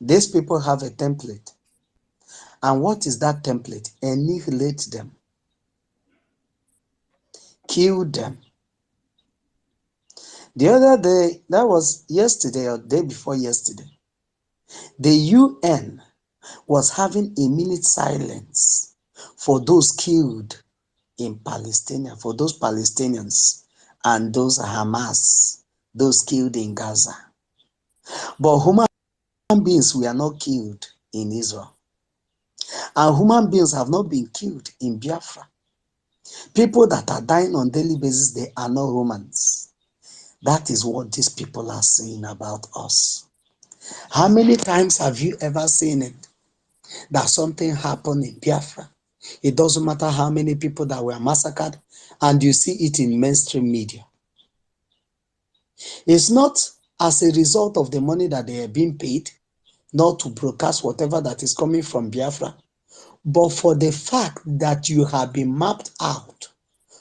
These people have a template. And what is that template? Annihilate them. Kill them. The other day, that was yesterday or day before yesterday, the UN was having a minute silence for those killed in Palestine, for those Palestinians and those Hamas, those killed in Gaza. But human beings were not killed in Israel. And human beings have not been killed in Biafra. People that are dying on a daily basis, they are not humans. That is what these people are saying about us. How many times have you ever seen it? That something happened in Biafra. It doesn't matter how many people that were massacred, and you see it in mainstream media. It's not as a result of the money that they are being paid, not to broadcast whatever that is coming from Biafra, but for the fact that you have been mapped out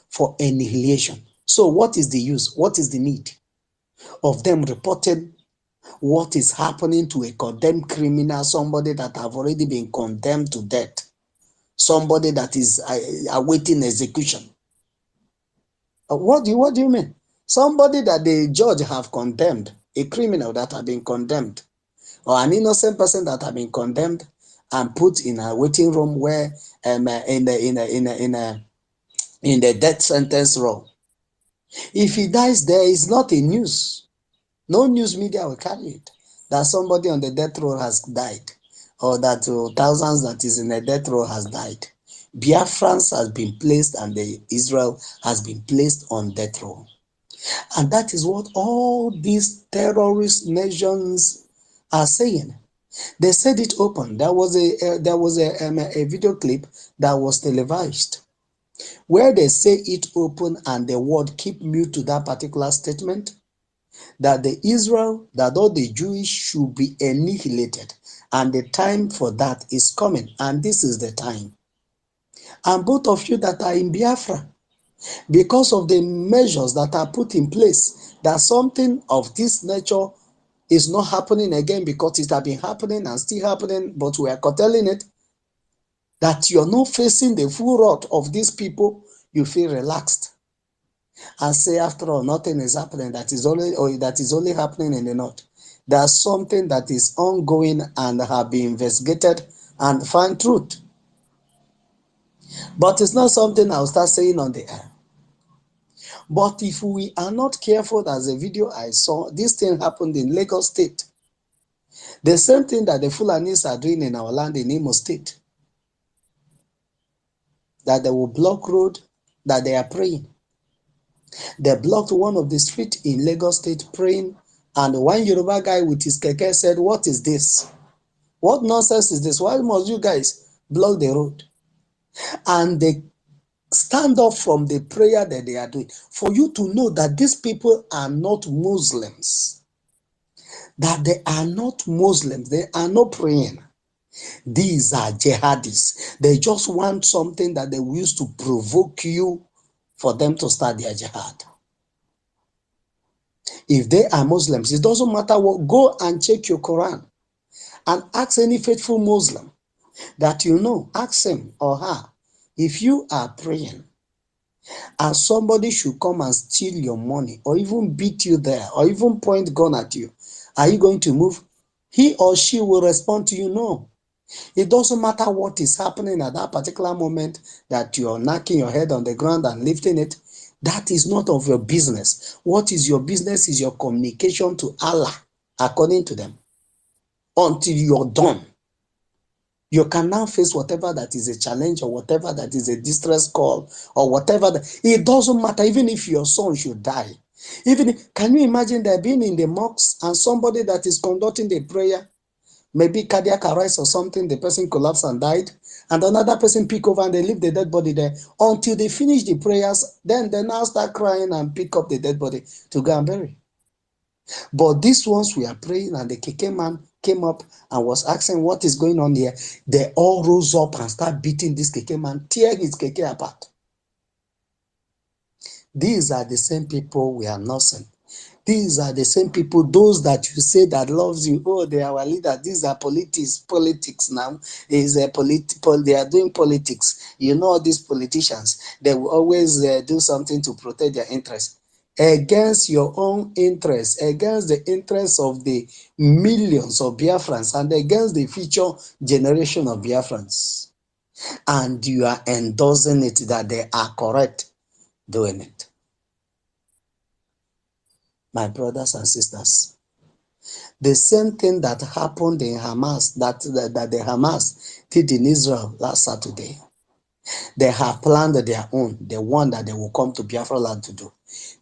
for annihilation. So what is the use? What is the need of them reporting what is happening to a condemned criminal, somebody that have already been condemned to death, somebody that is awaiting execution? What do you mean? Somebody that the judge have condemned, a criminal that have been condemned, or an innocent person that have been condemned and put in a waiting room where in the death sentence row. If he dies there, it's not a news. No news media will carry it that somebody on the death row has died, or that thousands that is in the death row has died. Biafrans has been placed and Israel has been placed on death row. And that is what all these terrorist nations are saying. They said it open. There was a video clip that was televised where they say it open and the word keep mute to that particular statement, that that all the Jewish should be annihilated, and the time for that is coming, and this is the time. And both of you that are in Biafra, because of the measures that are put in place, that something of this nature is not happening again, because it has been happening and still happening, but we are curtailing it, that you're not facing the full wrath of these people, you feel relaxed and say, after all, nothing is happening, that is only happening in the north. There's something that is ongoing and have been investigated and find truth. But it's not something I'll start saying on the air. But if we are not careful, as a video I saw, this thing happened in Lagos State. The same thing that the Fulanis are doing in our land in Imo State. That they will block road, that they are praying. They blocked one of the streets in Lagos State praying, and one Yoruba guy with his keke said, "What is this? What nonsense is this? Why must you guys block the road?" And they stand up from the prayer that they are doing. For you to know that these people are not Muslims. That they are not Muslims. They are not praying. These are jihadis. They just want something that they will use to provoke you for them to start their jihad. If they are Muslims, it doesn't matter what. Go and check your Quran and ask any faithful Muslim that you know. Ask him or her, if you are praying and somebody should come and steal your money or even beat you there or even point gun at you, are you going to move? He or she will respond to you, no. It doesn't matter what is happening at that particular moment, that you're knocking your head on the ground and lifting it. That is not of your business. What is your business is your communication to Allah, according to them. Until you're done, you can now face whatever that is a challenge or whatever that is a distress call or whatever. It doesn't matter, even if your son should die. Can you imagine there being in the mosque and somebody that is conducting the prayer, maybe cardiac arrest or something, the person collapsed and died, and another person pick over and they leave the dead body there until they finish the prayers, then they now start crying and pick up the dead body to go and bury. But these ones we are praying, and the keke man came up and was asking what is going on here. They all rose up and start beating this keke man, tear his keke apart. These are the same people we are nursing. These are the same people, those that you say that loves you. Oh, they are our leader. These are politics now. Is a they are doing politics. You know, these politicians, they will always do something to protect their interests against your own interests, against the interests of the millions of Biafrans, and against the future generation of Biafrans. And you are endorsing it that they are correct doing it. My brothers and sisters, the same thing that happened in Hamas, that the Hamas did in Israel last Saturday. They have planned their own, the one that they will come to Biafra land to do.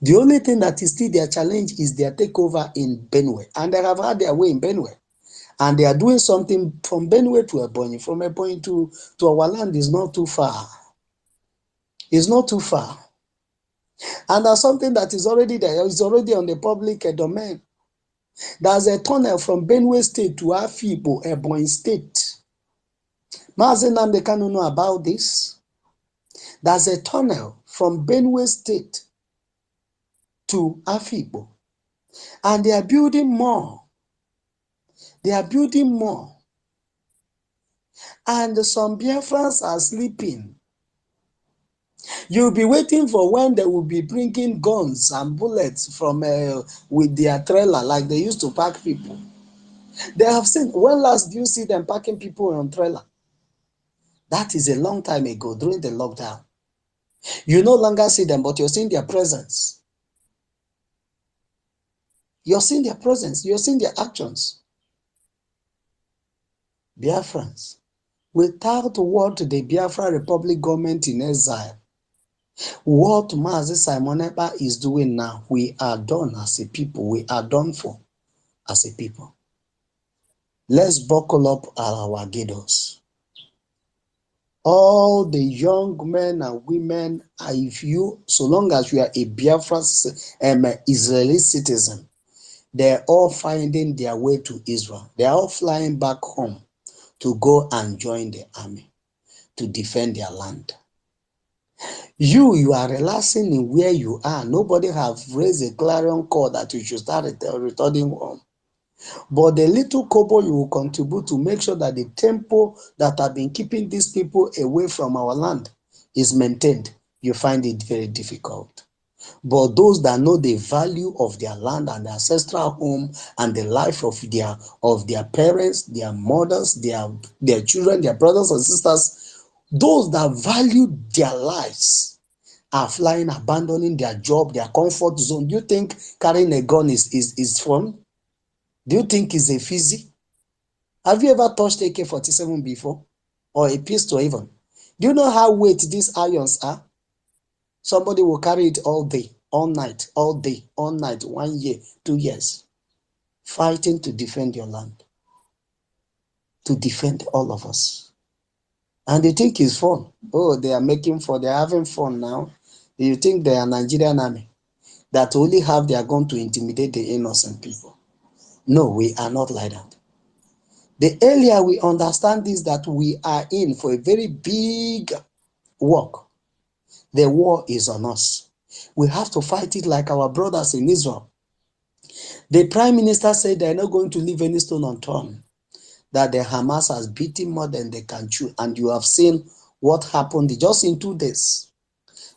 The only thing that is still their challenge is their takeover in Benue. And they have had their way in Benue. And they are doing something from Benue to Ebonyi. From Ebonyi to our land is not too far. It's not too far. And there's something that is already there. It's already on the public domain. There's a tunnel from Benue State to Afibo, Ebonyi State. Mazen Nnamdi Kanu know about this. There's a tunnel from Benue State to Afibo. And they are building more. They are building more. And some Biafrans are sleeping. You'll be waiting for when they will be bringing guns and bullets from with their trailer like they used to pack people. They have seen, when last do you see them packing people on trailer? That is a long time ago during the lockdown. You no longer see them, but you're seeing their presence. You're seeing their presence. You're seeing their actions. Biafrans, without what the Biafra Republic government in exile, what Mazi Simon Ekpa is doing now, we are done as a people. We are done for as a people. Let's buckle up our girdles. All the young men and women, if you, so long as you are a Biafra Israeli citizen, they're all finding their way to Israel. They're all flying back home to go and join the army to defend their land. You are relaxing in where you are. Nobody have raised a clarion call that you should start returning home. But the little kobo you will contribute to make sure that the tempo that have been keeping these people away from our land is maintained, you find it very difficult. But those that know the value of their land and their ancestral home and the life of their parents, their mothers, their children, their brothers and sisters, those that value their lives are flying, abandoning their job, their comfort zone. Do you think carrying a gun is fun? Do you think it's a fizzy? Have you ever touched AK-47 before? Or a pistol even? Do you know how weight these irons are? Somebody will carry it all day, all night, all day, all night, 1 year, 2 years, fighting to defend your land, to defend all of us. And they think it's fun. Oh, they are making fun, they're having fun now. You think they are Nigerian army that only have their gun to intimidate the innocent people. No, we are not like that. The earlier we understand this, that we are in for a very big work, the war is on us. We have to fight it like our brothers in Israel. The Prime Minister said they're not going to leave any stone unturned, that the Hamas has beaten more than they can chew. And you have seen what happened just in 2 days.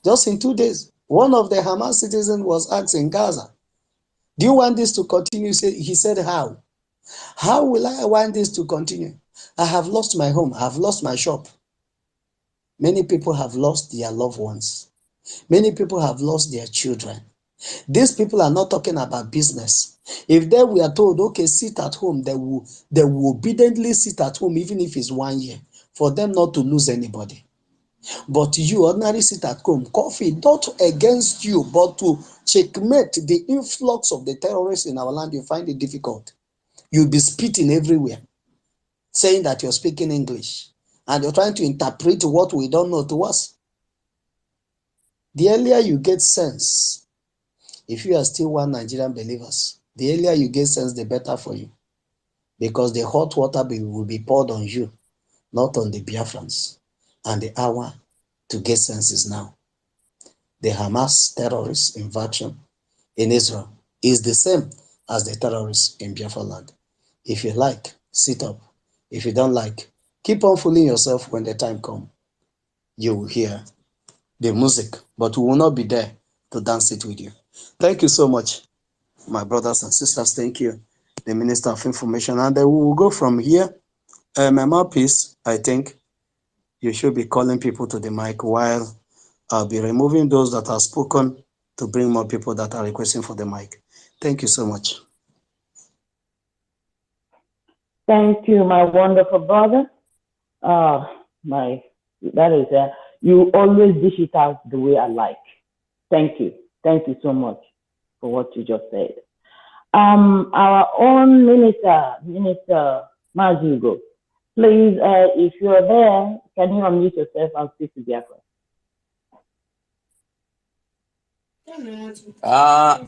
Just in 2 days. One of the Hamas citizens was asked in Gaza, do you want this to continue? He said, how? How will I want this to continue? I have lost my home. I have lost my shop. Many people have lost their loved ones. Many people have lost their children. These people are not talking about business. If they were told, okay, sit at home, they will obediently sit at home, even if it's 1 year, for them not to lose anybody. But you ordinarily sit at home, coffee, not against you, but to checkmate the influx of the terrorists in our land, you find it difficult. You'll be spitting everywhere, saying that you're speaking English, and you're trying to interpret what we don't know to us. The earlier you get sense, if you are still one Nigerian believers, the earlier you get sense, the better for you. Because the hot water will be poured on you, not on the Biafrans. And the hour to get sense is now. The Hamas terrorist invasion in Israel is the same as the terrorists in Biafra land. If you like, sit up. If you don't like, keep on fooling yourself. When the time comes, you will hear the music, but we will not be there to dance it with you. Thank you so much, my brothers and sisters. Thank you, the Minister of Information. And we will go from here. My mouthpiece, I think you should be calling people to the mic while I'll be removing those that are spoken to bring more people that are requesting for the mic. Thank you so much. Thank you, my wonderful brother. You always dish it out the way I like. Thank you. Thank you so much for what you just said. Our own Minister Mazugo, please, if you're there, can you unmute yourself and speak to Biafra?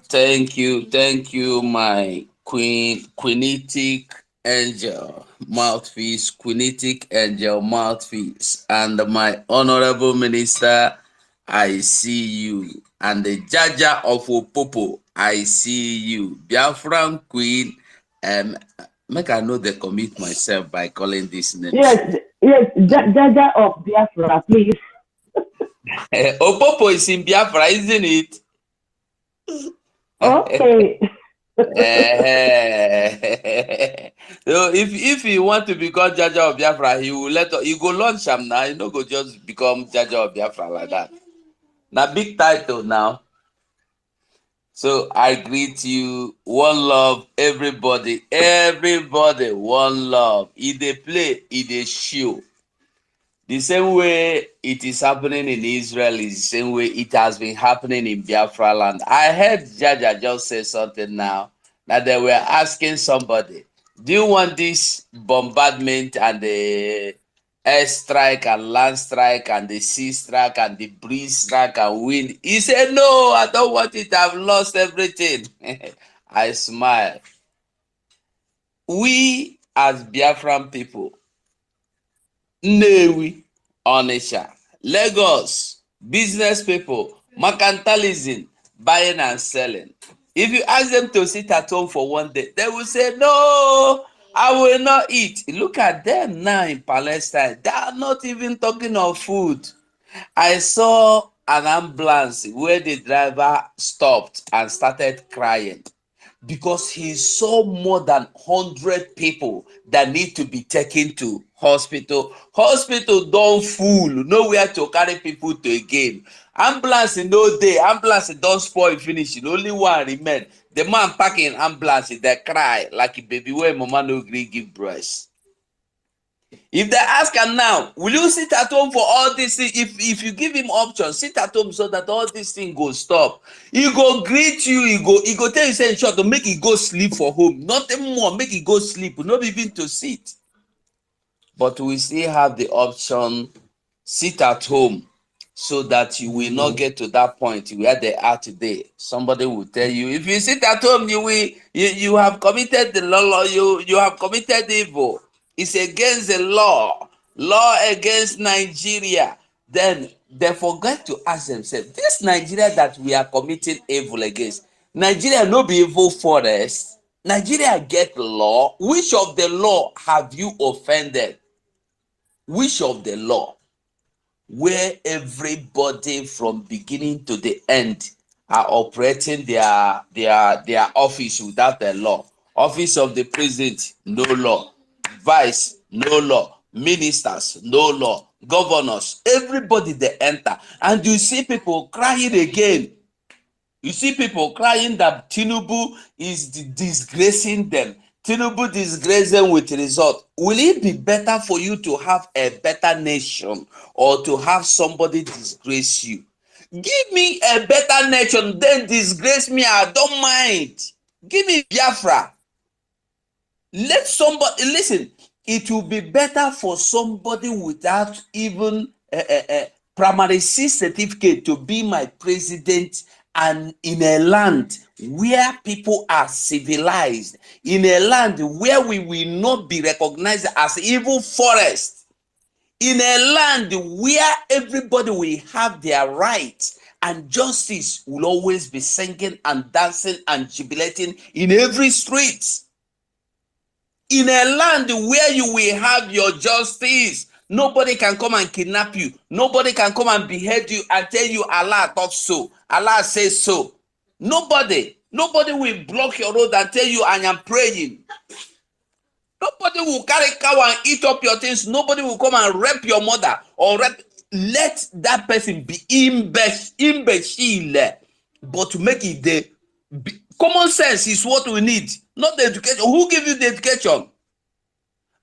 Thank you, my queenitic angel mouthpiece, queenitic angel mouthpiece, and my honorable minister. I see you, and the Jaja of Opopo. I see you, Biafran Queen. Make I know they commit myself by calling this name. Yes, Jaja of Biafra, please. Opopo is in Biafra, isn't it? Okay. So if he want to become Jaja of Biafra, he go launch him now. He no go just become Jaja of Biafra like that. Now big title now. So I greet you. One love, everybody, one love. If they play, if they show. The same way it is happening in Israel is the same way it has been happening in Biafra land. I heard Jaja just say something now that they were asking somebody, do you want this bombardment and the air strike and land strike and the sea strike and the breeze strike and wind? He said, no, I don't want it. I've lost everything. I smile. We as Biafran people, Nnewi, Onitsha, Lagos, business people, mercantilism, buying and selling. If you ask them to sit at home for one day, they will say, no, I will not eat. Look at them now in Palestine. They are not even talking of food. I saw an ambulance where the driver stopped and started crying because he saw more than 100 people that need to be taken to hospital. Hospital don't full, nowhere to carry people to again. Ambulance no day, ambulance don't spoil finish, only one remain. The man packing ambulance, they cry like a baby where mama no gree give breast. If they ask him now, will you sit at home for all this thing? If you give him options, sit at home so that all this thing go stop. He go greet you, he go tell you, say in short, to make it go sleep for home. Nothing more, make it go sleep, not even to sit. But we still have the option, sit at home, so that you will not get to that point where they are today. Somebody will tell you, if you sit at home, you have committed the law, you have committed evil. It's against the law against Nigeria. Then they forget to ask themselves, this Nigeria that we are committing evil against, Nigeria no be evil forest. Nigeria get law. Which of the law have you offended? Which of the law? Where everybody from beginning to the end are operating their office without a law. Office of the president, no law. Vice, no law. Ministers, no law. Governors, everybody they enter. And you see people crying again. You see people crying that Tinubu is disgracing them. Tinubu disgrace them with result. Will it be better for you to have a better nation or to have somebody disgrace you? Give me a better nation, then disgrace me. I don't mind. Give me Biafra. Let somebody, listen, it will be better for somebody without even a primary C certificate to be my president, and in a land where people are civilized, in a land where we will not be recognized as evil forest, in a land where everybody will have their rights and justice will always be singing and dancing and jubilating in every street. In a land where you will have your justice, nobody can come and kidnap you. Nobody can come and behead you and tell you Allah talks so. Allah says so. Nobody will block your road and tell you I am praying. Nobody will carry cow and eat up your things. Nobody will come and rape your mother or rape. Let that person be imbecile. But to make it common sense is what we need, not the education. Who give you the education?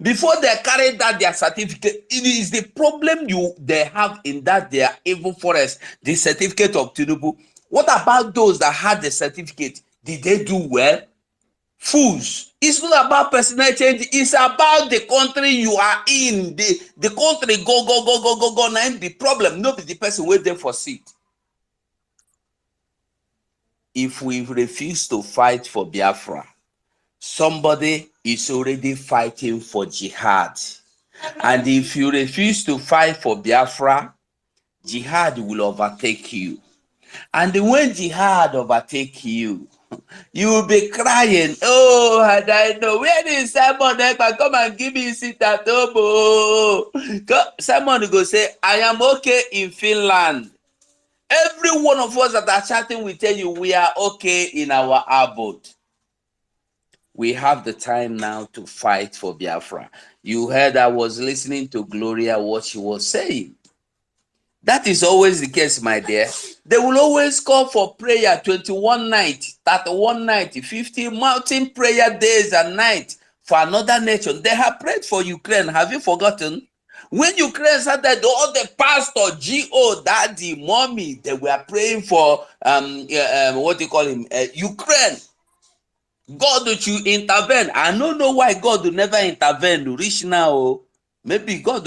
Before they carry that their certificate, it is the problem they have in that their evil forest, the certificate of Tinubu. What about those that had the certificate? Did they do well? Fools. It's not about personal change. It's about the country you are in. The country go. Now the problem, not the person waiting for seat. If we refuse to fight for Biafra, somebody is already fighting for jihad. And if you refuse to fight for Biafra, jihad will overtake you. And when jihad overtake you, you will be crying, oh, had I know, where is Simon? Come and give me a seat at home. Simon will go say, I am okay in Finland. Every one of us that are chatting will tell you we are okay in our abode. We have the time now to fight for Biafra. You heard I was listening to Gloria, what she was saying. That is always the case, my dear. They will always call for prayer 21 nights, 31 nights, 50 mountain prayer days and nights for another nation. They have prayed for Ukraine. Have you forgotten? When Ukraine started, all the pastor, G.O., daddy, mommy, they were praying for, what do you call him, Ukraine. God should intervene. I don't know why God will never intervene. Reach now. Maybe we go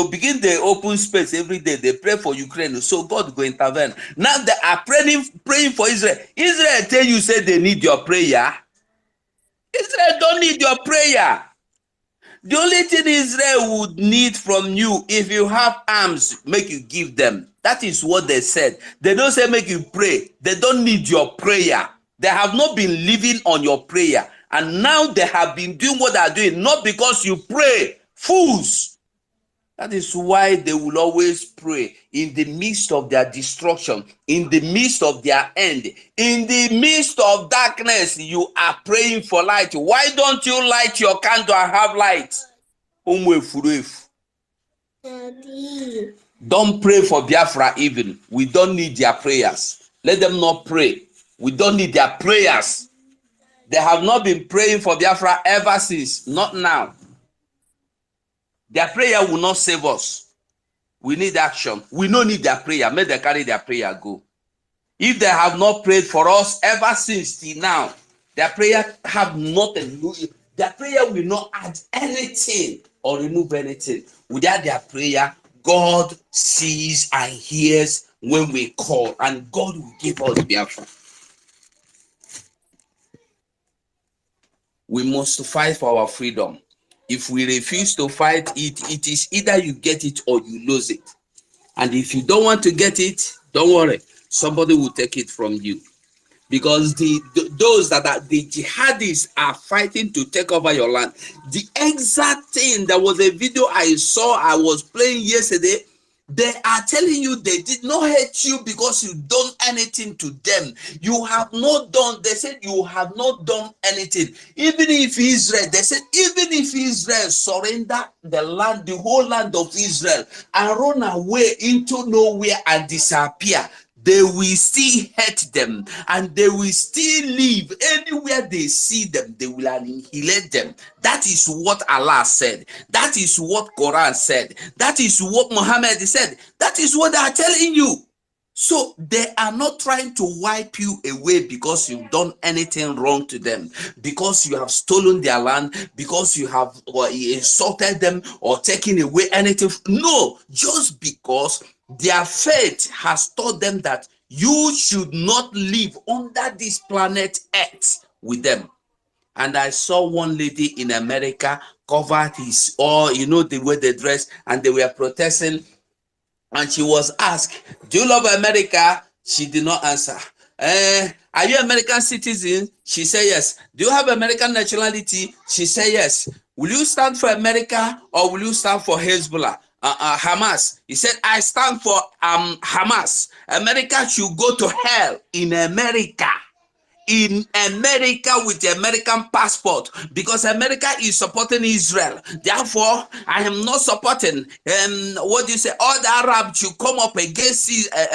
begin the open space every day. They pray for Ukraine, so God will intervene. Now they are praying for Israel. Israel tell you, say they need your prayer. Israel don't need your prayer. The only thing Israel would need from you, if you have arms, make you give them. That is what they said. They don't say make you pray. They don't need your prayer. They have not been living on your prayer. And now they have been doing what they are doing, not because you pray. Fools. That is why they will always pray in the midst of their destruction, in the midst of their end, in the midst of darkness. You are praying for light. Why don't you light your candle and have light? Don't pray for Biafra even. We don't need their prayers. Let them not pray. We don't need their prayers. They have not been praying for Biafra ever since, not now. Their prayer will not save us. We need action. We don't need their prayer. May they carry their prayer go. If they have not prayed for us ever since till now, their prayer have nothing. Their prayer will not add anything or remove anything. Without their prayer, God sees and hears when we call, and God will give us Biafra. We must fight for our freedom. If we refuse to fight it, it is either you get it or you lose it. And if you don't want to get it, don't worry. Somebody will take it from you. Because those that are the jihadists are fighting to take over your land. The exact thing, there was a video I saw, I was playing yesterday. They are telling you they did not hate you because you done anything to them. You have not done, they said you have not done anything. Even if Israel, they said even if Israel surrender the land, the whole land of Israel, and run away into nowhere and disappear, they will still hate them and they will still live anywhere they see them. They will annihilate them. That is what Allah said. That is what Quran said. That is what Muhammad said. That is what they are telling you. So they are not trying to wipe you away because you've done anything wrong to them, because you have stolen their land, because you have insulted them or taken away anything. No, just because their faith has taught them that you should not live under this planet Earth with them. And I saw one lady in America covered his, or the way they dress, and they were protesting and she was asked, do you love America? She did not answer. Are you American citizen? She said yes. Do you have American nationality? She said yes. Will you stand for America or will you stand for Hezbollah? Hamas. He said, I stand for Hamas. America should go to hell in America. In America with the American passport, because America is supporting Israel. Therefore, I am not supporting what do you say? All the Arabs should come up against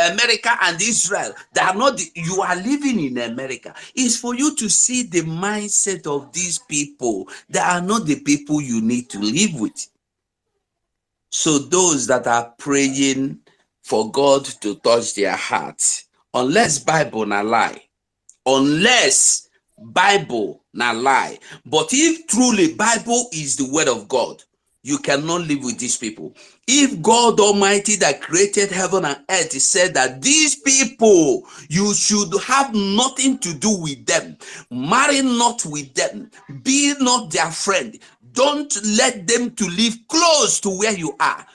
America and Israel. They are not. You are living in America. It's for you to see the mindset of these people. They are not the people you need to live with. So those that are praying for God to touch their hearts, unless Bible na lie. Unless Bible na lie. But if truly Bible is the word of God, you cannot live with these people. If God Almighty that created heaven and earth said that these people, you should have nothing to do with them, marry not with them, be not their friend, don't let them to live close to where you are,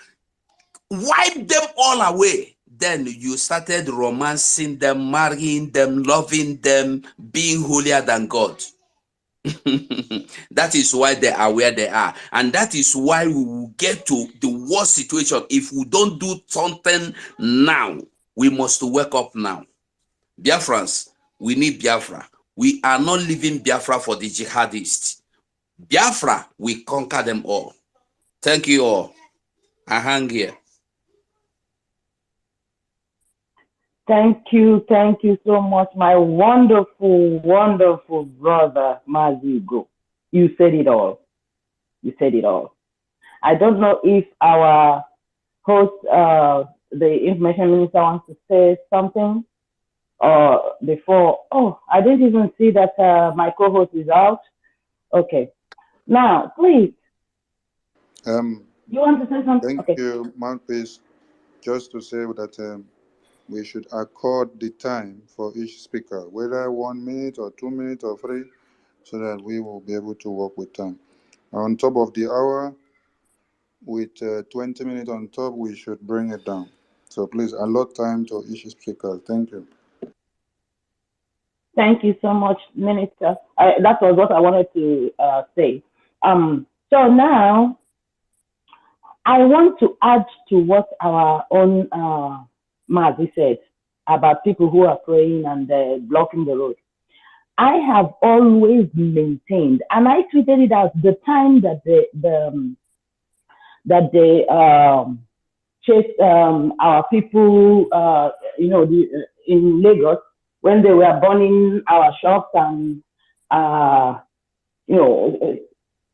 wipe them all away. Then you started romancing them, marrying them, loving them, being holier than God. That is why they are where they are. And that is why we will get to the worst situation. If we don't do something now, we must wake up now. Biafrans, we need Biafra. We are not leaving Biafra for the jihadists. Biafra, we conquer them all. Thank you all. I hang here. Thank you so much, my wonderful, wonderful brother Mazigo. You said it all. You said it all. I don't know if our host, the information minister, wants to say something before. Oh, I didn't even see that my co-host is out. Okay. Now, please, you want to say something? Thank you, Mouthpiece. Just to say that we should accord the time for each speaker, whether 1 minute or 2 minutes or 3, so that we will be able to work with time. On top of the hour, with 20 minutes on top, we should bring it down. So please allot time to each speaker. Thank you. Thank you so much, Minister. That was what I wanted to say. So now, I want to add to what our own Mazi said about people who are praying and blocking the road. I have always maintained, and I tweeted it out the time that they chased our people, in Lagos, when they were burning our shops and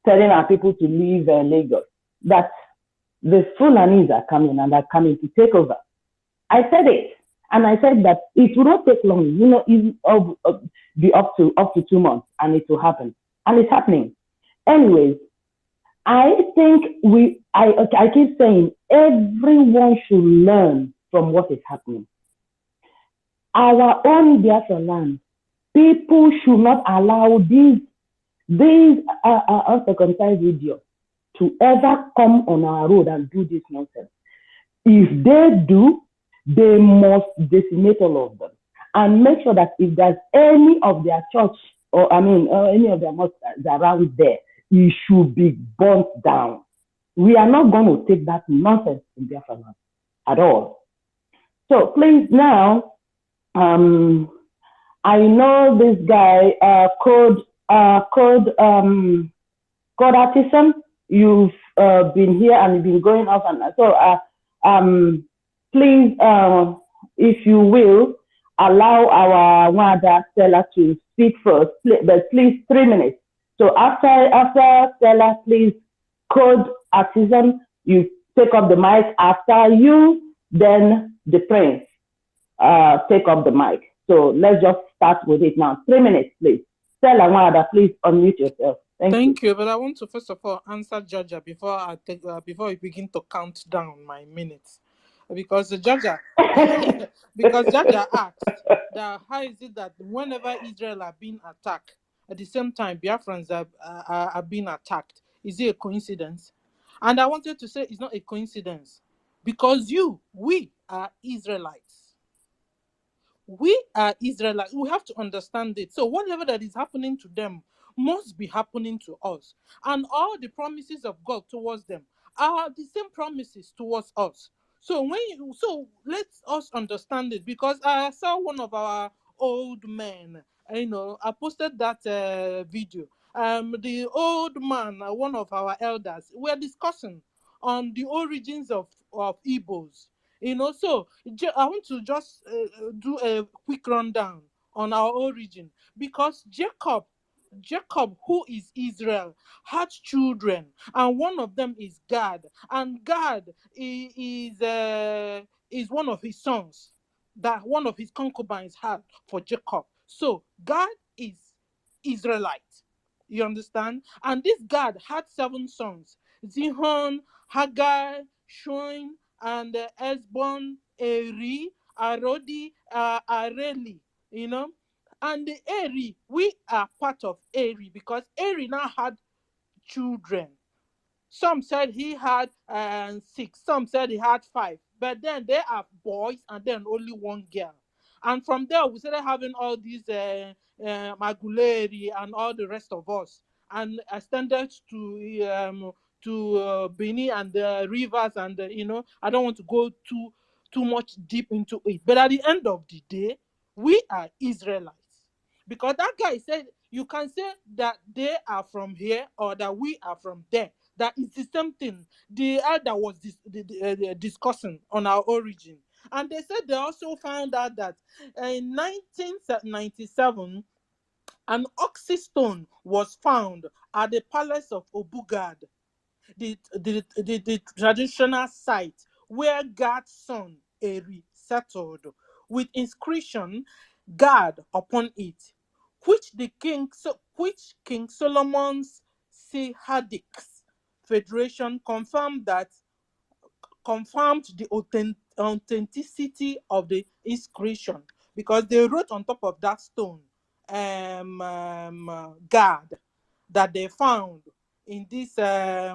telling our people to leave Lagos. That the Fulanis are coming and are coming to take over. I said it, and I said that it will not take long. It will be up to 2 months, and it will happen, and it's happening. Anyways, I think I keep saying everyone should learn from what is happening. Our own Biafra land, people should not allow these uncircumcised idiots to ever come on our road and do this nonsense. If they do, they must decimate all of them and make sure that if there's any of their church or any of their mosques around there, it should be burnt down. We are not going to take that nonsense in Biafra land at all. So please now, I know this guy, Code Artisan. You've been here and you've been going off, and so please, if you will, allow our Wada Stella to speak first, but please 3 minutes. So after Stella, please, Code Artisan, you take up the mic. After you, then the Prince take up the mic. So let's just start with it now. 3 minutes, please. Stella Wada, please unmute yourself. Thank you. But I want to first of all answer Jaja before we begin to count down my minutes, because Jaja asked that how is it that whenever Israel are being attacked, at the same time Biafrans are being attacked? Is it a coincidence? And I wanted to say it's not a coincidence, Because we are Israelites. We are Israelites. We have to understand it. So whatever that is happening to them must be happening to us. And all the promises of God towards them are the same promises towards us. So let us understand it, because I saw one of our old men, I posted that video. The old man, one of our elders, were discussing on the origins of Igbos. So I want to just do a quick rundown on our origin, because Jacob, who is Israel, had children, and one of them is Gad, and Gad is one of his sons that one of his concubines had for Jacob. So Gad is Israelite. You understand? And this Gad had 7 sons: Zihon, Haggai, Shoin, and Esbon, Eri, Arodi, Areli. You know, and the Eri, we are part of Eri, because Eri now had children. Some said he had 6, some said he had 5, but then they are boys and then only one girl. And from there, we started having all these Maguleri and all the rest of us, and extended to Bini and the rivers, and I don't want to go too much deep into it. But at the end of the day, we are Israelites, because that guy said you can say that they are from here or that we are from there. That is the same thing. The elder was discussing on our origin. And they said they also found out that in 1997, an oxy stone was found at the palace of Obugad, the traditional site where Gad's son Eri settled, with inscription "Gad" upon it, which King Solomon's Sihadics Federation confirmed the authenticity of the inscription, because they wrote on top of that stone "God" that they found in this a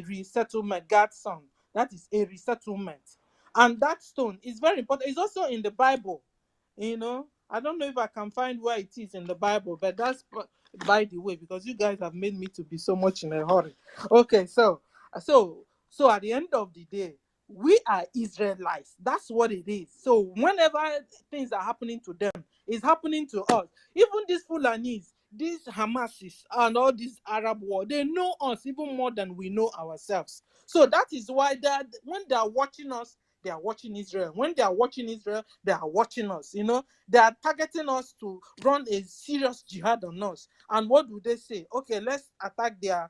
resettlement, God's son. That is a resettlement. And that stone is very important. It's also in the Bible. I don't know if I can find where it is in the Bible, but that's by the way, because you guys have made me to be so much in a hurry. Okay, so at the end of the day, we are Israelites. That's what it is. So whenever things are happening to them, it's happening to us. Even these Fulanis, these Hamasis, and all this Arab war, they know us even more than we know ourselves. So that is why that when they are watching us, they are watching Israel. When they are watching Israel, they are watching us. They are targeting us to run a serious jihad on us. And what do they say? Okay, let's attack their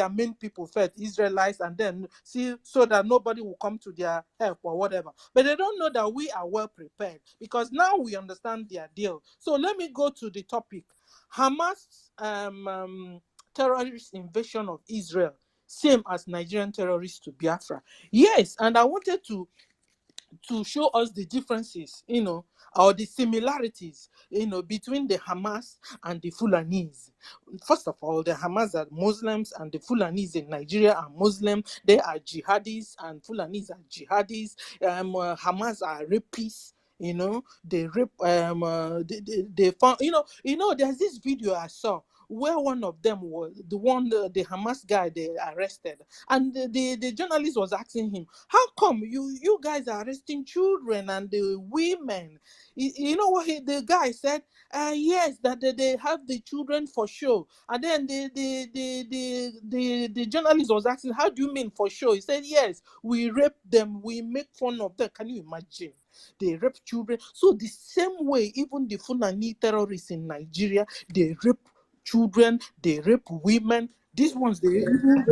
main people first, Israelites, and then see, so that nobody will come to their help or whatever. But they don't know that we are well prepared, because now we understand their deal. So let me go to the topic. Hamas terrorist invasion of Israel, same as Nigerian terrorists to Biafra. Yes, and I wanted to show us the differences, or the similarities, between the Hamas and the Fulanis. First of all, the Hamas are Muslims and the Fulanis in Nigeria are Muslim. They are jihadis and Fulanis are jihadis. Hamas are rapists. They rape. They found. There's this video I saw where one of them was the Hamas guy they arrested, and the journalist was asking him, how come you guys are arresting children and the women? You know what the guy said? Yes, that they have the children for show. And then the journalist was asking, how do you mean for show? He said, yes, we rape them, we make fun of them. Can you imagine? They rape children. So the same way, even the Fulani terrorists in Nigeria, they rape children, they rape women. These ones, they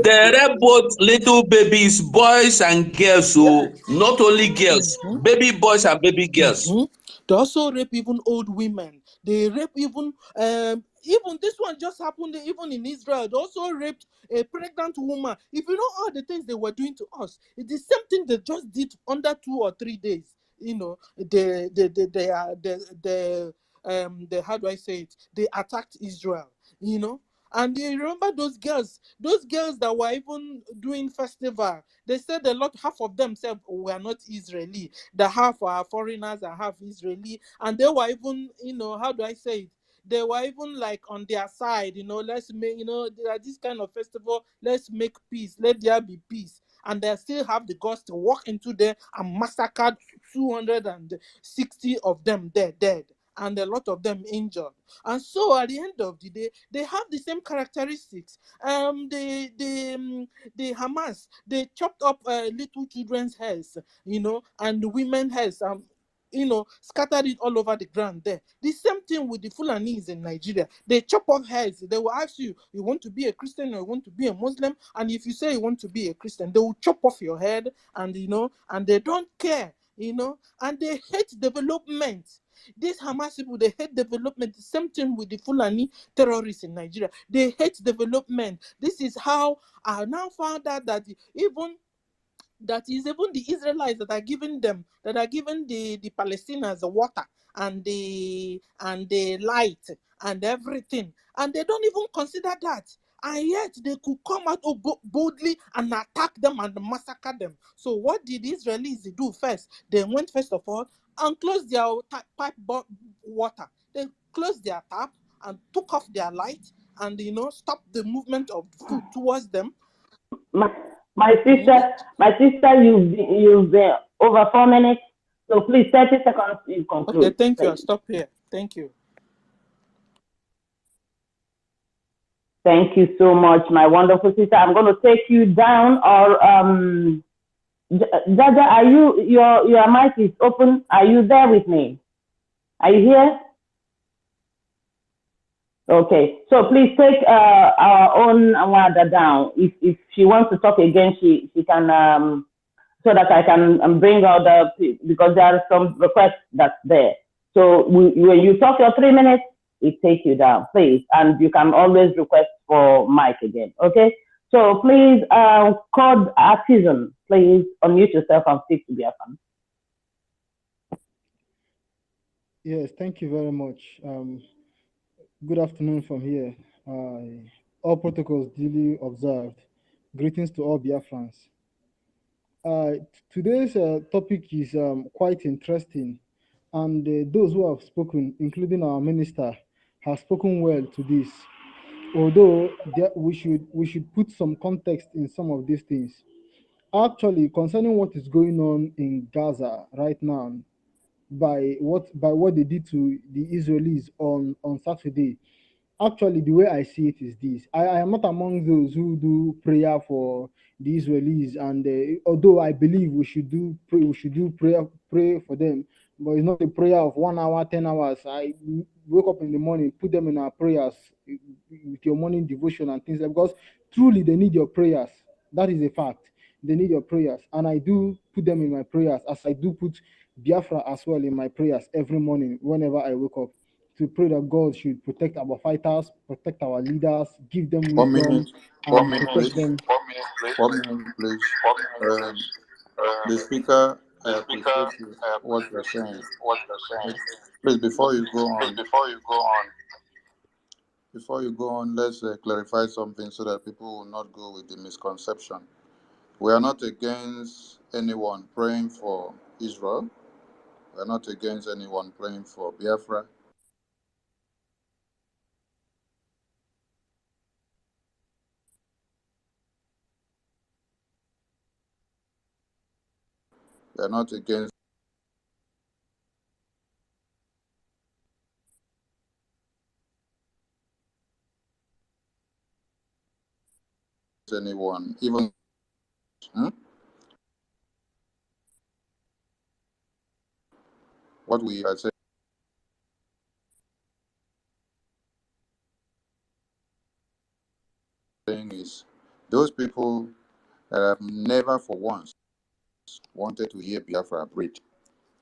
They rape both little babies, boys and girls. So not only girls, baby boys and baby girls. They also rape even old women. They rape even this one just happened even in Israel. They also raped a pregnant woman. If you know all the things they were doing to us, it's the same thing they just did under 2 or 3 days. They how do I say it? They attacked Israel. And you remember those girls that were even doing festival. They said half of them said we are not Israeli. The half are foreigners and half Israeli. And they were even, how do I say it? They were even like on their side, let's make, there are this kind of festival, let's make peace, let there be peace. And they still have the guts to walk into there and massacred 260 of them dead, and a lot of them injured. And so at the end of the day, they have the same characteristics. The Hamas, they chopped up little children's hairs, and women's hairs, scattered it all over the ground there. The same thing with the Fulanis in Nigeria. They chop off heads. They will ask you, you want to be a Christian or you want to be a Muslim? And if you say you want to be a Christian, they will chop off your head, and and they don't care, and they hate development. These Hamas people, they hate development. The same thing with the Fulani terrorists in Nigeria. They hate development. This is how I now found out that even the Israelites that are giving the Palestinians the water and the light and everything, and they don't even consider that. And yet they could come out boldly and attack them and massacre them. So what did the Israelis do first? They went first of all and closed their pipe water. They closed their tap and took off their light and stopped the movement of food towards them. My sister, you've been over 4 minutes. So please, 30 seconds, you conclude. Okay, thank you. I'll stop here. Thank you. Thank you so much, my wonderful sister. I'm going to take you down, or Jaja, are you, your mic is open. Are you there with me? Are you here? Okay, so please take our own Awada down. If she wants to talk again, she can, so that I can bring out because there are some requests that's there. So when you talk your 3 minutes, it takes you down, please. And you can always request for mic again, okay? So please, Code Artisan, please unmute yourself and speak to Biafra. Yes, thank you very much. Good afternoon from here. All protocols duly observed. Greetings to all Biafrans. Today's topic is quite interesting, and those who have spoken, including our minister, have spoken well to this. Although we should put some context in some of these things. Actually, concerning what is going on in Gaza right now, by what they did to the Israelis on Saturday. Actually, the way I see it is this: I am not among those who do prayer for the Israelis, and although I believe we should do pray for them, but it's not a prayer of 1 hour, 10 hours. I wake up in the morning, put them in our prayers with your morning devotion and things like that, because truly they need your prayers. That is a fact. They need your prayers, and I do put them in my prayers, as I do put Biafra as well in my prayers every morning whenever I wake up, to pray that God should protect our fighters, protect our leaders, give them wisdom, and protect them. 4 minutes, please. The speaker, I appreciate what you're saying. Please, before you go on, let's clarify something so that people will not go with the misconception. We are not against anyone praying for Israel. We are not against anyone praying for Biafra. We are not against anyone, even what we are saying is those people that have never for once wanted to hear Biafra breathe.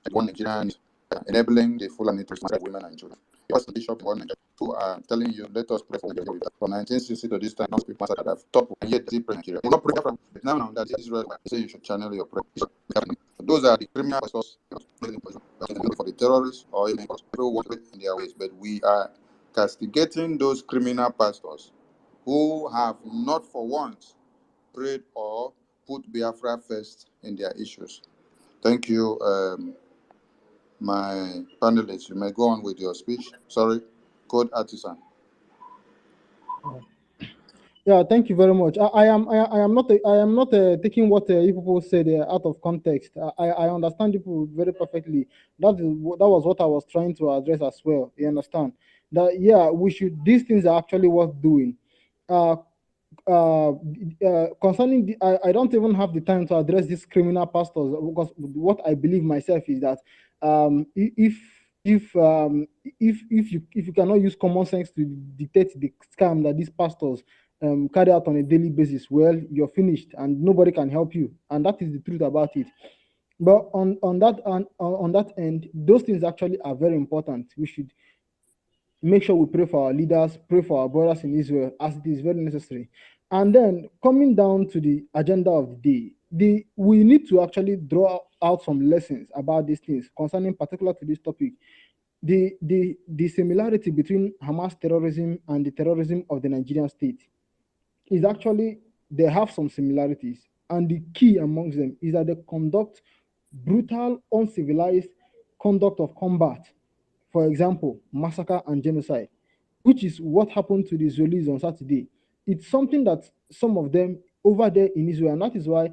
Like one Nigerian is enabling the Fulani to marry women and children. Because the bishop in one Nigeria who are telling you, let us pray for Nigeria. From 1960 to this time, most people that have stopped and yet they pray Nigeria. You not pray from now that Israel say you should channel your prayer. Those are the criminal pastors for the terrorists or even people in their ways. But we are castigating those criminal pastors who have not for once prayed or put Biafra first in their issues. Thank you, my panelists. You may go on with your speech. Sorry, Code Artisan. Yeah, thank you very much. I am not taking what you people said out of context. I understand you very perfectly. That was what I was trying to address as well. You understand that? Yeah, we should. These things are actually worth doing. Uh, Concerning I don't even have the time to address these criminal pastors, because what I believe myself is that if if you cannot use common sense to dictate the scam that these pastors carry out on a daily basis, well, you're finished and nobody can help you, and that is the truth about it. But on that end, those things actually are very important. We should make sure we pray for our leaders, pray for our brothers in Israel, as it is very necessary. And then coming down to the agenda of the day, we need to actually draw out some lessons about these things concerning particular to this topic. The similarity between Hamas terrorism and the terrorism of the Nigerian state is actually, they have some similarities, and the key amongst them is that they conduct brutal, uncivilized conduct of combat. For example, massacre and genocide, which is what happened to the Israelis on Saturday. It's something that some of them over there in Israel, and that is why,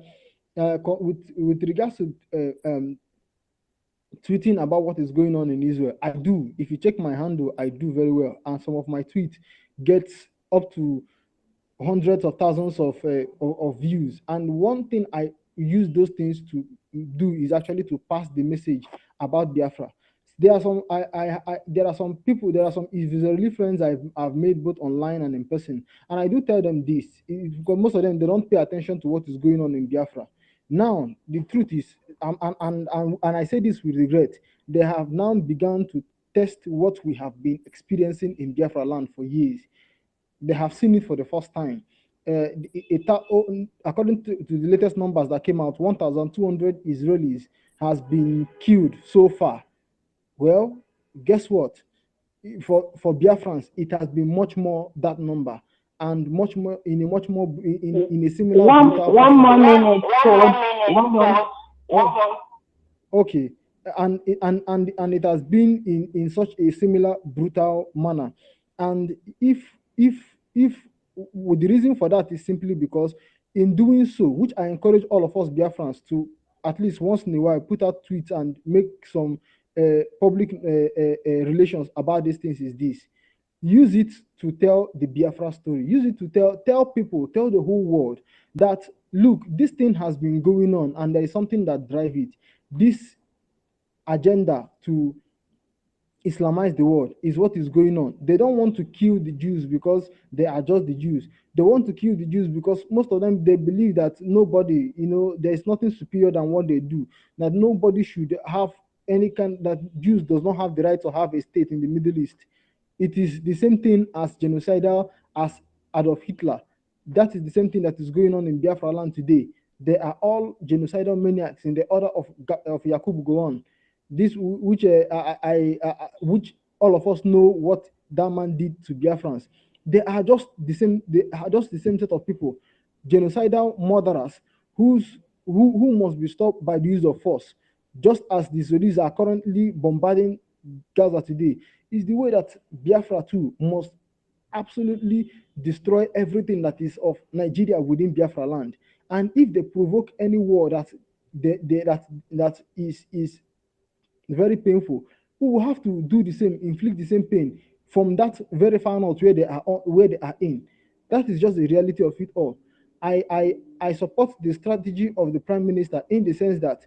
with regards to tweeting about what is going on in Israel, I do. If you check my handle, I do very well, and some of my tweets get up to hundreds of thousands of views. And one thing I use those things to do is actually to pass the message about Biafra. There are some there are some people, there are some Israeli friends I've made both online and in person, and I do tell them this, because most of them, they don't pay attention to what is going on in Biafra. Now the truth is, and I say this with regret, they have now begun to test what we have been experiencing in Biafra land for years. They have seen it for the first time. According to the latest numbers that came out, 1,200 Israelis has been killed so far. Well, guess what? For Biafrans, it has been much more that number, and much more in a much more in a similar brutal One fashion. more minute, code. One more. Oh, okay, and it has been in such a similar brutal manner. And if the reason for that is simply because, in doing so, which I encourage all of us Biafrans to at least once in a while put out tweets and make some public relations about these things, is this: use it to tell the Biafra story. Use it to tell people, tell the whole world that, look, this thing has been going on and there is something that drives it. This agenda to Islamize the world is what is going on. They don't want to kill the Jews because they are just the Jews. They want to kill the Jews because most of them, they believe that nobody, there is nothing superior than what they do. That nobody should have any kind, that Jews does not have the right to have a state in the Middle East. It is the same thing as genocidal as Adolf Hitler. That is the same thing that is going on in Biafra land today. They are all genocidal maniacs in the order of Yakub Gowon. This which all of us know what that man did to Biafrans. They are just the same. They are just the same set of people, genocidal murderers who must be stopped by the use of force. Just as the Israelis are currently bombarding Gaza today, is the way that Biafra too must absolutely destroy everything that is of Nigeria within Biafra land. And if they provoke any war that is very painful, we will have to do the same, inflict the same pain from that very far north where they are in. That is just the reality of it all. I support the strategy of the Prime Minister in the sense that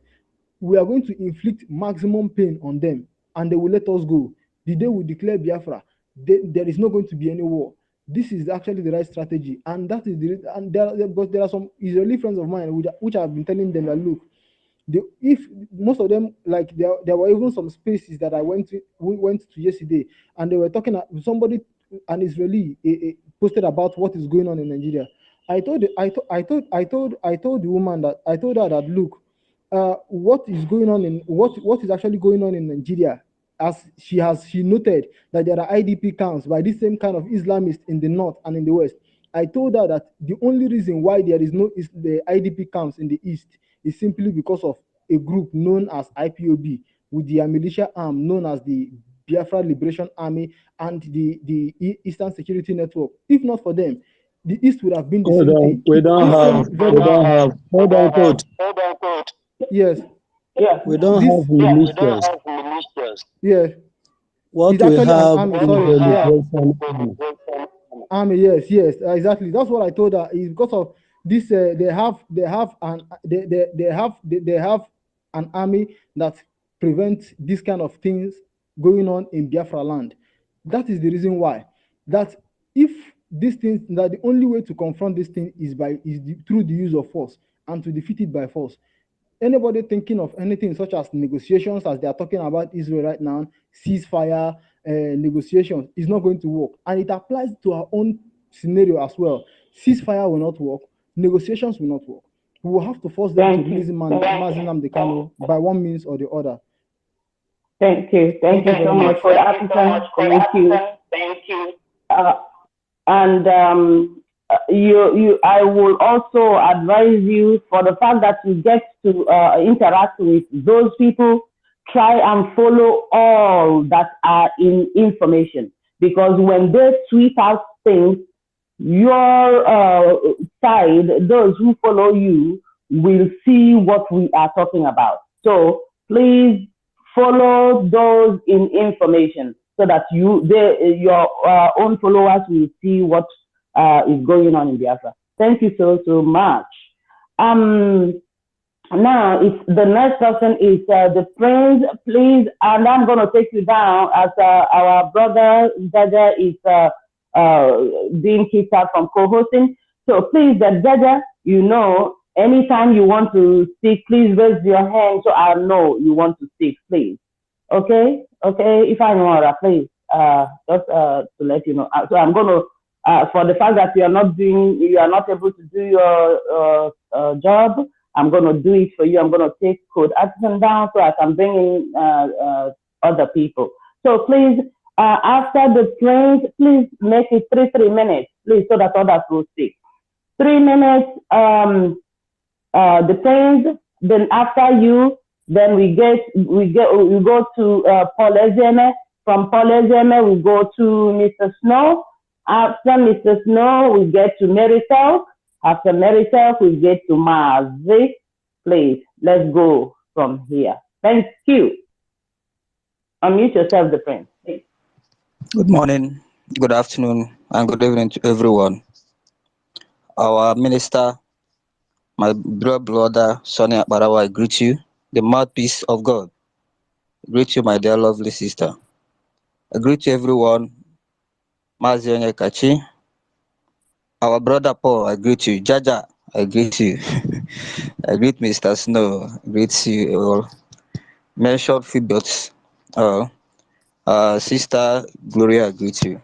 we are going to inflict maximum pain on them, and they will let us go. The day we declare Biafra, there is not going to be any war. This is actually the right strategy, and that is but there are some Israeli friends of mine which I've been telling them that, look, if most of them, like, there were even some spaces that we went to yesterday, and they were talking, somebody, an Israeli, posted about what is going on in Nigeria. I told the woman that, I told her that, look, what is actually going on in Nigeria, as she noted that there are IDP camps by this same kind of Islamists in the north and in the west. I told her that the only reason why there is no the IDP camps in the east is simply because of a group known as IPOB with their militia arm known as the Biafra Liberation Army and the Eastern Security Network. If not for them, the East would have been the same thing. We don't have, hold on, coach. Yes. Yeah. We don't This have militias. yeah. What It's we actually an have army. is Sorry. the Yeah. Liberation Army. Army. Yes. Exactly. That's what I told her. Is because of this. They have an army that prevents this kind of things going on in Biafra land. That is the reason why. That if these things, that the only way to confront this thing is through the use of force and to defeat it by force. Anybody thinking of anything such as negotiations, as they are talking about Israel right now, ceasefire, negotiations, is not going to work. And it applies to our own scenario as well. Ceasefire will not work. Negotiations will not work. We will have to force them to release Mazi Nnamdi Kanu by one means or the other. Thank you. Thank you so much for that. Thank you. And I will also advise you, for the fact that you get to interact with those people, try and follow all that are in information, because when they tweet out things, your side, those who follow you, will see what we are talking about. So please follow those in information, so that your own followers will see what is going on in Biafra. Thank you so much. Now, if the next person is the prince, please, and I'm going to take you down, as our brother Jaja is being kicked out from co-hosting. So please, Jaja, anytime you want to speak, please raise your hand so I know you want to speak, please. Okay? If I know, please, just to let you know. So I'm going to, for the fact that you are not able to do your job, I'm going to do it for you. I'm going to take Code Addison down so I can bring in other people. So please, after the prince, please make it 3 minutes, please, so that others will speak. 3 minutes, the prince. Then after you, then we go to Paul Ezeme. From Paul Ezeme, we go to Mr. Snow. After Mr. Snow, we get to Meritel. After Meritel, we get to Mazi. Please, let's go from here. Thank you. Unmute yourself, the prince. Please. Good morning, good afternoon, and good evening to everyone. Our minister, my dear brother, Sonny Akbarawa, I greet you, the mouthpiece of God. I greet you, my dear lovely sister. I greet you, everyone. Mazi Onyekachi, our brother Paul, I greet you. Jaja, I greet you. I greet Mr. Snow, I greet you all. Mentioned Phoebus, Sister Gloria, I greet you.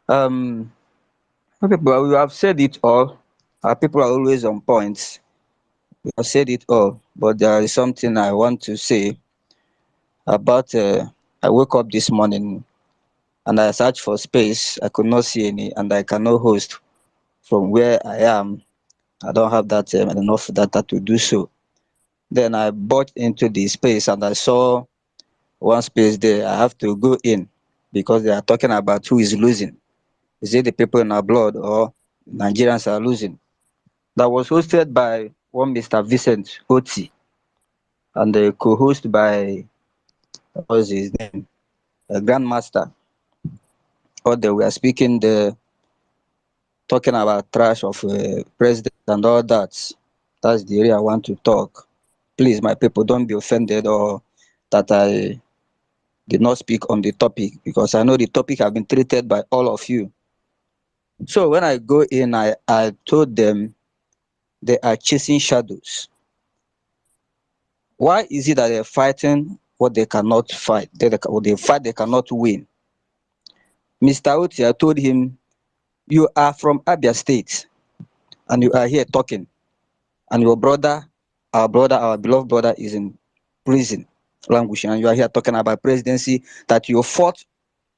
Okay, but we have said it all. Our people are always on point. We have said it all, but there is something I want to say about. I woke up this morning and I searched for space. I could not see any, and I cannot host from where I am. I don't have that enough data to do so. Then I bought into the space and I saw one space there. I have to go in because they are talking about who is losing. Is it the people in our blood or Nigerians are losing? That was hosted by one Mr. Vincent Oti and co-host by, what was his name, a Grandmaster. Or they were speaking, talking about trash of president and all that. That's the area I want to talk. Please, my people, don't be offended or that I did not speak on the topic, because I know the topic has been treated by all of you. So when I go in, I told them they are chasing shadows. Why is it that they're fighting what they cannot fight? They fight they cannot win. Mr. Oti, I told him, you are from Abia State and you are here talking, and your brother, our beloved brother, is in prison languishing, and you are here talking about presidency that you fought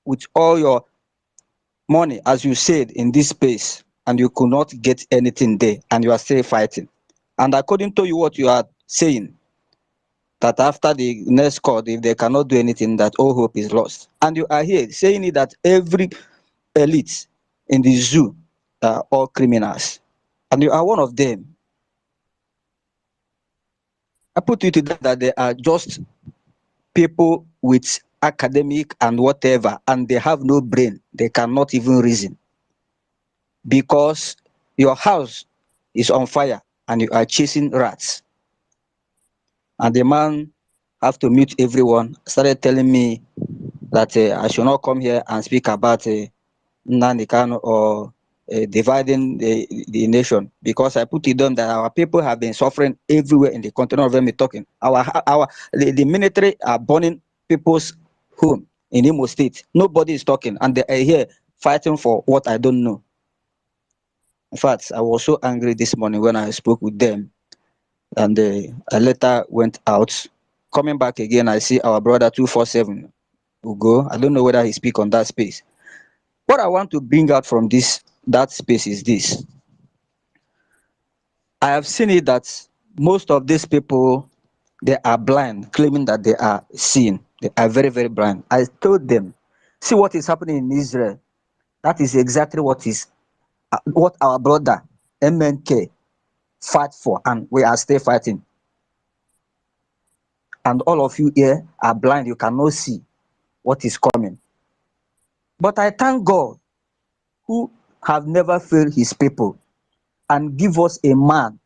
with all your money, as you said in this space, and you could not get anything there, and you are still fighting. And according to you, what you are saying, that after the next court, if they cannot do anything, that all hope is lost. And you are here saying it that every elite in the zoo are all criminals, and you are one of them. I put it to that they are just people with academic and whatever, and they have no brain. They cannot even reason, because your house is on fire and you are chasing rats. And the man have to mute everyone, started telling me that I should not come here and speak about Nnamdi Kanu or dividing the nation, because I put it on that our people have been suffering everywhere in the country. None of them is talking. The military are burning people's home in Imo State. Nobody is talking, and they are here fighting for what I don't know. In fact, I was so angry this morning when I spoke with them, and I later went out. Coming back again, I see our brother 247 Ugo. I don't know whether he speak on that space. What I want to bring out from that space is this. I have seen it that most of these people, they are blind, claiming that they are seeing. They are very, very blind. I told them, see what is happening in Israel. That is exactly what our brother MNK fight for, and we are still fighting. And all of you here are blind. You cannot see what is coming. But I thank God, who have never failed his people, and give us a man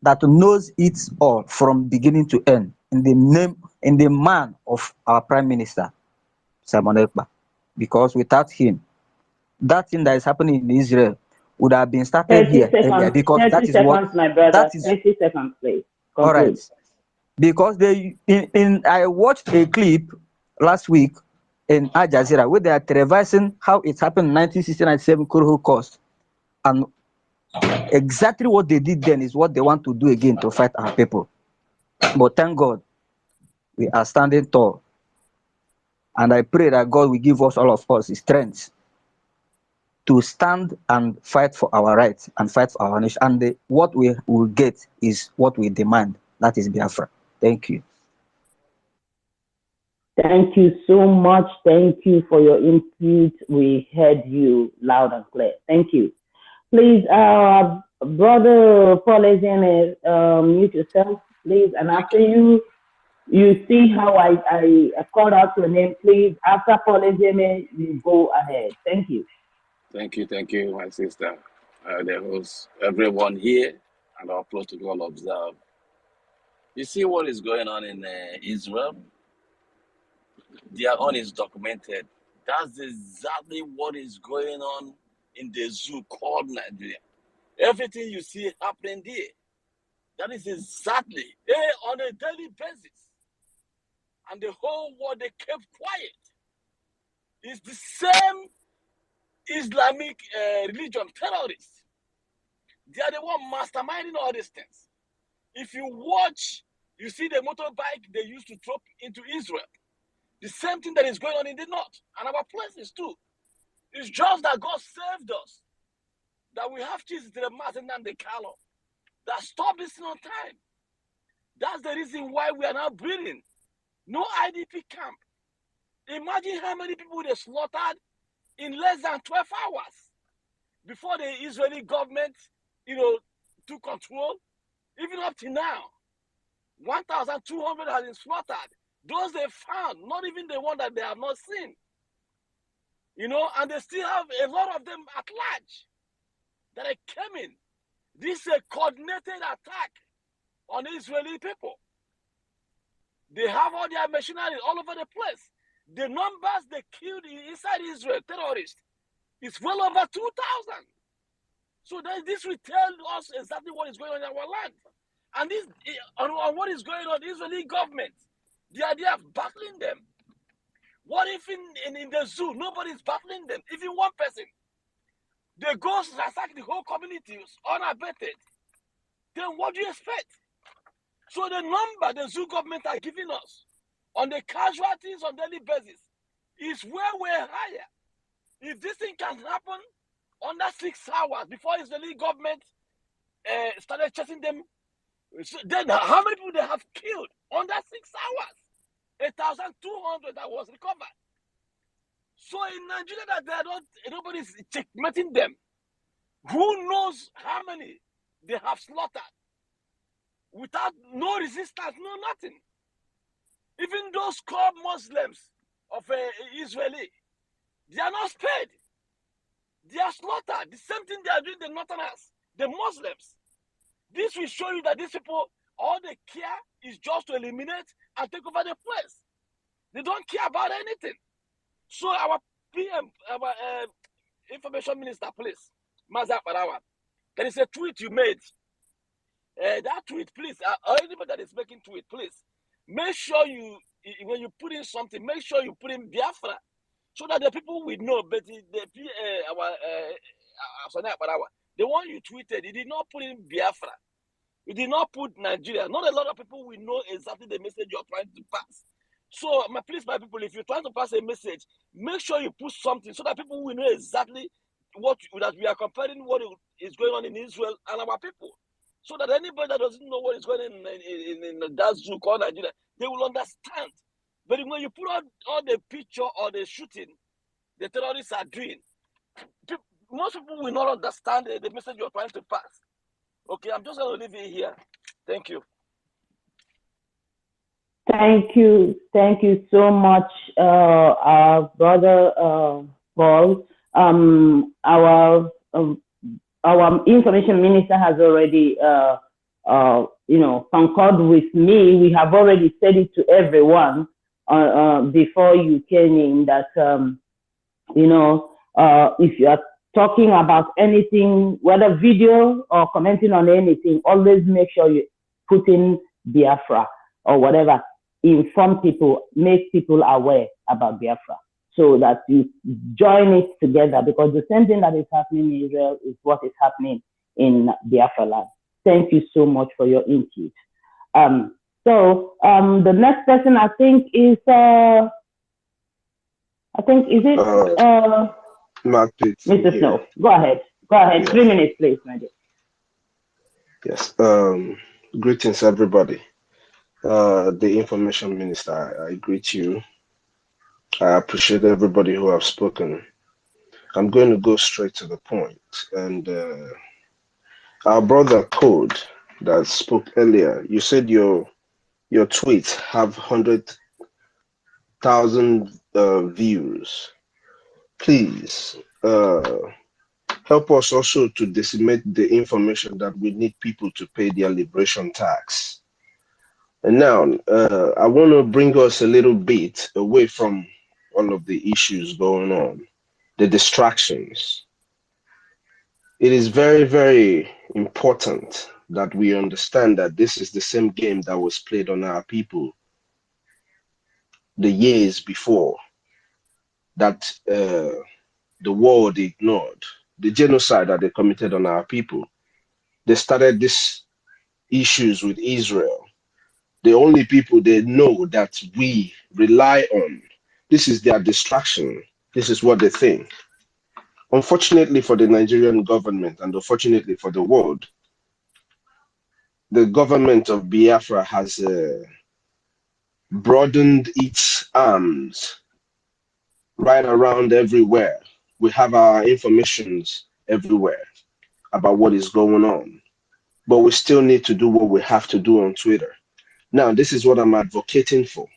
that knows it all from beginning to end, in the man of our Prime Minister, Simon Ekpa. Because without him, that thing that is happening in Israel would have been started 30 here earlier, seconds. because 30 seconds, my brother. that is 30 seconds, please. all right. Conclude. Because I watched a clip last week in Al Jazeera where they are televising how it happened in 1969-7 Holocaust, and exactly what they did then is what they want to do again to fight our people. But thank God, we are standing tall, and I pray that God will give us, all of us, the strength to stand and fight for our rights and fight for our nation. And what we will get is what we demand. That is Biafra. Thank you. Thank you so much. Thank you for your input. We heard you loud and clear. Thank you. Please, brother Paul Ezene, mute yourself, please. And after you see how I called out your name, please. After Paul Ezene, you go ahead. Thank you. Thank you, my sister. The host, everyone here, and our protocol observe. You see what is going on in Israel? Their own is documented. That's exactly what is going on in the zoo called Nigeria. Everything you see happening there, that is exactly on a daily basis. And the whole world, they kept quiet. It's the same Islamic religion terrorists. They are the one masterminding all these things. If you watch, you see the motorbike they used to drop into Israel. The same thing that is going on in the north and our places too. It's just that God saved us. That we have Jesus to the Martin and the Carlo. That stopped this on time. That's the reason why we are now breathing. No IDP camp. Imagine how many people they slaughtered in less than 12 hours before the Israeli government, took control. Even up to now, 1,200 has been slaughtered. Those they found, not even the one that they have not seen. And they still have a lot of them at large that are coming. This is a coordinated attack on Israeli people. They have all their machinery all over the place. The numbers they killed inside Israel, terrorists, is well over 2,000. So this will tell us exactly what is going on in our land. And this, on what is going on, the Israeli government, the idea of battling them. What if in the zoo, nobody's battling them? Even one person. They go attack the whole community unabated. Then what do you expect? So the number the zoo government are giving us on the casualties on daily basis is way higher. If this thing can happen under 6 hours before Israeli government started chasing them. So then how many people they have killed under 6 hours? 1,200 that was recovered. So in Nigeria that nobody's checkmating them. Who knows how many they have slaughtered without no resistance, no nothing. Even those called Muslims of Israeli, they are not spared. They are slaughtered. The same thing they are doing the Northerners, the Muslims. This will show you that these people, all they care is just to eliminate and take over the place. They don't care about anything. So our PM, our information minister, please, Maza Parawa, there is a tweet you made. That tweet, please, anybody that is making tweet, please, make sure you, when you put in something, make sure you put in Biafra, so that the people will know. But the one you tweeted, he did not put in Biafra. He did not put Nigeria. Not a lot of people will know exactly the message you're trying to pass. So, please, my people, if you're trying to pass a message, make sure you put something so that people will know exactly that we are comparing what is going on in Israel and our people. So that anybody that doesn't know what is going on in that zoo called Nigeria, they will understand. But when you put all the picture or the shooting the terrorists are doing, most people will not understand the message you're trying to pass. Okay, I'm just going to leave it here. Thank you. Thank you so much, our brother Paul. Our information minister has already, concurred with me. We have already said it to everyone before you came in that, if you are talking about anything, whether video or commenting on anything, always make sure you put in Biafra or whatever. Inform people, make people aware about Biafra, so that you join it together, because the same thing that is happening in Israel is what is happening in Biafra land. Thank you so much for your input. The next person I think is Mr. Snow. Go ahead. Yes. 3 minutes, please, my dear. Yes. Greetings, everybody. The information minister, I greet you. I appreciate everybody who have spoken. I'm going to go straight to the point. And our brother Code that spoke earlier, you said your tweets have 100,000 views. Please help us also to disseminate the information that we need people to pay their liberation tax. And now I want to bring us a little bit away from all of the issues going on, the distractions. It is very, very important that we understand that this is the same game that was played on our people the years before, that the world ignored, the genocide that they committed on our people. They started these issues with Israel. The only people they know that we rely on, this is their distraction. This is what they think. Unfortunately for the Nigerian government and unfortunately for the world, the government of Biafra has broadened its arms right around everywhere. We have our informations everywhere about what is going on, but we still need to do what we have to do on Twitter. Now, this is what I'm advocating for.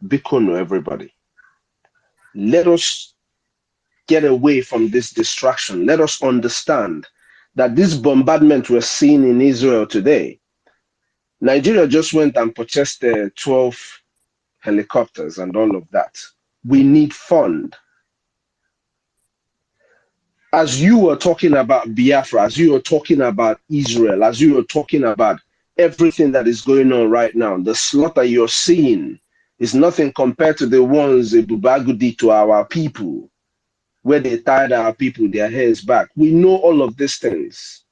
Bikono, everybody. Let us get away from this distraction. Let us understand that this bombardment we're seeing in Israel today, Nigeria just went and purchased 12 helicopters and all of that. We need fund. As you were talking about Biafra, as you were talking about Israel, as you were talking about everything that is going on right now, the slaughter you're seeing is nothing compared to the ones Bubagu did to our people, where they tied our people, their hairs back. We know all of these things,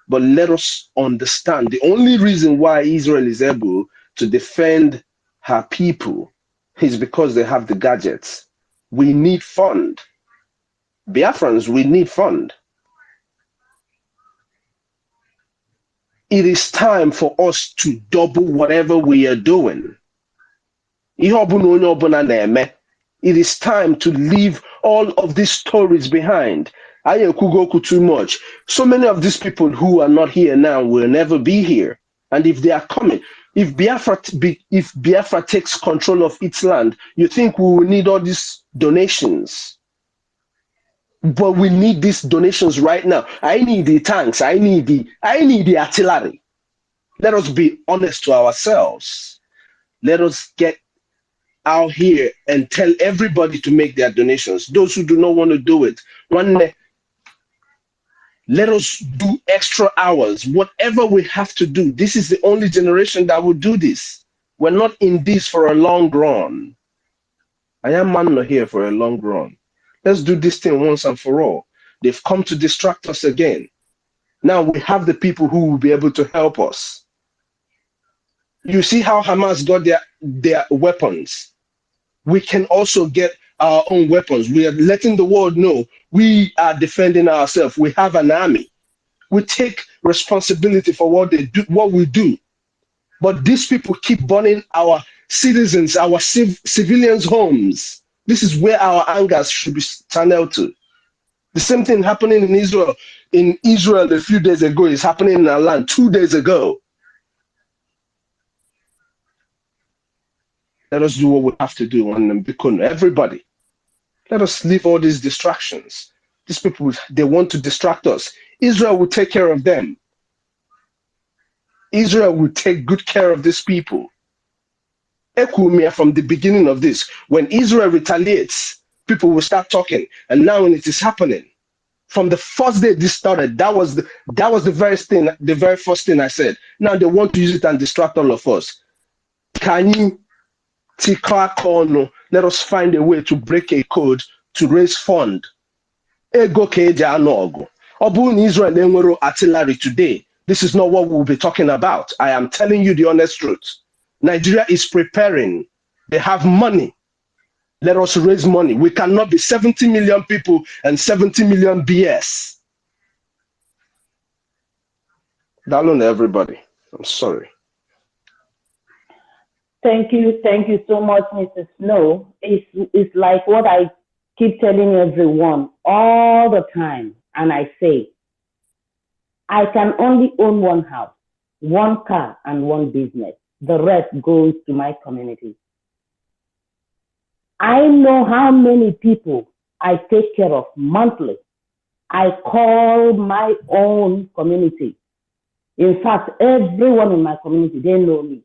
but let us understand the only reason why Israel is able to defend her people is because they have the gadgets. We need fund. Biafrans, we need fund. It is time for us to double whatever we are doing. It is time to leave all of these stories behind. Ayekwugoku too much. So many of these people who are not here now will never be here. And if they are coming, if Biafra takes control of its land, you think we will need all these donations? But we need these donations right now. I need the tanks. I need the artillery. Let us be honest to ourselves. Let us get out here and tell everybody to make their donations. Those who do not want to do it, let us do extra hours, whatever we have to do. This is the only generation that will do this. We're not in this for a long run. I am not here for a long run. Let's do this thing once and for all. They've come to distract us again. Now we have the people who will be able to help us. You see how Hamas got their weapons. We can also get our own weapons. We are letting the world know we are defending ourselves. We have an army. We take responsibility for what we do. But these people keep burning our citizens, our civilians' homes. This is where our anger should be channeled to. The same thing happening in Israel. In Israel a few days ago is happening in our land 2 days ago. Let us do what we have to do on Bikun. Everybody, let us leave all these distractions. These people, they want to distract us. Israel will take care of them. Israel will take good care of these people. Ekumia from the beginning of this, when Israel retaliates, people will start talking. And now when it is happening, from the first day this started, that was the very first thing I said. Now they want to use it and distract all of us. Can you let us find a way to break a code to raise fund. Ego keja anogo. Obu in Israel enwero artillery today. This is not what we'll be talking about. I am telling you the honest truth. Nigeria is preparing. They have money. Let us raise money. We cannot be 70 million people and 70 million BS. Dalon everybody. I'm sorry. Thank you so much, Mr. Snow. It's like what I keep telling everyone all the time, and I say, I can only own one house, one car, and one business. The rest goes to my community. I know how many people I take care of monthly. I call my own community. In fact, everyone in my community, they know me.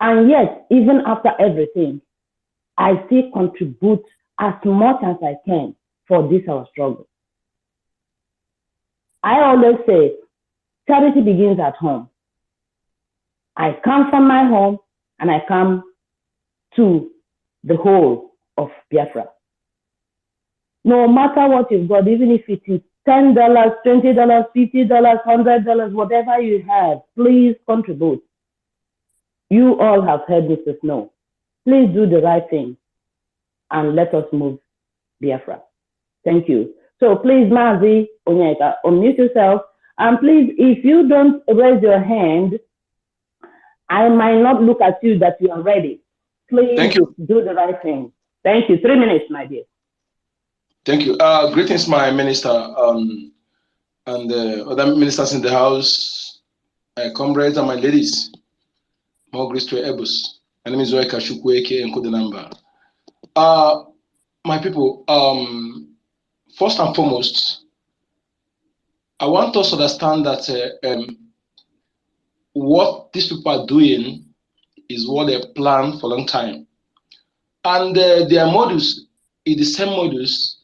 And yet, even after everything, I still contribute as much as I can for this our struggle. I always say, charity begins at home. I come from my home and I come to the whole of Biafra. No matter what you've got, even if it is $10, $20, $50, $100, whatever you have, please contribute. You all have heard Mr. Snow. Please do the right thing and let us move Biafra. Thank you. So please, Mazi Onyeka, unmute yourself. And please, if you don't raise your hand, I might not look at you that you are ready. Please Thank you. Do the right thing. Thank you. 3 minutes, my dear. Thank you. Greetings, my minister, and other ministers in the house, comrades and my ladies. More grace to Ebus. My name is Oeka Shukweke and Kodenamba. My people, first and foremost, I want us to understand that what these people are doing is what they planned for a long time. And their modus is the same modus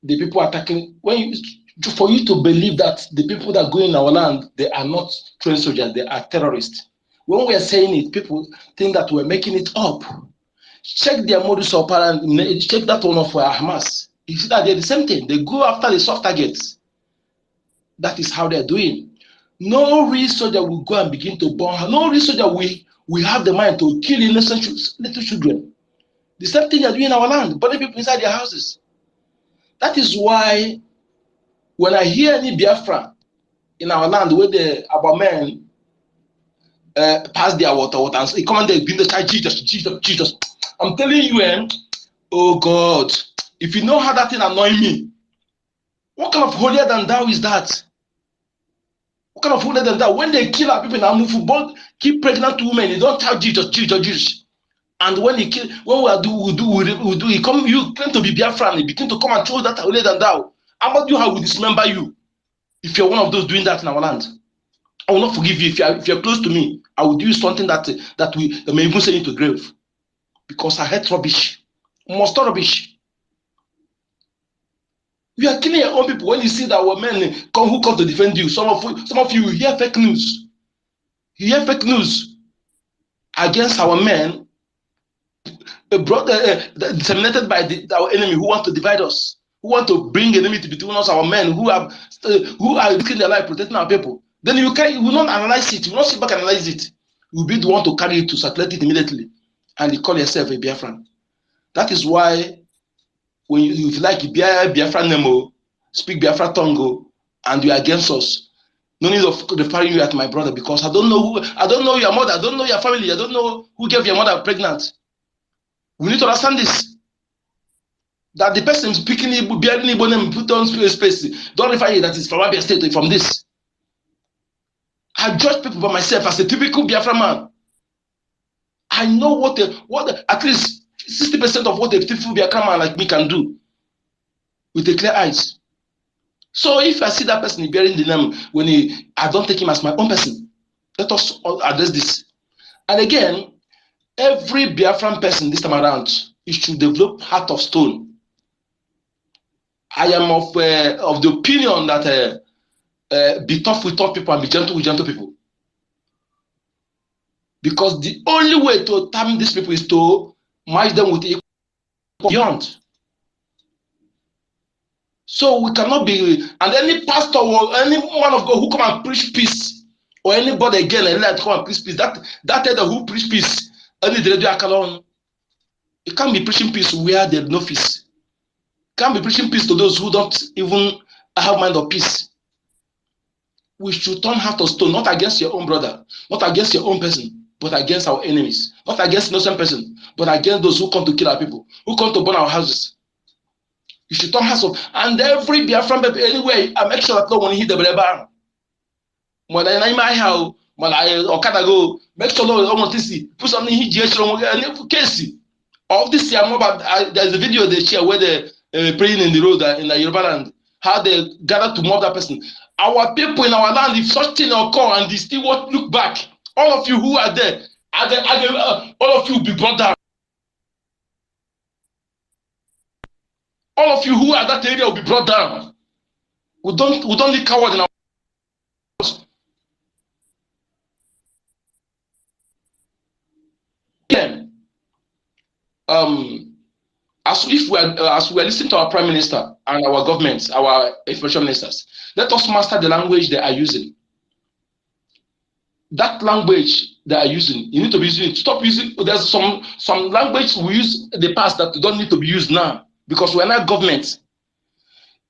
the people attacking. For you to believe that the people that go in our land, they are not trained soldiers, they are terrorists. When we are saying it, people think that we're making it up. Check their modus operandi, check that one of Hamas. You see that they're the same thing. They go after the soft targets. That is how they're doing. No real soldier will go and begin to bomb. No real soldier will have the mind to kill innocent little children. The same thing they're doing in our land, burning people inside their houses. That is why when I hear any Biafra in our land where our men pass their water and they come and they bring the child Jesus, Jesus, Jesus. I'm telling you, oh God, if you know how that thing annoy me, what kind of holier than thou is that? What kind of holier than that? When they kill our people in Amufu, keep pregnant women, they don't tell Jesus, Jesus, Jesus. And when he kill, when we do, he come, you claim to be Biafran, he begin to come and show that holier than thou. How about you? How we dismember you if you're one of those doing that in our land? I will not forgive you if you're close to me. I will do something that may even send you to grave, because I hate rubbish. Most rubbish. You are killing your own people when you see that our men who come to defend you. Some of you hear fake news. You hear fake news against our men, disseminated by our enemy who want to divide us, who want to bring enmity between us, our men who are risking their life protecting our people. Then you will not analyze it. You will not sit back and analyze it. You will be the one to carry it, to circulate it immediately, and you call yourself a Biafran. That is why when you like Biafran name, speak Biafra tongue, and you are against us, no need of referring you at my brother, because I don't know your mother, I don't know your family, I don't know who gave your mother pregnant. We need to understand this. That the person speaking Igbo, bearing Igbo name, put on space, don't refer you that is from Abia State, from this. I judge people by myself as a typical Biafra man. I know what at least 60% of what a typical Biafra man like me can do with a clear eyes. So if I see that person bearing the name, I don't take him as my own person. Let us address this. And again, every Biafran person this time around, you should develop heart of stone. I am of the opinion that be tough with tough people and be gentle with gentle people. Because the only way to tame these people is to match them with equal beyond. So we cannot be, and any pastor or any man of God who come and preach peace, or anybody again like to come and preach peace, that elder who preach peace, only the radio akalon, you can't be preaching peace where there's no peace. Can't be preaching peace to those who don't even have mind of peace. We should turn heart of stone, not against your own brother, not against your own person, but against our enemies, not against innocent person, but against those who come to kill our people, who come to burn our houses. You should turn hearts of, and every Biafran baby anyway, I make sure that no one hit the bar. When I my house, when I go, make sure no one to see, put something in here, case. Of this year, there's a video they share where they're praying in the road in the Yoruba land, how they gather to mob that person. Our people in our land, if such thing occur and they still won't look back, all of you who are there, all of you will be brought down. All of you who are at that area will be brought down. We don't need coward in our house. Again, as we are listening to our prime minister and our governments, our information ministers, let us master the language they are using. That language they are using, you need to be using it. Stop using. There's some language we use in the past that don't need to be used now because we're not government.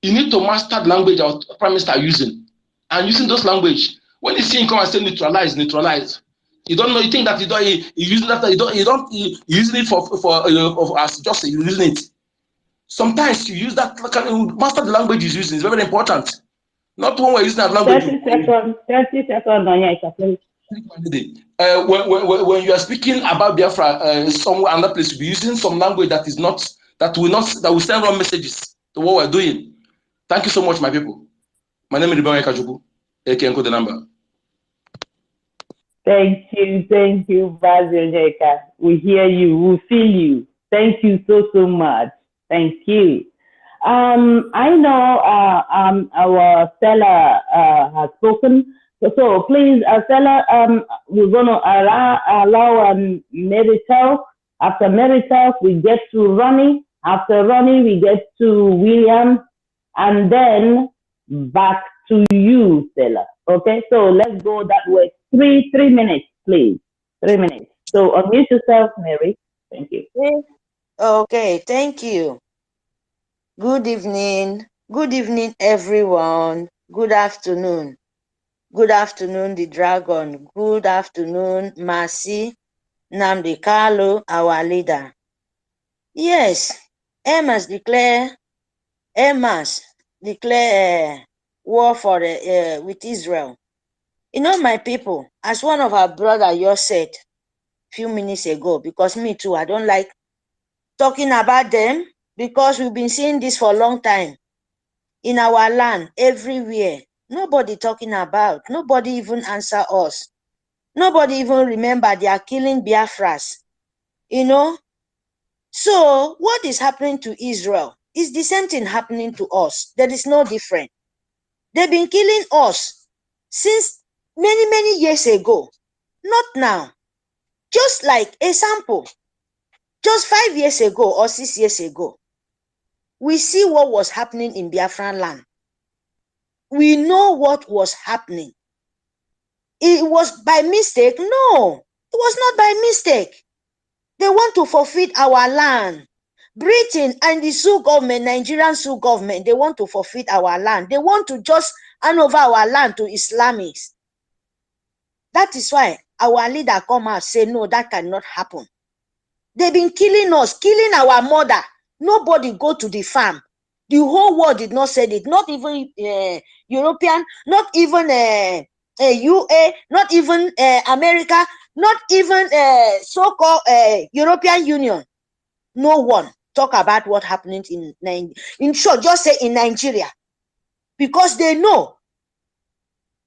You need to master the language our prime minister are using, and using those language. When you see him come and say neutralize, you don't know. You think that you using that. You using it for as just using it. Sometimes you use that master the language you're using is very important. Not when we're using that language. 30 seconds on your please. When you are speaking about Biafra, somewhere another place, you'll be using some language that will send wrong messages to what we're doing. Thank you so much, my people. My name is Ribawe Kajuku, aka Enko the number. Thank you, Bazileka. We hear you, we feel you. Thank you so much. Thank you. I know our Stella has spoken. So please, Stella, we're going to allow Mary talk. After Mary talk, we get to Ronnie. After Ronnie, we get to William. And then back to you, Stella. Okay, so let's go that way. 3 minutes, please. 3 minutes. So unmute yourself, Mary. Thank you. Okay, thank you. Good evening. Good evening, everyone. Good afternoon. Good afternoon, the dragon. Good afternoon, Mercy Nnamdi Kalu, our leader. Yes, Hamas declare war for with Israel. You know, my people, as one of our brother just said a few minutes ago, because me too, I don't like talking about them because we've been seeing this for a long time. In our land, everywhere, nobody talking about, nobody even answer us. Nobody even remember they are killing Biafras, you know. So what is happening to Israel is the same thing happening to us. There is no difference. They've been killing us since many, many years ago. Not now. Just like a sample, just 5 years ago or 6 years ago, we see what was happening in Biafran land. We know what was happening. It was by mistake? No, it was not by mistake. They want to forfeit our land. Britain and the Sioux government, Nigerian Sioux government, they want to forfeit our land. They want to just hand over our land to Islamists. That is why our leader come out say, no, that cannot happen. They've been killing us, killing our mother. Nobody go to the farm. The whole world did not say it. Not even European, not even UA, not even America, not even so-called European Union. No one talk about what happening in short, just say in Nigeria, because they know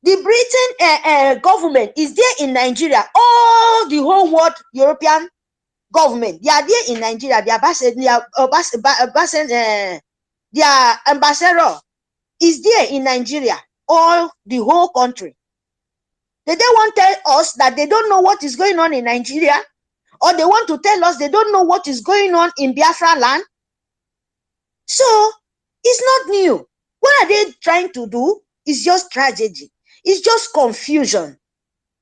the Britain government is there in Nigeria. All the whole world European government, they are there in Nigeria. Their ambassador is there in Nigeria. All the whole country. They don't want to tell us that they don't know what is going on in Nigeria, or they want to tell us they don't know what is going on in Biafra land. So it's not new. What are they trying to do? It's just tragedy. It's just confusion.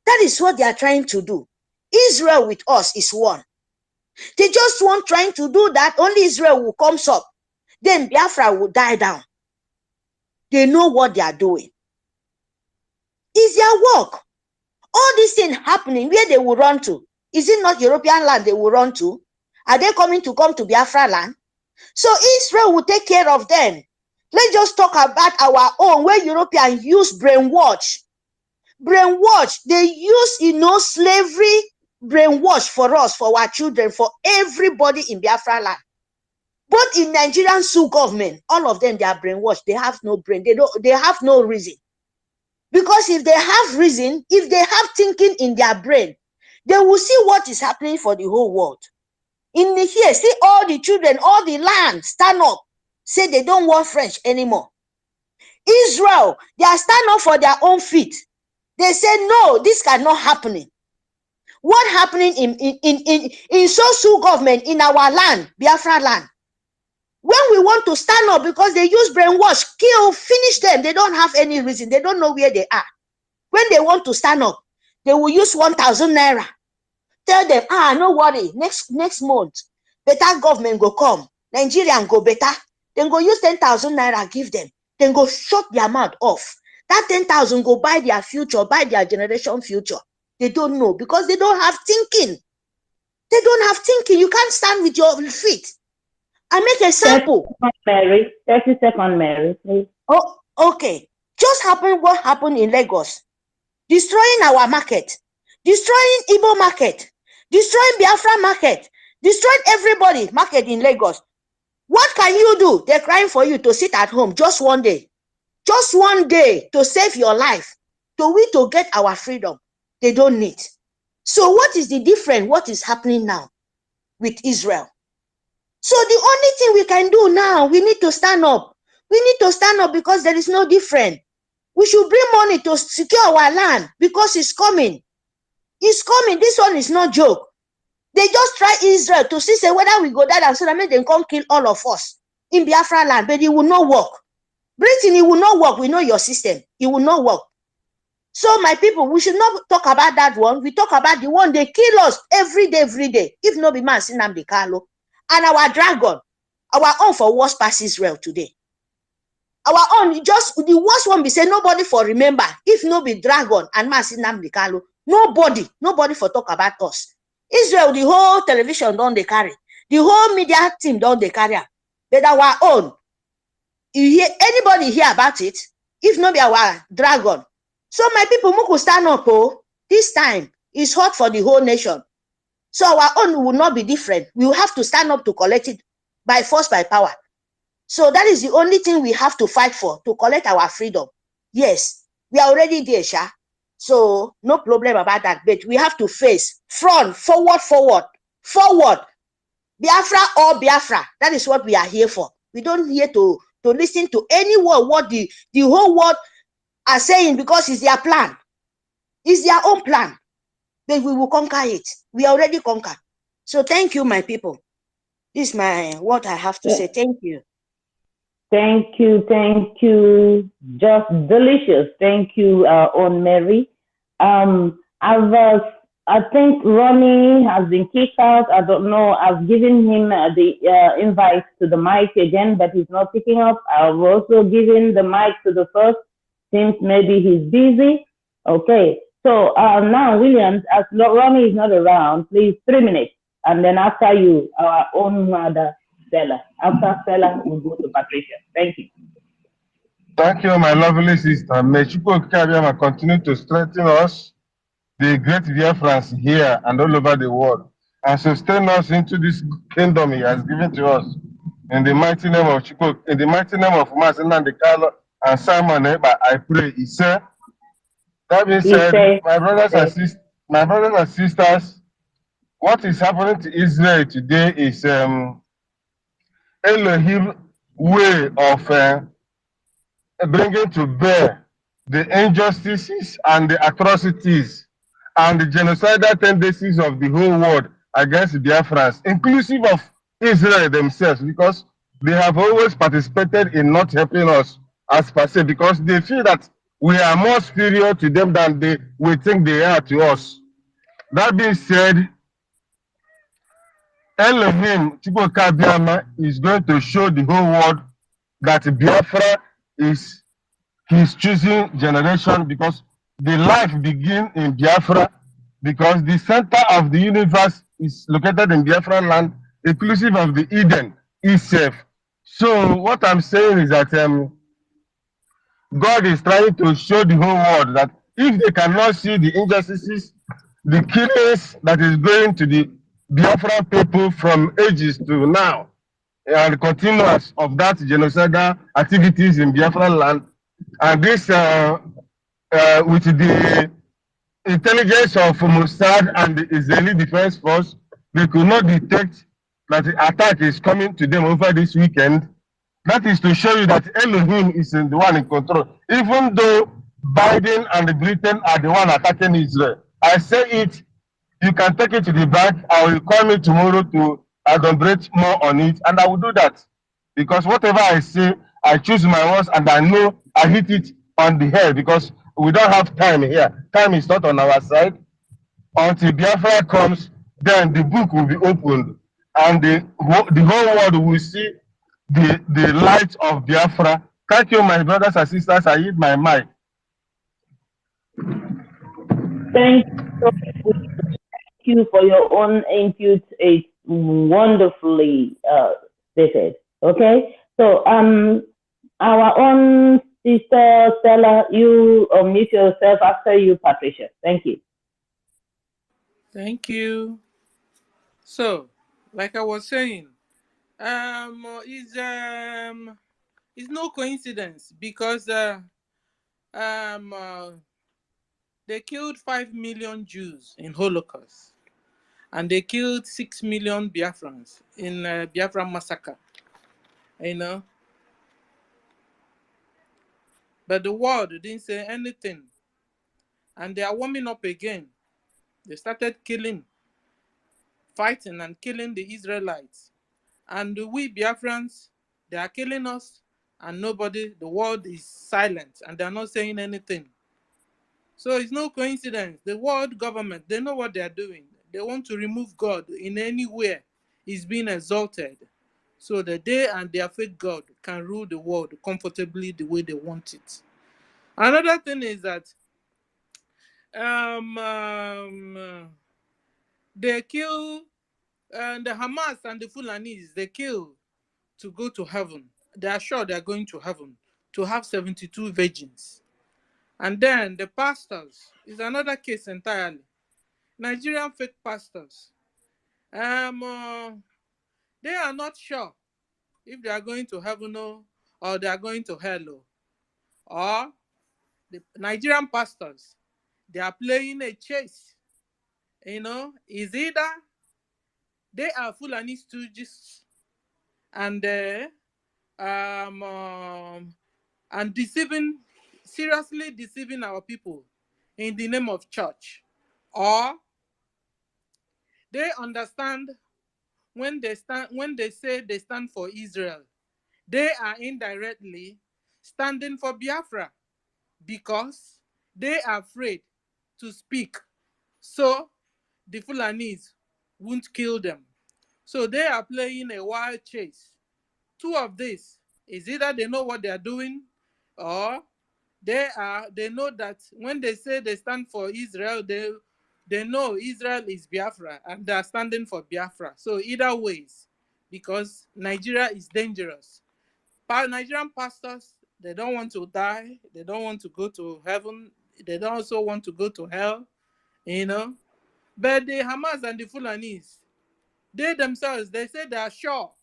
That is what they are trying to do. Israel with us is one. They just want trying to do that. Only Israel will come up. Then Biafra will die down. They know what they are doing. It's their work. All these things happening, where they will run to? Is it not European land they will run to? Are they come to Biafra land? So Israel will take care of them. Let's just talk about our own, where Europeans use brainwash. Brainwash, they use, slavery brainwash for us, for our children, for everybody in Biafra land. But in Nigerian Sioux government, all of them, they are brainwashed. They have no brain. They have no reason. Because if they have reason, if they have thinking in their brain, they will see what is happening for the whole world. In here, see all the children, all the land stand up, say they don't want French anymore. Israel, they are stand up for their own feet. They say, no, this cannot happen. What happening in Sioux government in our land, Biafra land? When we want to stand up because they use brainwash, kill, finish them, they don't have any reason. They don't know where they are. When they want to stand up, they will use 1,000 naira. Tell them, no worry, next month, better government go come. Nigerian go better. Then go use 10,000 naira, give them. Then go shut their mouth off. That 10,000 go buy their future, buy their generation future. They don't know because they don't have thinking. They don't have thinking. You can't stand with your feet. I make a sample. 30 seconds, Mary, please. Oh, okay. Just what happened in Lagos. Destroying our market. Destroying Igbo market. Destroying Biafra market. Destroying everybody market in Lagos. What can you do? They're crying for you to sit at home just one day. Just one day to save your life. To get our freedom. They don't need. So what is the difference? What is happening now with Israel? So the only thing we can do now, we need to stand up. We need to stand up because there is no difference. We should bring money to secure our land because it's coming. It's coming. This one is not joke. They just try Israel to see say whether we go there and so that they can kill all of us in Biafra land, but it will not work. Britain, it will not work. We know your system. It will not work. So my people, we should not talk about that one. We talk about the one they kill us every day. If no be man, Nnamdi Kanu. And our dragon, Our own for worse pass Israel today. Our own, just the worst one be say nobody for remember. If no be Dragon and Mazi Nnamdi Kanu, nobody for talk about us. Israel, the whole television don't they carry. The whole media team don't they carry. But our own, you hear anybody hear about it? If not be our Dragon. So my people, Muku stand up. Oh, this time is hot for the whole nation. So our own will not be different. We will have to stand up to collect it by force, by power. So that is the only thing we have to fight for, to collect our freedom. Yes, we are already there, Sha. So no problem about that. But we have to face front, forward. Biafra or Biafra. That is what we are here for. We don't here to listen to any word what the whole world are saying, because it's their plan. It's their own plan. But we will conquer it. We already conquered. So thank you, my people. This is what I have to say. Thank you. Thank you. Just delicious. Thank you, on Mary. I think Ronnie has been kicked out. I don't know. I've given him the invite to the mic again, but he's not picking up. I've also given the mic to the first. Seems maybe he's busy. Okay. So now, Williams, as Ronnie is not around, please 3 minutes. And then after you, our own mother, Stella. After Stella, we'll go to Patricia. Thank you. Thank you, my lovely sister. May Chukwu Okike continue to strengthen us, the great Biafrans here and all over the world, and sustain us into this kingdom He has given to us. In the mighty name of Chukwu, in the mighty name of Mazi Nnamdi Kanu and Simon Ekpa, I pray. He said. That being said, my brothers and sisters, what is happening to Israel today is Elohim way of bringing to bear the injustices and the atrocities and the genocidal tendencies of the whole world against the Biafrans, inclusive of Israel themselves, because they have always participated in not helping us as per se, because they feel that we are more superior to them than we think they are to us. That being said, Elohim Chukwuka Biama is going to show the whole world that Biafra is his choosing generation, because the life begins in Biafra, because the center of the universe is located in Biafra land, inclusive of the Eden itself. So what I'm saying is that God is trying to show the whole world that if they cannot see the injustices, the killings that is going to the Biafra people from ages to now, and continuance of that genocidal activities in Biafra land, and this with the intelligence of Mossad and the Israeli Defense Force, they could not detect that the attack is coming to them over this weekend. That is to show you that Elohim is the one in control. Even though Biden and Britain are the one attacking Israel, I say it, you can take it to the back. I will call me tomorrow to elaborate more on it, and I will do that. Because whatever I say, I choose my words, and I know I hit it on the head, because we don't have time here. Time is not on our side. Until Biafra comes, then the book will be opened, and the whole world will see the light of Biafra. Thank you, my brothers and sisters. I hit my mic. Thank you for your own input. It's wonderfully stated. Okay, so our own sister Stella, you unmute yourself after you, Patricia. Thank you. Thank you. So, like I was saying, it's no coincidence, because they killed 5 million Jews in Holocaust, and they killed 6 million Biafrans in Biafra massacre. You know, but the world didn't say anything, and they are warming up again. They started fighting and killing the Israelites, and we Biafrans, they are killing us, and the world is silent, and they're not saying anything. So it's no coincidence. The world government, they know what they're doing. They want to remove God in anywhere He's being exalted. so that they and their fake God can rule the world comfortably the way they want it. Another thing is that they kill the Hamas and the Fulanis, they kill to go to heaven. They are sure they are going to heaven to have 72 virgins. And then the pastors is another case entirely. Nigerian fake pastors. They are not sure if they are going to heaven or they are going to hell. Or the Nigerian pastors, they are playing a chase. Is either they are Fulani stooges and deceiving, seriously deceiving our people in the name of church, or they understand when they say they stand for Israel, they are indirectly standing for Biafra because they are afraid to speak, so the Fulanis won't kill them. So they are playing a wild chase. Two of these is either they know what they are doing, or they know that when they say they stand for Israel, they know Israel is Biafra and they are standing for Biafra. So either ways, because Nigeria is dangerous. Nigerian pastors, they don't want to die, they don't want to go to heaven, they don't also want to go to hell, But the Hamas and the Fulanis, they themselves, they say they are sure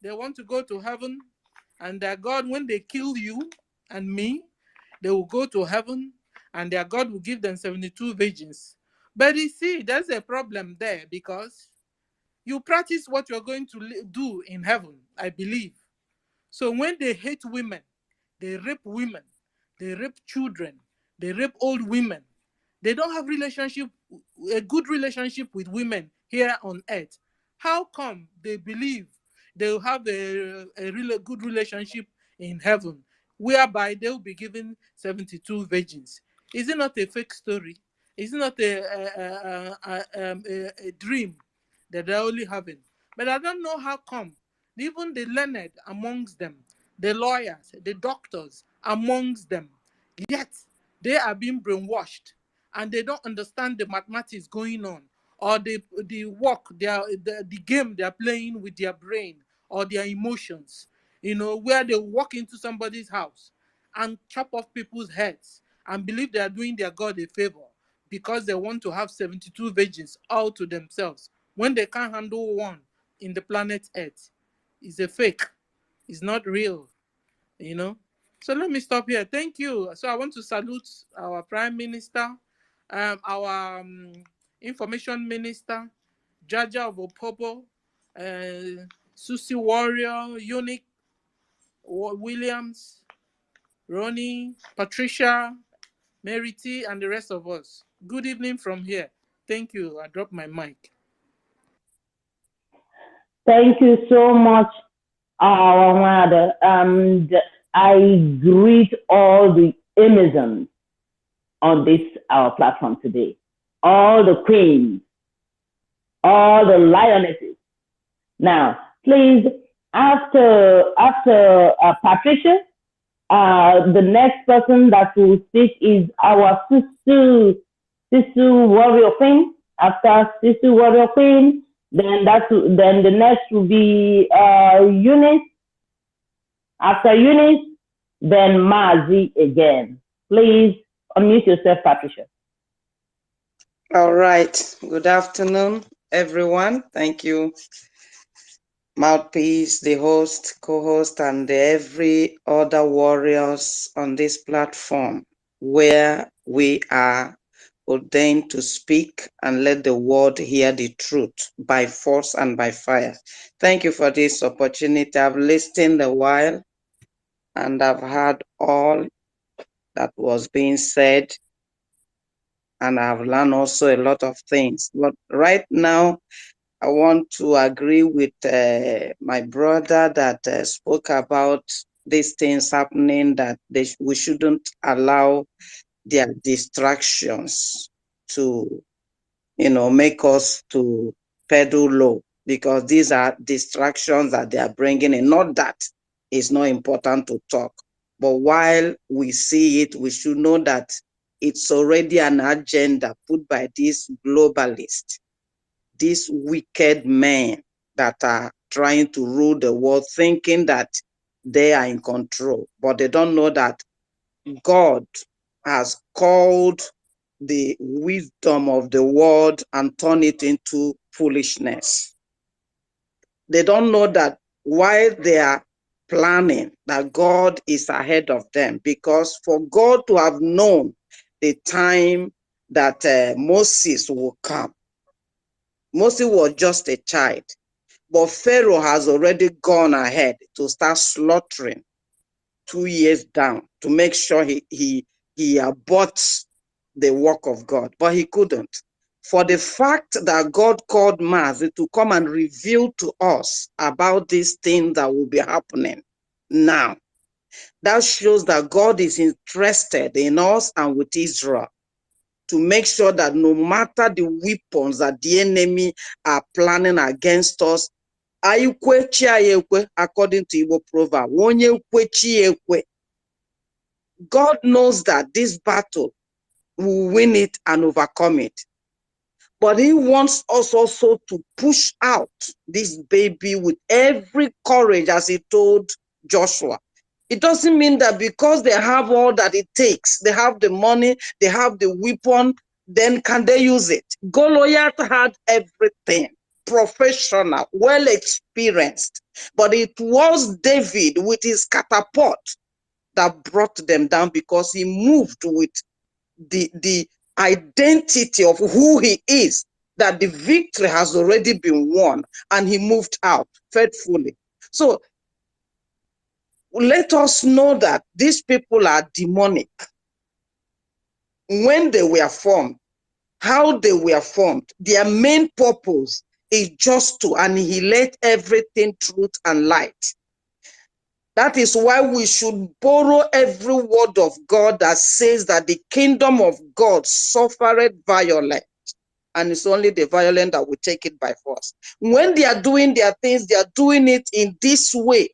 they want to go to heaven, and their God, when they kill you and me, they will go to heaven, and their God will give them 72 virgins. But you see, there's a problem there, because you practice what you're going to do in heaven, I believe. So when they hate women, they rape women, they rape children, they rape old women. They don't have a good relationship with women here on earth. How come they believe they'll have a really good relationship in heaven, whereby they'll be given 72 virgins? Is it not a fake story? Is it not a dream that they're only having? But I don't know how come even the learned amongst them, the lawyers, the doctors amongst them, yet they are being brainwashed and they don't understand the mathematics going on, or the work, the game they are playing with their brain or their emotions, where they walk into somebody's house and chop off people's heads and believe they are doing their God a favor because they want to have 72 virgins all to themselves when they can't handle one in the planet Earth. It's a fake. It's not real, So let me stop here. Thank you. So I want to salute our Prime Minister, our Information Minister, Jaja of Opobo, Susie Warrior, Unique Williams, Ronnie, Patricia, Mary T, and the rest of us. Good evening from here. Thank you. I dropped my mic. Thank you so much, our mother. And I greet all the Amazons on this our platform today. All the queens, all the lionesses. Now, please, after Patricia, the next person that will speak is our Sisu Warrior Queen. After Sisu Warrior Queen, then the next will be Eunice. After Eunice, then Mazi again. Please unmute yourself, Patricia. All right. Good afternoon, everyone. Thank you, Mouthpiece, the host, co-host, and every other warriors on this platform where we are ordained to speak and let the world hear the truth by force and by fire. Thank you for this opportunity. I've listened a while and I've heard all that was being said, and I've learned also a lot of things. But right now, I want to agree with my brother that spoke about these things happening, that we shouldn't allow their distractions to, make us to pedal low. because these are distractions that they are bringing in. Not that it's not important to talk, but while we see it, we should know that it's already an agenda put by these globalists, these wicked men that are trying to rule the world, thinking that they are in control, but they don't know that God has called the wisdom of the world and turned it into foolishness. They don't know that while they are planning, that God is ahead of them, because for God to have known the time that Moses will come, Moses was just a child, but Pharaoh has already gone ahead to start slaughtering 2 years down to make sure he aborts the work of God, but he couldn't. For the fact that God called Moses to come and reveal to us about these things that will be happening now, that shows that God is interested in us and with Israel, to make sure that no matter the weapons that the enemy are planning against us, according to Igbo proverb, God knows that this battle will win it and overcome it. But he wants us also to push out this baby with every courage, as he told Joshua. It doesn't mean that because they have all that it takes, they have the money, they have the weapon, then can they use it? Goliath had everything, professional, well experienced, but it was David with his catapult that brought them down, because he moved with the identity of who he is, that the victory has already been won, and he moved out faithfully. So let us know that these people are demonic. When they were formed, how they were formed, their main purpose is just to annihilate everything truth and light. That is why we should borrow every word of God that says that the kingdom of God suffered violence, and it's only the violent that will take it by force. When they are doing their things, they are doing it in this way,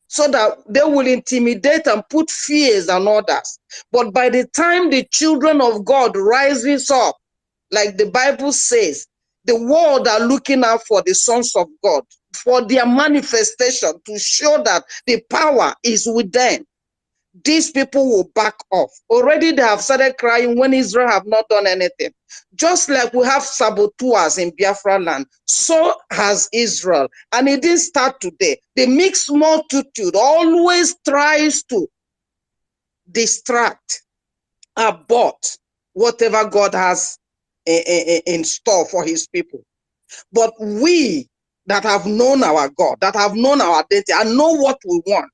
so that they will intimidate and put fears on others. But by the time the children of God rises up, like the Bible says, the world are looking out for the sons of God, for their manifestation, to show that the power is with them. These people will back off. Already they have started crying when Israel have not done anything. Just like we have saboteurs in Biafra land, so has Israel. And it didn't start today. The mixed multitude always tries to distract, abort whatever God has in store for his people. But we that have known our God, that have known our identity, and know what we want,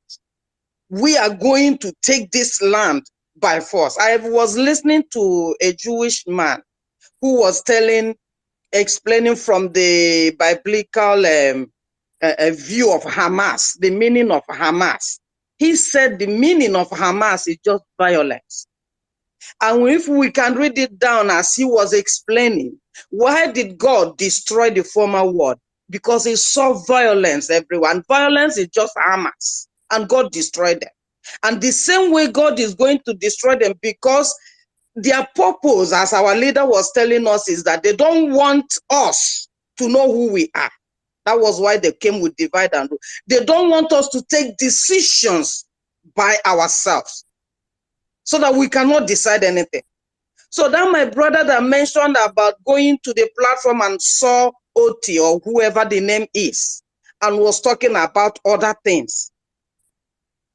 we are going to take this land by force. I was listening to a Jewish man who was explaining from the biblical view of Hamas, the meaning of Hamas. He said the meaning of Hamas is just violence. And if we can read it down as he was explaining, why did God destroy the former world? Because he saw violence everywhere. And violence is just Hamas. And God destroyed them. And the same way God is going to destroy them, because their purpose, as our leader was telling us, is that they don't want us to know who we are. That was why they came with divide and rule. They don't want us to take decisions by ourselves, so that we cannot decide anything. So that my brother that mentioned about going to the platform and saw Oti or whoever the name is, and was talking about other things,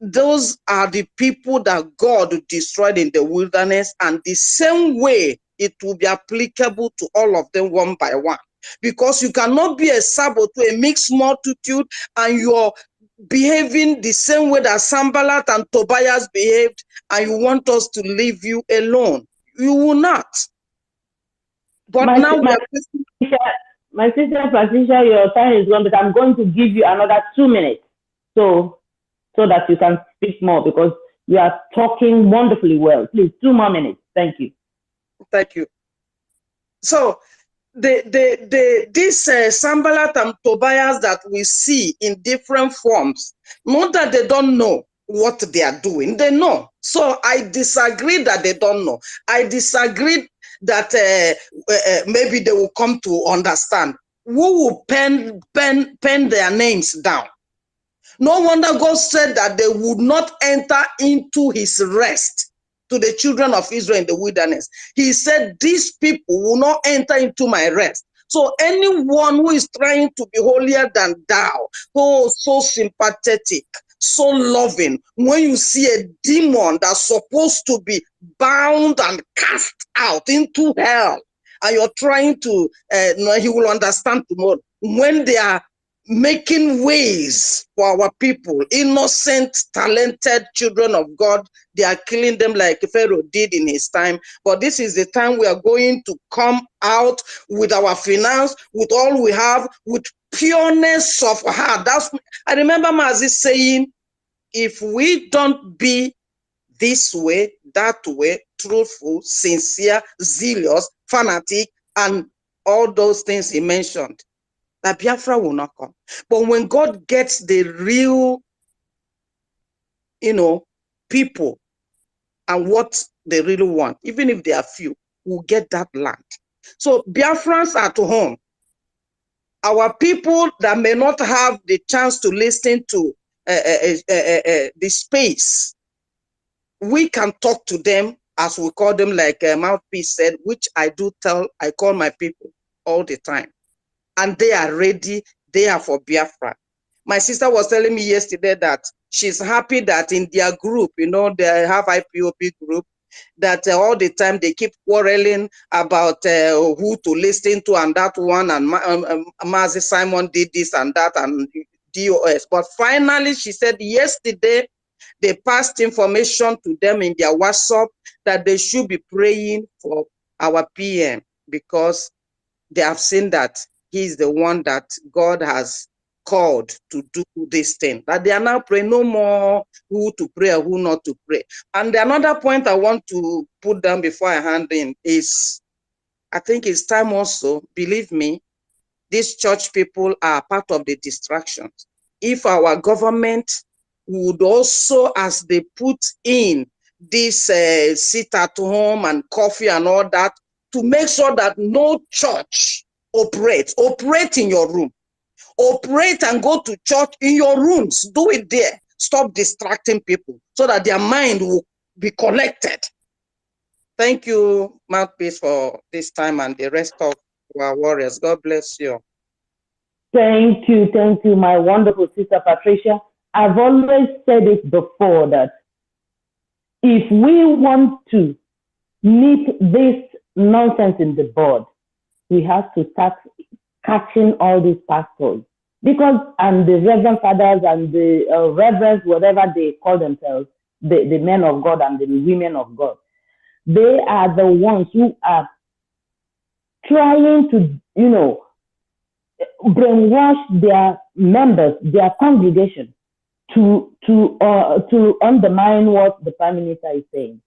those are the people that God destroyed in the wilderness, and the same way it will be applicable to all of them one by one. Because you cannot be a saboteur, a mixed multitude, and you're behaving the same way that Sanballat and Tobias behaved, and you want us to leave you alone. You will not. But my now sister Patricia, your time is gone, but I'm going to give you another 2 minutes, so that you can speak more, because you are talking wonderfully well. Please, 2 more minutes. Thank you. Thank you. So this Sambalat and Tobias that we see in different forms, not that they don't know what they are doing, they know. So I disagree that they don't know. I disagree that maybe they will come to understand. Who will pen their names down? No wonder God said that they would not enter into his rest to the children of Israel in the wilderness. He said, these people will not enter into my rest. So anyone who is trying to be holier than thou, so sympathetic, so loving, when you see a demon that's supposed to be bound and cast out into hell, and you're trying to, he will understand tomorrow. When they are making ways for our people, innocent, talented children of God, they are killing them like Pharaoh did in his time. But this is the time we are going to come out with our finance, with all we have, with pureness of heart. I remember Mazi saying, if we don't be this way, that way, truthful, sincere, zealous, fanatic, and all those things he mentioned, that Biafra will not come. But when God gets the real, people and what they really want, even if they are few, will get that land. So Biafrans at home, our people that may not have the chance to listen to the space, we can talk to them, as we call them, like Mouthpiece said, which I call my people all the time. And they are ready, they are for Biafra. My sister was telling me yesterday that she's happy that in their group, they have IPOP group, that all the time they keep quarreling about who to listen to and that one, and Mazi Simon did this and that, and DOS. But finally, she said yesterday, they passed information to them in their WhatsApp that they should be praying for our PM, because they have seen that he's the one that God has called to do this thing. That they are now praying, no more who to pray or who not to pray. And another point I want to put down before I hand in is, I think it's time also, believe me, these church people are part of the distractions. If our government would also, as they put in this sit at home and coffee and all that, to make sure that no church operates. Operate in your room. Operate and go to church in your rooms. Do it there. Stop distracting people so that their mind will be collected. Thank you, Mouthpiece, for this time, and the rest of our warriors. God bless you. Thank you, my wonderful sister Patricia. I've always said it before that if we want to nip this nonsense in the bud, we have to start catching all these pastors, and the reverend fathers and the reverends, whatever they call themselves, the men of God and the women of God, they are the ones who are trying to, brainwash their members, their congregation, to undermine what the Prime Minister is saying.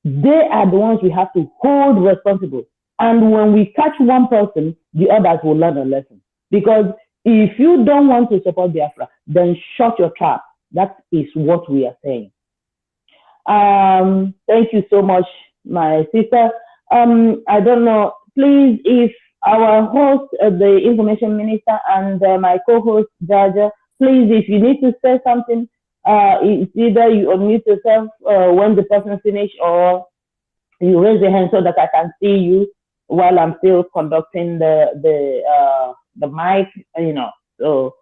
They are the ones we have to hold responsible. And when we catch one person, the others will learn a lesson. Because if you don't want to support Biafra, then shut your trap. That is what we are saying. Thank you so much, my sister. I don't know, please, if our host, the information minister, and my co-host, Jaja, please, if you need to say something, it's either you unmute yourself when the person finishes, or you raise your hand so that I can see you while I'm still conducting the mic, So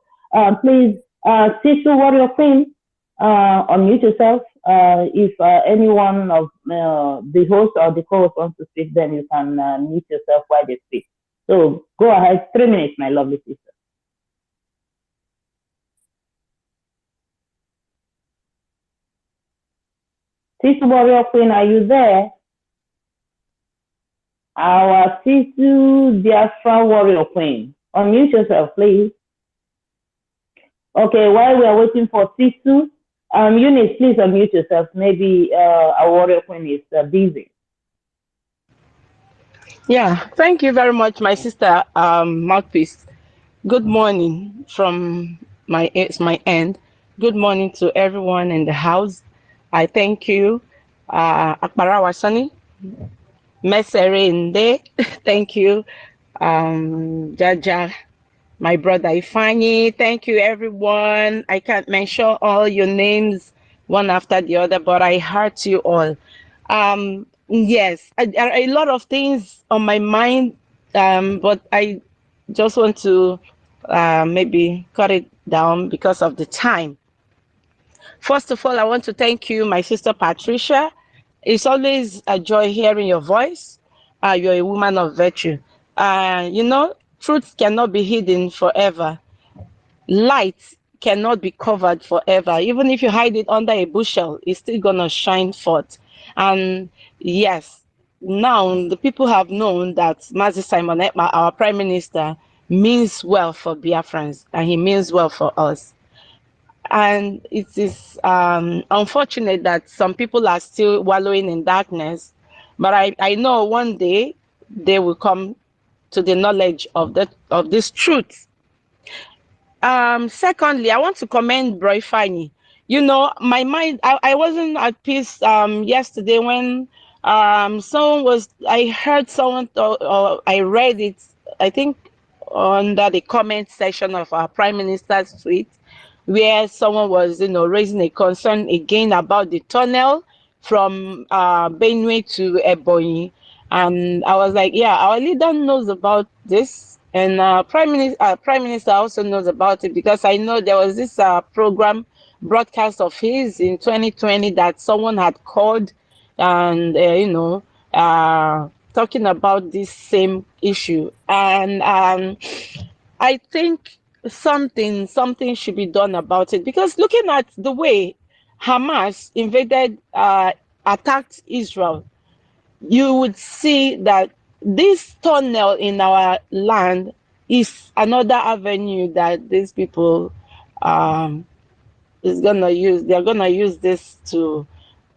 please, Sister Warrior Queen, unmute yourself. If anyone of the host or the co-host wants to speak, then you can mute yourself while they speak. So go ahead, 3 minutes, my lovely sister. Sister Warrior Queen, are you there? Our Sister Biafra Warrior Queen, unmute yourself, please. Okay, while we are waiting for Sister, Eunice, please unmute yourself. Maybe our Warrior Queen is busy. Yeah, thank you very much, my sister, Mouthpiece. Good morning from my end. Good morning to everyone in the house. I thank you, Akbara Wasani, Mesere thank you, Jaja, my brother Ifani. Thank you, everyone. I can't mention all your names one after the other, but I heart you all. Yes, a lot of things on my mind, but I just want to maybe cut it down because of the time. First of all, I want to thank you, my sister Patricia. It's always a joy hearing your voice. You're a woman of virtue. Truth cannot be hidden forever. Light cannot be covered forever. Even if you hide it under a bushel, it's still gonna shine forth. And yes, now the people have known that Mazi Simon Ekpa, our Prime Minister, means well for Biafrans and he means well for us. And it is unfortunate that some people are still wallowing in darkness, but I know one day they will come to the knowledge of this truth. Secondly, I want to commend Bro Fanny. My mind, I wasn't at peace yesterday when I heard someone, or I read it, I think under the comment section of our Prime Minister's tweet, where someone was, raising a concern again about the tunnel from Benue to Ebonyi. And I was like, yeah, our leader knows about this. And Prime Minister also knows about it, because I know there was this program broadcast of his in 2020 that someone had called and, talking about this same issue. And I think something should be done about it, because looking at the way Hamas attacked Israel, you would see that this tunnel in our land is another avenue that these people is gonna use. They're gonna use this to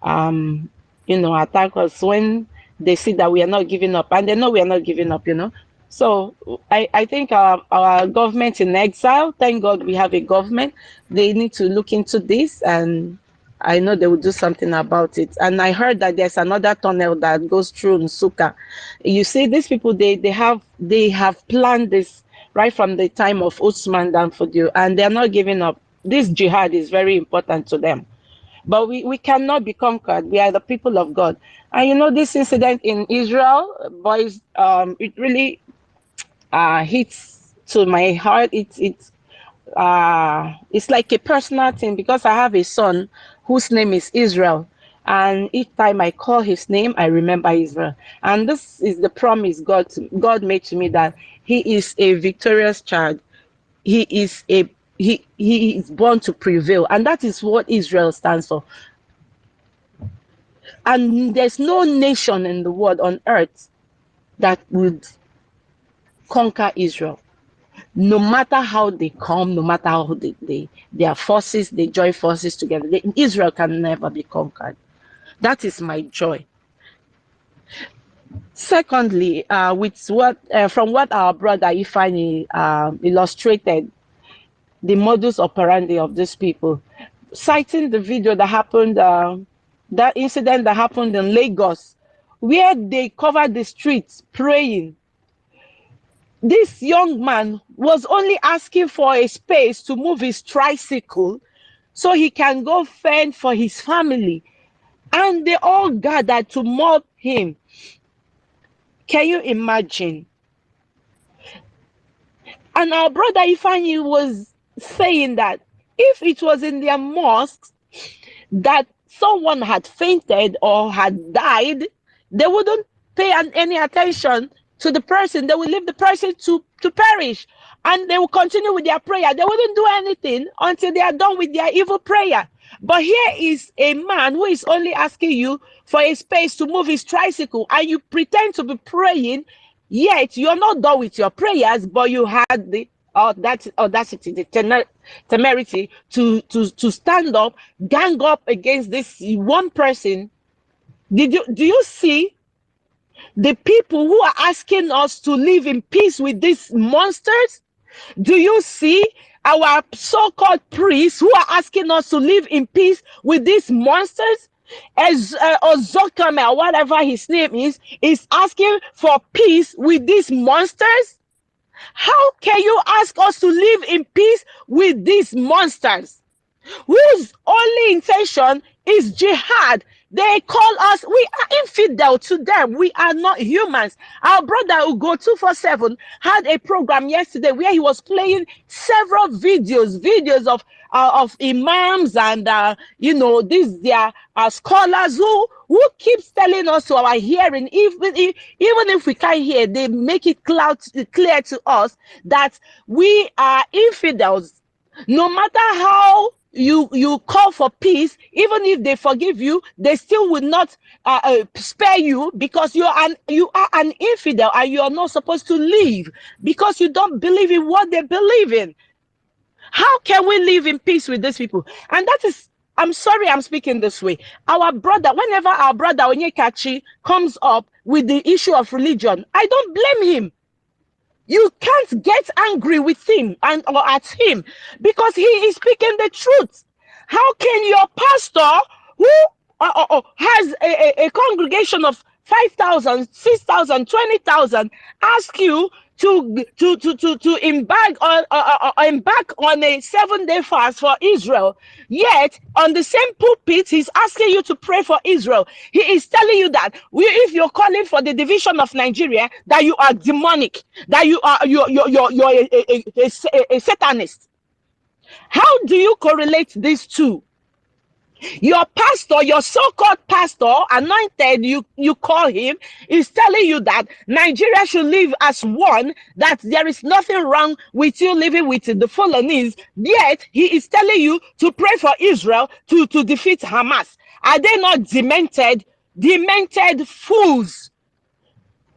attack us when they see that we are not giving up, and they know we are not giving up. So I think our government in exile, thank God we have a government. They need to look into this, and I know they will do something about it. And I heard that there's another tunnel that goes through Nsuka. You see, these people, they have planned this right from the time of Usman Dan Fodio, and they're not giving up. This jihad is very important to them. But we cannot be conquered. We are the people of God. And this incident in Israel, boys, it really hits to my heart. It's like a personal thing, because I have a son whose name is Israel. And each time I call his name, I remember Israel. And this is the promise God made to me, that he is a victorious child. He is born to prevail, and that is what Israel stands for. And there's no nation in the world on earth that would conquer Israel. No matter how they come, no matter how their forces, they join forces together, Israel can never be conquered. That is my joy. Secondly, from what our brother Ifani illustrated, the modus operandi of these people, citing the video that happened, that incident that happened in Lagos, where they covered the streets praying. This young man was only asking for a space to move his tricycle so he can go fend for his family. And they all gathered to mob him. Can you imagine? And our brother Ifani was saying that if it was in their mosques that someone had fainted or had died, they wouldn't pay any attention to the person. They would leave the person to perish, and they will continue with their prayer. They wouldn't do anything until they are done with their evil prayer. But here is a man who is only asking you for a space to move his tricycle, and you pretend to be praying, yet you're not done with your prayers, but you had the audacity, the temerity to stand up, gang up against this one person. Do you see? The people who are asking us to live in peace with these monsters, do you see our so-called priests who are asking us to live in peace with these monsters? As Ozokame, or whatever his name is asking for peace with these monsters? How can you ask us to live in peace with these monsters whose only intention is jihad? They call us, we are infidel to them. We are not humans. Our brother Ugo 247 had a program yesterday where he was playing several videos of imams and these their scholars who keeps telling us to our hearing, even if we can't hear, they make it clear to us that we are infidels. No matter how you call for peace, even if they forgive you, they still will not spare you, because you are an infidel and you are not supposed to leave because you don't believe in what they believe in. How can we live in peace with these people? And that is, I'm sorry I'm speaking this way. Whenever our brother Onyekachi comes up with the issue of religion, I don't blame him. You can't get angry with him or at him, because he is speaking the truth. How can your pastor, who has a congregation of 5,000, 6,000, 20,000, ask you to embark on a 7-day fast for Israel, yet on the same pulpit he's asking you to pray for Israel? He is telling you that if you're calling for the division of Nigeria, that you are demonic, that you're a satanist. How do you correlate these two? Your pastor, your so-called pastor, anointed, you call him, is telling you that Nigeria should live as one, that there is nothing wrong with you living with the Fulanese, yet he is telling you to pray for Israel to defeat Hamas. Are they not demented fools?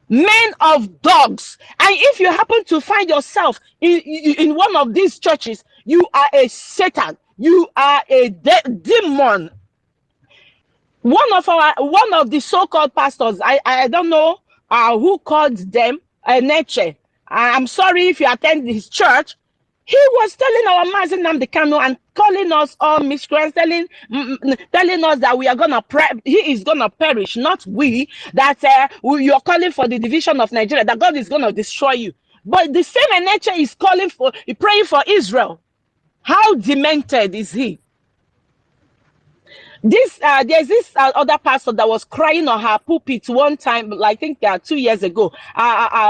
Men of dogs. And if you happen to find yourself in one of these churches, you are a Satan. You are a demon. One of the so-called pastors, I don't know who called them Neche. I'm sorry if you attend his church. He was telling our Mazen Namdekano and calling us all miscreants, telling us that we are gonna he is gonna perish, not we. That you're calling for the division of Nigeria, that God is gonna destroy you. But the same Neche is praying for Israel. How demented is he? There's this other pastor that was crying on her pulpit one time, I think 2 years ago,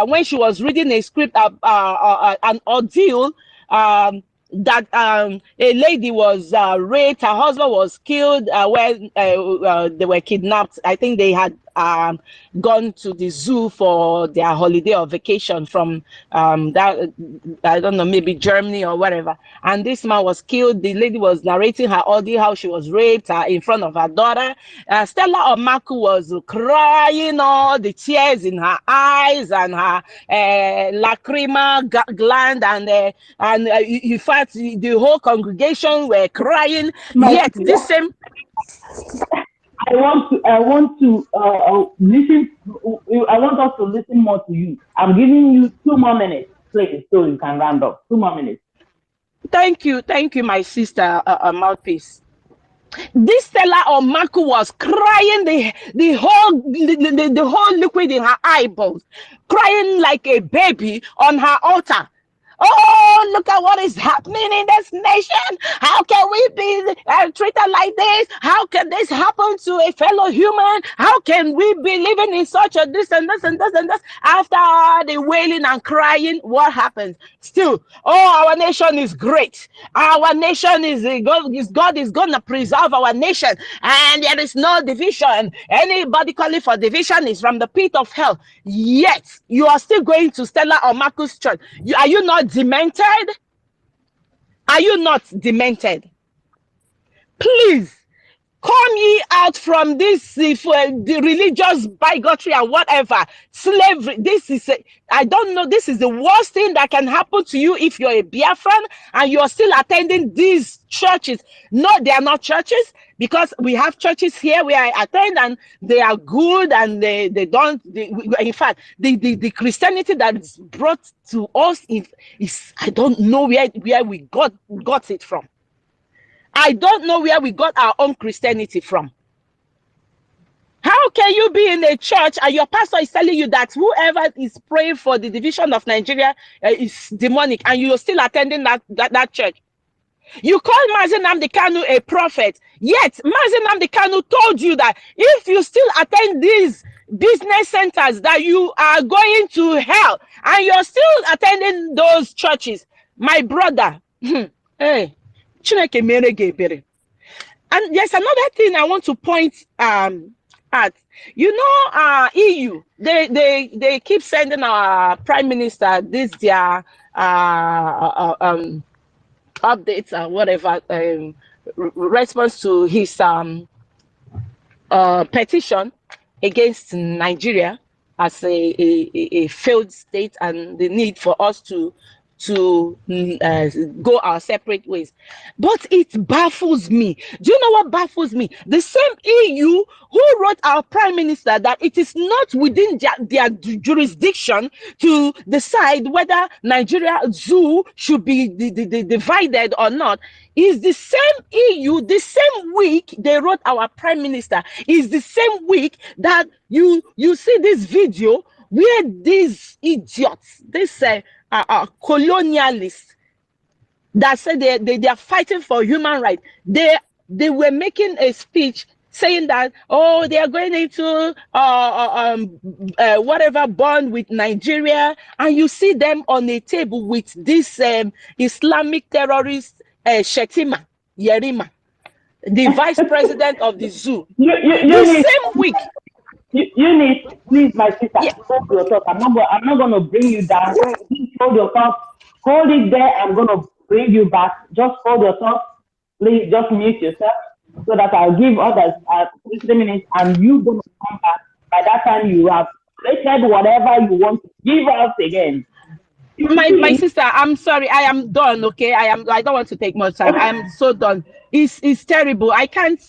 when she was reading a script, an ordeal, that a lady was raped, her husband was killed when they were kidnapped. I think they had gone to the zoo for their holiday or vacation from that, I don't know, maybe Germany or whatever. And this man was killed. The lady was narrating her ordeal, how she was raped in front of her daughter. Stella Omaku was crying, all the tears in her eyes and her lacrimal gland, and in fact the whole congregation were crying. Yet this same I want to listen. I want us to listen more to you. I'm giving you 2 more minutes, please, so you can round up. 2 more minutes. Thank you, my sister Mouthpiece. This Stella Omaku was crying the whole liquid in her eyeballs, crying like a baby on her altar. Oh, look at what is happening in this nation. How can we be treated like this? How can this happen to a fellow human? How can we be living in such a this and this and this and this? After the wailing and crying, what happens? Still, oh, our nation is great. Our nation is God is going to preserve our nation, and there is no division. Anybody calling for division is from the pit of hell. Yet you are still going to Stella or Marcus Church. Are you not demented? Are you not demented? Please Come ye out from this the religious bigotry and whatever, slavery. This is, I don't know, this is the worst thing that can happen to you if you're a Biafran and you're still attending these churches. No, they are not churches, because we have churches here where I attend and they are good, and they don't, in fact, the Christianity that is brought to us is I don't know where we got it from. I don't know where we got our own Christianity from. How can you be in a church and your pastor is telling you that whoever is praying for the division of Nigeria is demonic, and you're still attending that church? You call Mazi Nnamdi Kanu a prophet, yet Mazi Nnamdi Kanu told you that if you still attend these business centers, that you are going to hell, and you're still attending those churches. My brother, hey. And there's another thing I want to point at. You know, EU, they keep sending our prime minister this their updates or whatever, response to his petition against Nigeria as a failed state, and the need for us to go our separate ways. But it baffles me. Do you know what baffles me? The same EU who wrote our prime minister that it is not within their jurisdiction to decide whether Nigeria zoo should be divided or not, is the same EU, the same week they wrote our prime minister, is the same week that you see this video where these idiots, this colonialists that said they are fighting for human rights, they were making a speech saying that, oh, they are going into whatever bond with Nigeria, and you see them on a table with this Islamic terrorist Shetima Yerima, the vice president of the zoo. Same week. You need, please, my sister, hold your thought. I'm not going to bring you down. Please hold your thought. Hold it there. I'm going to bring you back. Just hold your thought. Please just mute yourself so that I'll give others 3 minutes, and you're going to come back. By that time, you have stated whatever you want to give us again. My sister, I'm sorry. I am done. Okay, I don't want to take much time. I am so done. It's terrible. I can't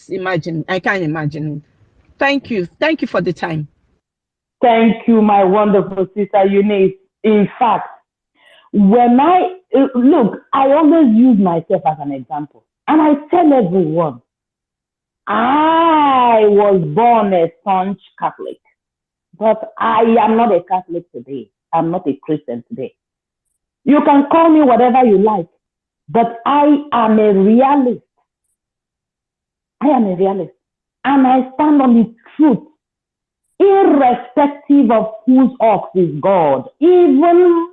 imagine. I can't imagine. Thank you for the time. Thank you, my wonderful sister Eunice. In fact, when I always use myself as an example, and I tell everyone, I was born a staunch Catholic, but I am not a Catholic today. I'm not a Christian today. You can call me whatever you like, but I am a realist. I am a realist. And I stand on the truth, irrespective of whose ox is God. Even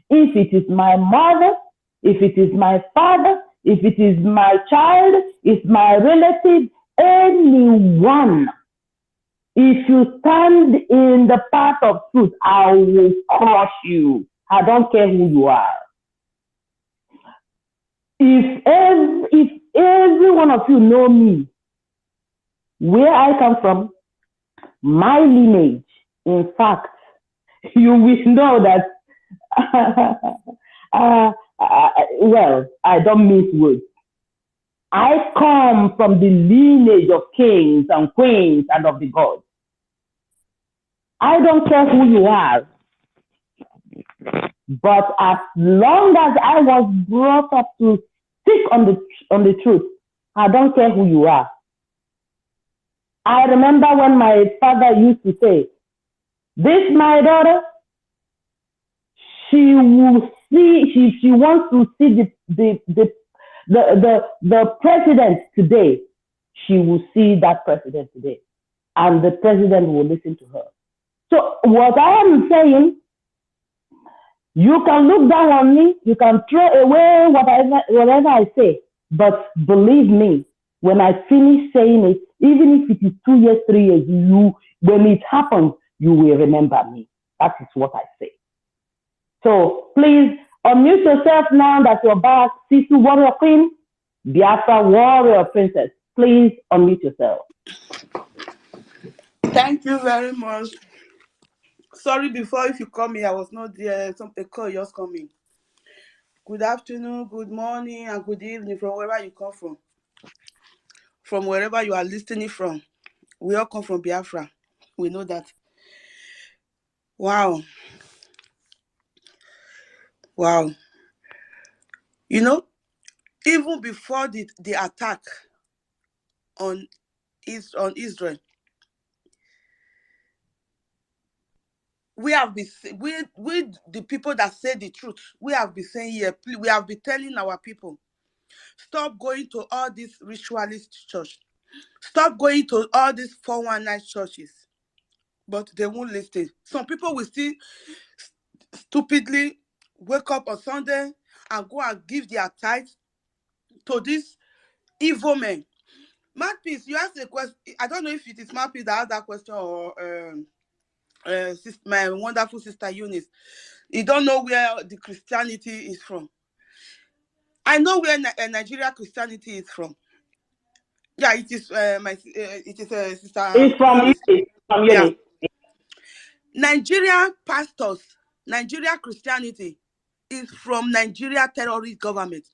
if it is my mother, if it is my father, if it is my child, if my relative, anyone. If you stand in the path of truth, I will crush you. I don't care who you are. If every one of you know me, where I come from, my lineage, in fact, you will know that, well, I don't mince words. I come from the lineage of kings and queens and of the gods. I don't care who you are, but as long as I was brought up to stick on the truth, I don't care who you are. I remember when my father used to say, this my daughter, she will see, she wants to see the president today. She will see that president today, and the president will listen to her. So what I am saying, you can look down on me, you can throw away whatever I say, but believe me, when I finish saying it, even if it is 2 years, 3 years, when it happens, you will remember me. That is what I say. So please unmute yourself now that you're back. Sisu Warrior Queen, Biafra Warrior Princess. Please unmute yourself. Thank you very much. Sorry, before if you call me, I was not there. A call just coming. Good afternoon, good morning, and good evening from wherever you come from wherever you are listening from. We all come from Biafra. We know that. Wow. Wow. You know, even before the attack on Israel, we have been we the people that say the truth. We have been saying here. We have been telling our people, stop going to all these ritualist church. Stop going to all these 419 churches. But they won't listen. Some people will still stupidly wake up on Sunday and go and give their tithes to these evil men. Mouthpiece, you asked a question. I don't know if it is Mouthpiece that asked that question or my wonderful sister Eunice. You don't know where the Christianity is from. I know where Nigeria Christianity is from. Yeah, it is sister It's from Eunice. Eunice. From Yeah. Eunice. Nigeria pastors, Nigeria Christianity is from Nigeria terrorist government.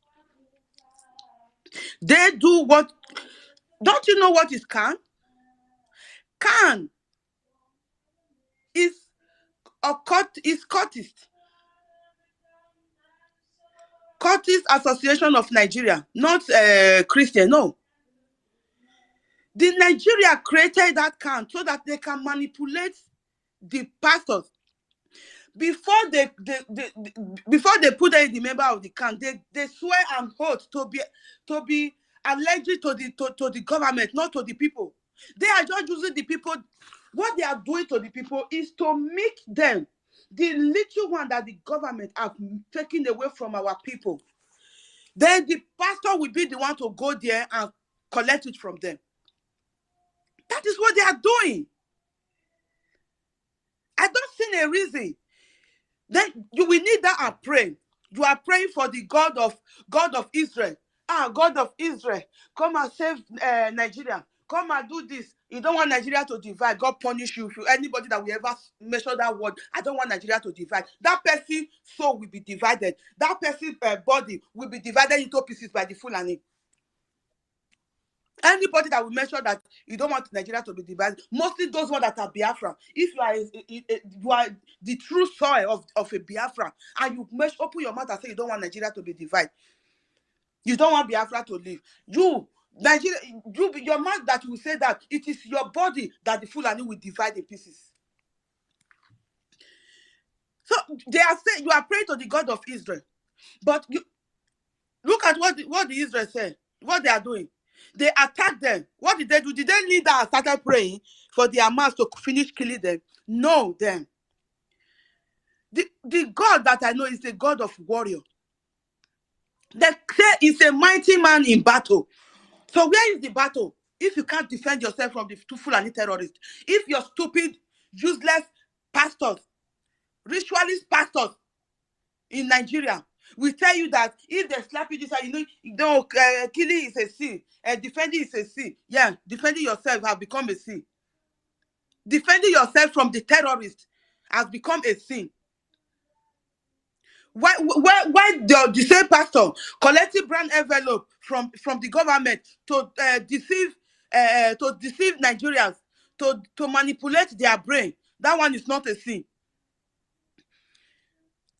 They do what? Don't you know what is CAN? CAN is Cultist. Cultist Association of Nigeria, not Christian, no. The Nigeria created that CAN so that they can manipulate the pastors. Before they put them in the member of the CAN, they swear an oath to be allergic to the government, not to the people. They are just using the people. What they are doing to the people is to make them the little one that the government have taken away from our people. Then the pastor will be the one to go there and collect it from them. That is what they are doing. I don't see a reason. Then you will need that and pray. You are praying for the God of Israel. God of Israel, come and save Nigeria. Come and do this. You don't want Nigeria to divide. God punish you. If anybody that will ever mention that word, I don't want Nigeria to divide. That person's soul will be divided. That person's body will be divided into pieces by the Fulani. Anybody that will mention that you don't want Nigeria to be divided, mostly those ones that are Biafra. If you are the true soil of a Biafra, and you open your mouth and say you don't want Nigeria to be divided, you don't want Biafra to live. Nigeria, your mouth that will say that it is your body that the Fulani will divide in pieces. So they are saying you are praying to the God of Israel, but you look at what the Israel said. What they are doing. They attacked them. What did they do? Did they lead that and started praying for the Hamas to finish killing them? No, them. The God that I know is the God of warrior. They say is a mighty man in battle. So where is the battle? If you can't defend yourself from the two Fulani terrorists, if you're stupid, useless pastors, ritualist pastors in Nigeria, we tell you that if they slap you this side, killing is a sin, defending is a sin. Yeah, defending yourself has become a sin. Defending yourself from the terrorists has become a sin. Why the same pastor collecting brand envelope from the government to deceive Nigerians, to manipulate their brain? That one is not a sin.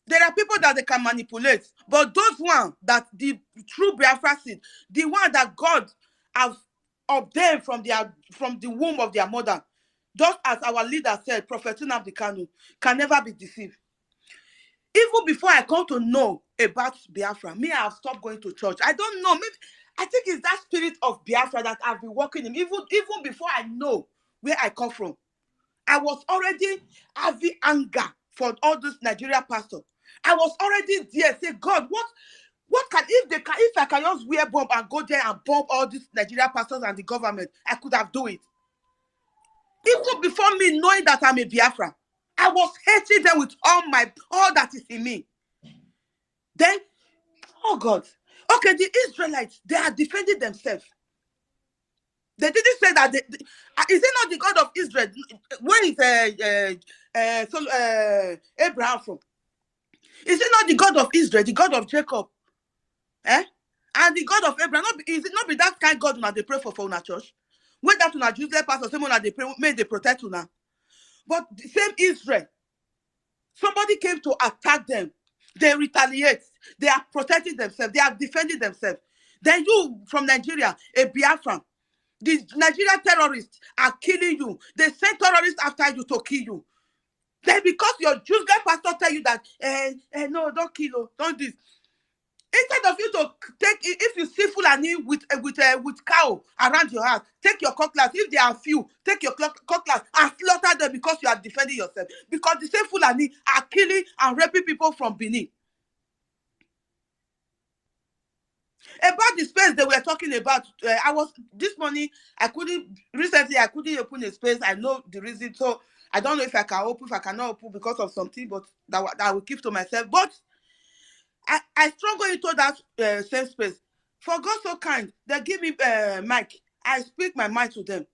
There are people that they can manipulate, but those ones that the true Biafra seed, the one that God has ordained from the womb of their mother, just as our leader said, Prophet Nnamdi Kanu, can never be deceived. Even before I come to know about Biafra, me, I have stopped going to church. I don't know. Maybe I think it's that spirit of Biafra that I've been working in. Even before I know where I come from, I was already having anger for all those Nigeria pastors. I was already there. Say, God, what can if I can just wear bomb and go there and bomb all these Nigeria pastors and the government, I could have done it. Even before me knowing that I'm a Biafra, I was hating them with all that is in me. Then, oh God, okay, the Israelites, they are defending themselves. They didn't say that. Is it not the God of Israel? Where is Abraham from? Is it not the God of Israel, the God of Jacob? And the God of Abraham? Is it not be that kind God that they pray for una church? When that una Jewish pastor, someone that they pray, may they protect una. But the same Israel, somebody came to attack them. They retaliate. They are protecting themselves. They are defending themselves. Then you from Nigeria, a Biafran, the Nigerian terrorists are killing you. They send terrorists after you to kill you. Then because your Jewish pastor tell you that, no, don't kill, don't this. Instead of you to take, if you see Fulani with cow around your house, take your cutlass. If they are few, take your cutlass and slaughter them because you are defending yourself. Because the same Fulani are killing and raping people from Benin. About the space they were talking about, I was this morning. I couldn't open a space. I know the reason, so I don't know if I can open, if I cannot open because of something, but that I will keep to myself. But I struggle into that same space. For God so kind, they give me mic. I speak my mind to them.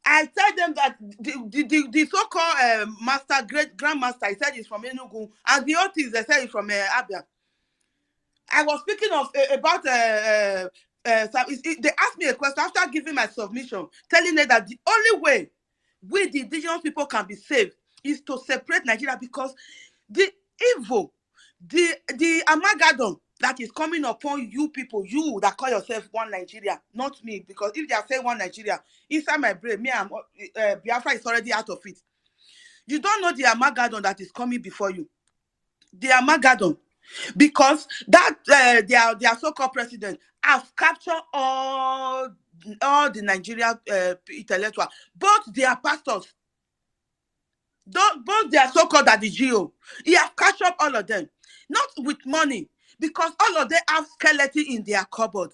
I tell them that the so-called master, great grandmaster, he said he's from Enugu, and the Otis, they said he's from Abia. I was speaking of about they asked me a question after giving my submission, telling them that the only way we the indigenous people can be saved is to separate Nigeria, because the evil, the Armageddon that is coming upon you people, you that call yourself one Nigeria, not me, because if they are saying one Nigeria, inside my brain, me and Biafra is already out of it. You don't know the Armageddon that is coming before you. The Armageddon. Because that their so-called president have captured all the Nigerian intellectual, both their pastors, both their so-called at the GO. He have captured all of them, not with money, because all of them have skeleton in their cupboard.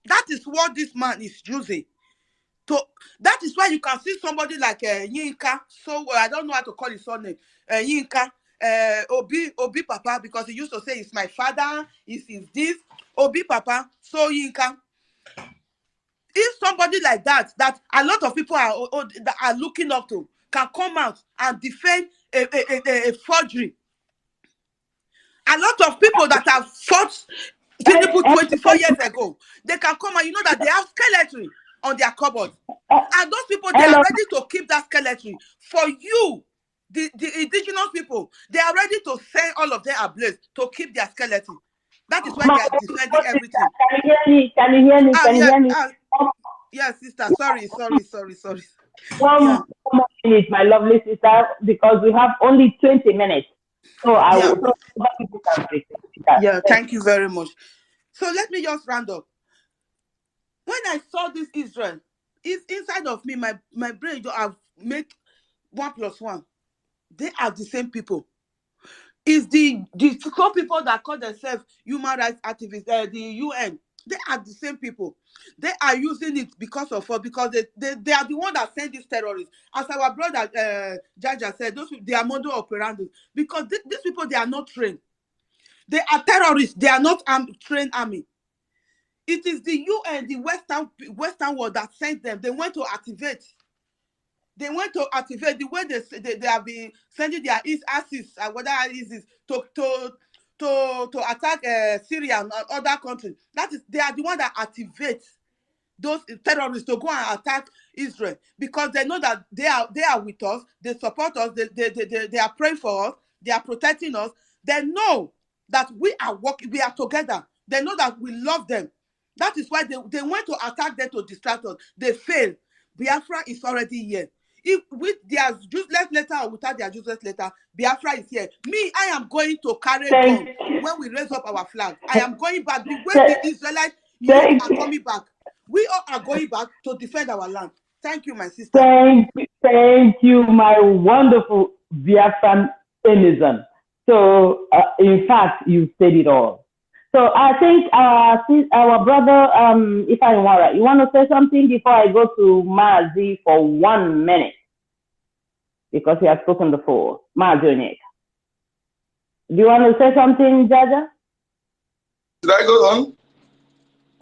That is what this man is using. That is why you can see somebody like Yinka. So I don't know how to call his surname. Yinka. Obi Papa, because he used to say it's my father, is this Obi Papa, so Yinka. If somebody like that a lot of people are looking up to, can come out and defend a forgery. A lot of people that have fought Tinubu 24 years ago, they can come and you know that they have skeleton on their cupboard. And those people, they are ready to keep that skeleton. For you, the indigenous people, they are ready to send all of them ablaze to keep their skeleton. That is why they are defending everything. Can you hear me? Can you hear me? Can you hear me? Yes, sister. Sorry. One more minute, my lovely sister, because we have only 20 minutes. So I will. Yeah, thank you very much. So let me just round up. When I saw this Israel, it's inside of me, my brain have made 1 + 1. They are the same people. It's the some people that call themselves human rights activists, the UN. They are the same people. They are using it because they are the one that send these terrorists. As our brother Jaja said, they are model operandi, because these people, they are not trained. They are terrorists. They are not trained army. It is the UN, the Western world that sent them. They went to activate. They went to activate the way they have been sending their ISIS, whether ISIS, to attack Syria and other countries. That is, they are the one that activate those terrorists to go and attack Israel, because they know that they are with us. They support us. They are praying for us. They are protecting us. They know that we are working. We are together. They know that we love them. That is why they went to attack them to distract us. They failed. Biafra is already here. If with their useless letter or without their useless letter, Biafra is here. Me, I am going to carry gun when we raise up our flag. I am going back. The way the Israelites youth are coming back, we all are going back to defend our land. Thank you, my sister. Thank you, my wonderful Biafran citizen. So, in fact, you said it all. So I think our brother, Ifeanyiwara, you want to say something before I go to Mazi for 1 minute? Because he has spoken before. Mazi, do you want to say something, Jaja? Did I go on?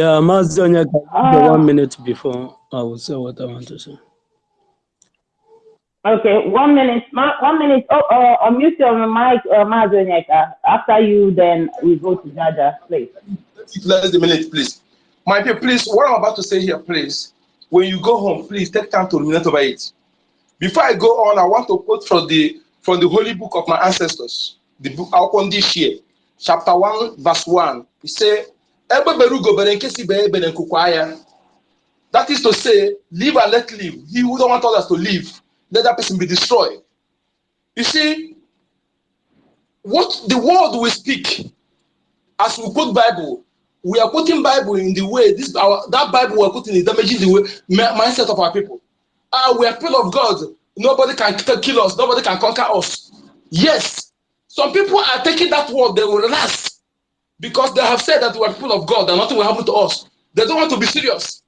Yeah, Mazonia, the 1 minute before I will say what I want to say. Okay, 1 minute. 1 minute. Unmute your mic, Mazonyeka. After you, then we go to Jaja, please. Less the minute, please. My people, please, what I'm about to say here, please, when you go home, please take time to ruminate over it. Before I go on, I want to quote from the holy book of my ancestors, the book Alkondishie, chapter 1, verse 1. It says, that is to say, live and let live. He who don't want others to live, let that person be destroyed. You see, what the word we speak as we quote Bible, we are quoting Bible in the way that Bible we're quoting is damaging the way mindset of our people. We are people of God. Nobody can kill us. Nobody can conquer us. Yes, some people are taking that word. They will relax because they have said that we are people of God and nothing will happen to us. They don't want to be serious.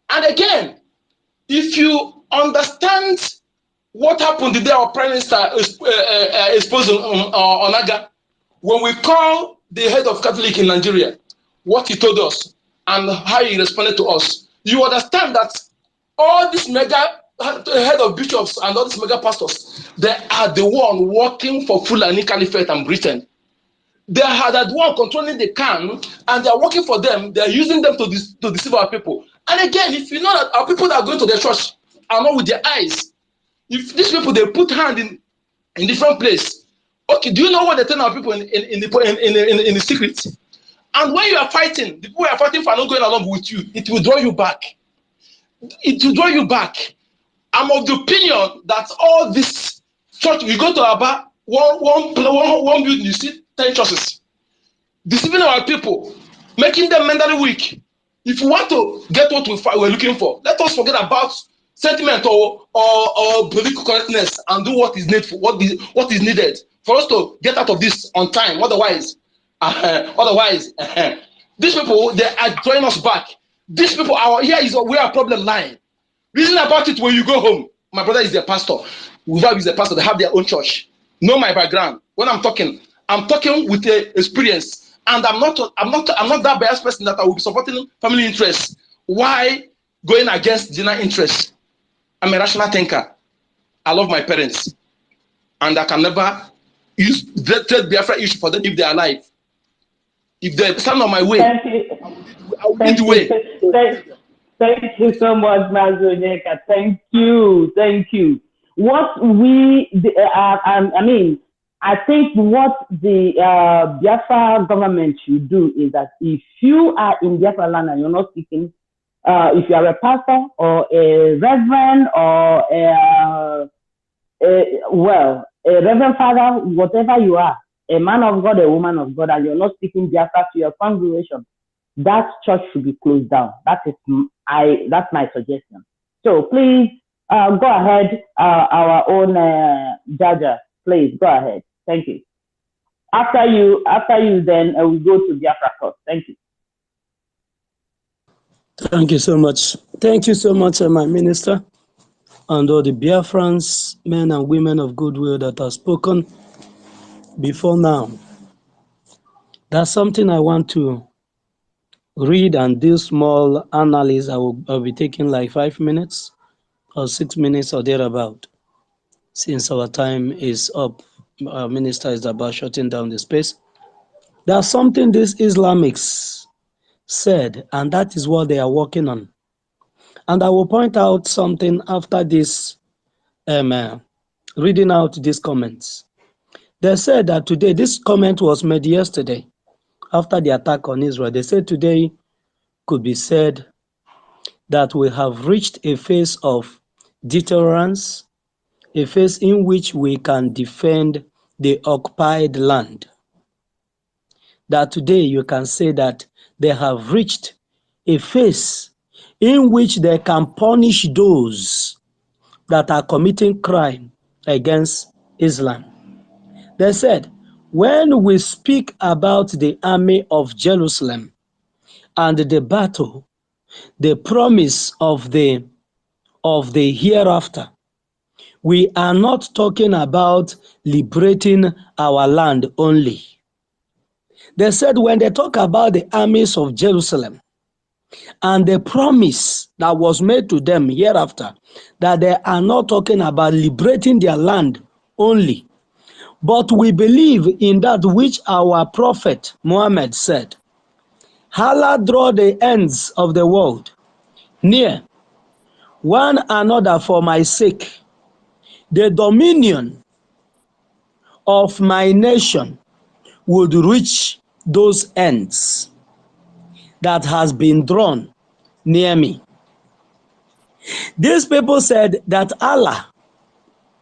And again, if you understand what happened the day our Prime Minister exposed Onaga, when we call the head of Catholic in Nigeria, what he told us and how he responded to us, you understand that all these mega head of bishops and all these mega pastors, they are the one working for Fulani Caliphate and Britain. They are the one controlling the can, and they are working for them. They are using them to deceive our people. And again, if you know that our people that are going to the church are not with their eyes, if these people they put hand in different place, okay, do you know what they tell our people in the secret? And when you are fighting, the people you are fighting for are not going along with you. It will draw you back. It will draw you back. I'm of the opinion that all this church, we go to Aba, one building, you see 10 churches, deceiving our people, making them mentally weak. If we want to get what we're looking for, let us forget about sentiment or political correctness and do what is needful, what is needed for us to get out of this on time. Otherwise, these people they are drawing us back. These people are here is where our problem lies. Reason about it when you go home. My brother is a pastor. Whoever is a pastor, they have their own church. Know my background. When I'm talking with experience, and I'm not that biased person that I will be supporting family interests. Why going against general interests? I'm a rational thinker. I love my parents, and I can never use the Biafra issue for them if they are alive. If they stand on my way, Thank you. I will lead the way. Thank you so much, Mazonyeka. Thank you. What I think what the Biafra government should do is that if you are in Biafra land and you're not speaking, if you are a pastor or a reverend or a reverend father, whatever you are, a man of God, a woman of God, and you're not speaking Biafra to your congregation, that church should be closed down. That's my suggestion. So please go ahead, our own Jaja. Please go ahead. Thank you. After you, then we go to Biafra court. Thank you. Thank you so much. Thank you so much, my minister, and all the Biafrans, men and women of goodwill that have spoken before now. That's something I want to read and do small analysis. I'll be taking like 5 minutes or 6 minutes or thereabout. Since our time is up, our minister is about shutting down the space. There's something these Islamics said, and that is what they are working on. And I will point out something after this, reading out these comments. They said that today, this comment was made yesterday after the attack on Israel. They said today could be said that we have reached a phase of deterrence, a phase in which we can defend the occupied land. That today you can say that they have reached a phase in which they can punish those that are committing crime against Islam. They said, when we speak about the army of Jerusalem and the battle, the promise of the hereafter, we are not talking about liberating our land only. They said when they talk about the armies of Jerusalem, And the promise that was made to them hereafter, that they are not talking about liberating their land only, but we believe in that which our prophet Muhammad said, Allah draw the ends of the world near one another for my sake. The dominion of my nation would reach those ends that has been drawn near me. These people said that Allah,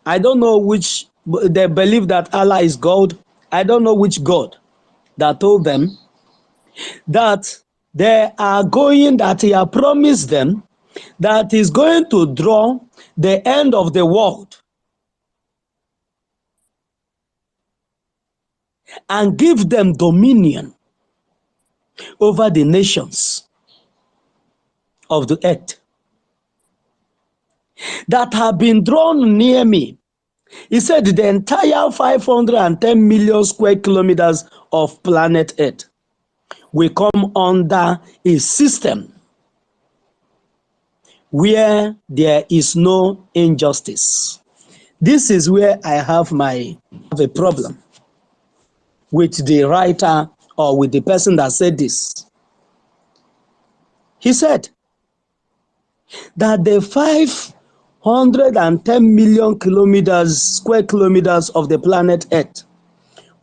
I don't know which, they believe that Allah is God. I don't know which God that told them that they are going, that he has promised them that he's going to draw the end of the world and give them dominion over the nations of the earth that have been drawn near me. He said the entire 510 million square kilometers of planet Earth will come under a system where there is no injustice. This is where I have a problem with the writer or with the person that said this. He said that the 510 million square kilometers of the planet Earth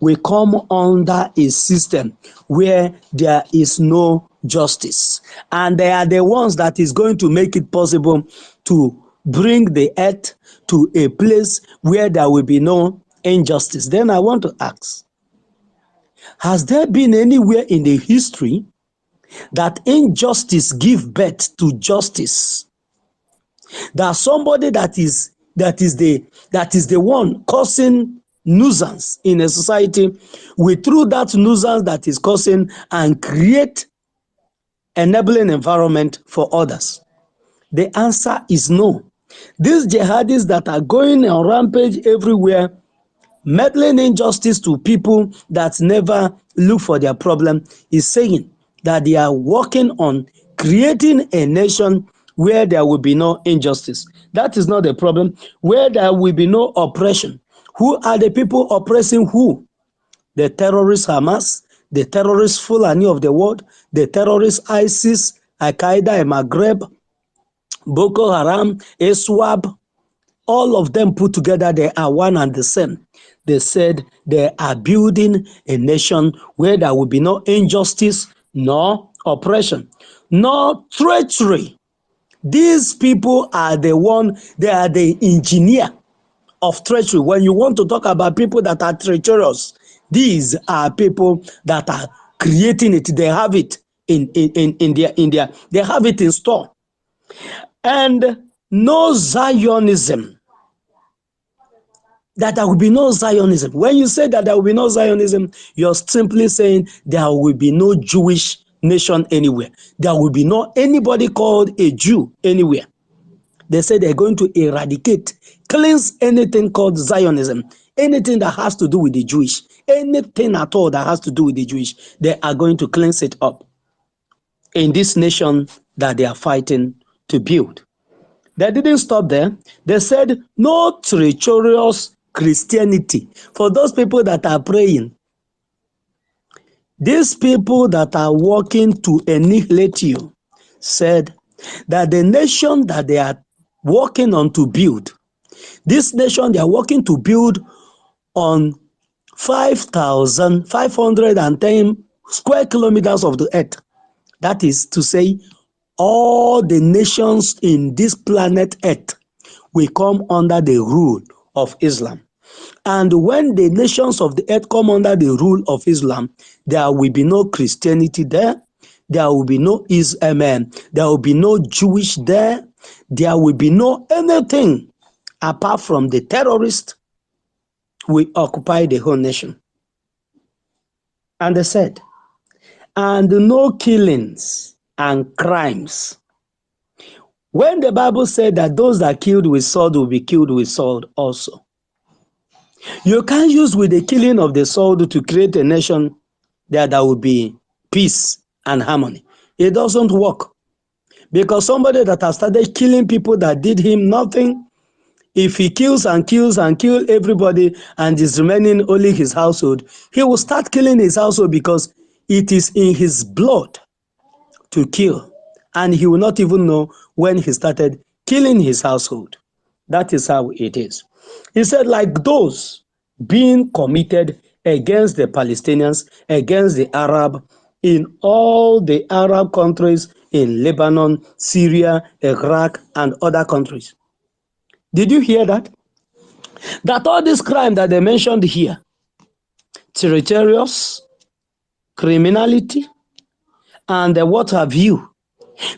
will come under a system where there is no justice. And they are the ones that is going to make it possible to bring the earth to a place where there will be no injustice. Then I want to ask, has there been anywhere in the history that injustice give birth to justice? That somebody that is the one causing nuisance in a society, we through that nuisance that is causing and create enabling environment for others? The answer is no. These jihadis that are going on rampage everywhere, meddling injustice to people that never look for their problem, is saying that they are working on creating a nation where there will be no injustice. That is not the problem. Where there will be no oppression. Who are the people oppressing who? The terrorist Hamas, the terrorist Fulani of the world, the terrorist ISIS, Al-Qaeda in Maghreb, Boko Haram, ISWAP, all of them put together, they are one and the same. They said they are building a nation where there will be no injustice, no oppression, no treachery. These people are they are the engineer of treachery. When you want to talk about people that are treacherous, these are people that are creating it. They have it in their they have it in store. And no Zionism. That there will be no Zionism. When you say that there will be no Zionism, you're simply saying there will be no Jewish nation anywhere. There will be no anybody called a Jew anywhere. They say they're going to eradicate, cleanse anything called Zionism, anything that has to do with the Jewish, anything at all that has to do with the Jewish, they are going to cleanse it up in this nation that they are fighting to build. They didn't stop there. They said no treacherous Christianity. For those people that are praying, these people that are working to annihilate you, said that the nation that they are working on to build, this nation they are working to build on 5,510 square kilometers of the earth. That is to say, all the nations in this planet earth will come under the rule of Islam. And when the nations of the earth come under the rule of Islam, there will be no Christianity there. There will be no Islam. There will be no Jewish there. There will be no anything apart from the terrorists will occupy the whole nation. And they said, and no killings and crimes. When the Bible said that those that killed with sword will be killed with sword also. You can't use with the killing of the sword to create a nation that there will be peace and harmony. It doesn't work. Because somebody that has started killing people that did him nothing, if he kills and kills and kills everybody and is remaining only his household, he will start killing his household because it is in his blood to kill. And he will not even know when he started killing his household. That is how it is. He said, like those being committed against the Palestinians, against the Arab, in all the Arab countries, in Lebanon, Syria, Iraq, and other countries. Did you hear that? That all this crime that they mentioned here, territorious, criminality, and what have you,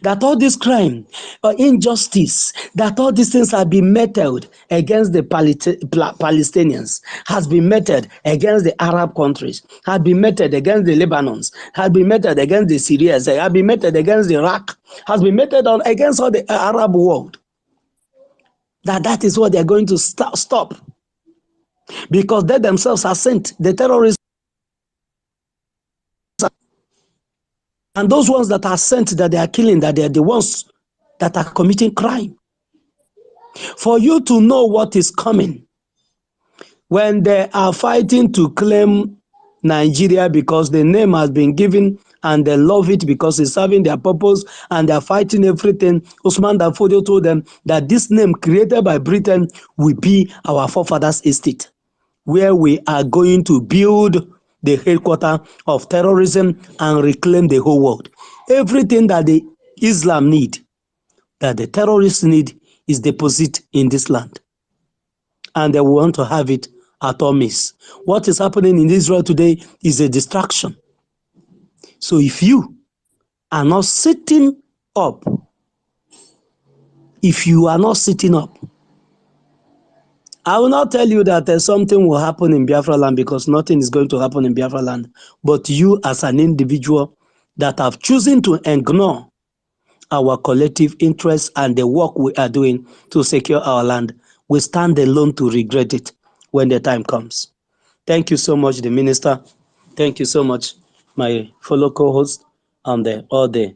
that all this crime or injustice, that all these things have been meted against the Palestinians, has been meted against the Arab countries, has been meted against the Lebanons, has been meted against the Syrians, has been meted against Iraq, has been meted against all the Arab world. That is what they are going to stop. Because they themselves are sent, the terrorists. And those ones that are sent, that they are killing, that they are the ones that are committing crime. For you to know what is coming, when they are fighting to claim Nigeria because the name has been given and they love it because it's serving their purpose and they're fighting everything, Usman Danfodio told them that this name created by Britain will be our forefathers' estate, where we are going to build the headquarters of terrorism and reclaim the whole world. Everything that the Islam need, that the terrorists need, is deposit in this land. And they want to have it at all miss. What is happening in Israel today is a distraction. So if you are not sitting up, I will not tell you that something will happen in Biafra land, because nothing is going to happen in Biafra land. But you as an individual that have chosen to ignore our collective interests and the work we are doing to secure our land, we stand alone to regret it when the time comes. Thank you so much, the minister. Thank you so much, my fellow co-hosts, and all the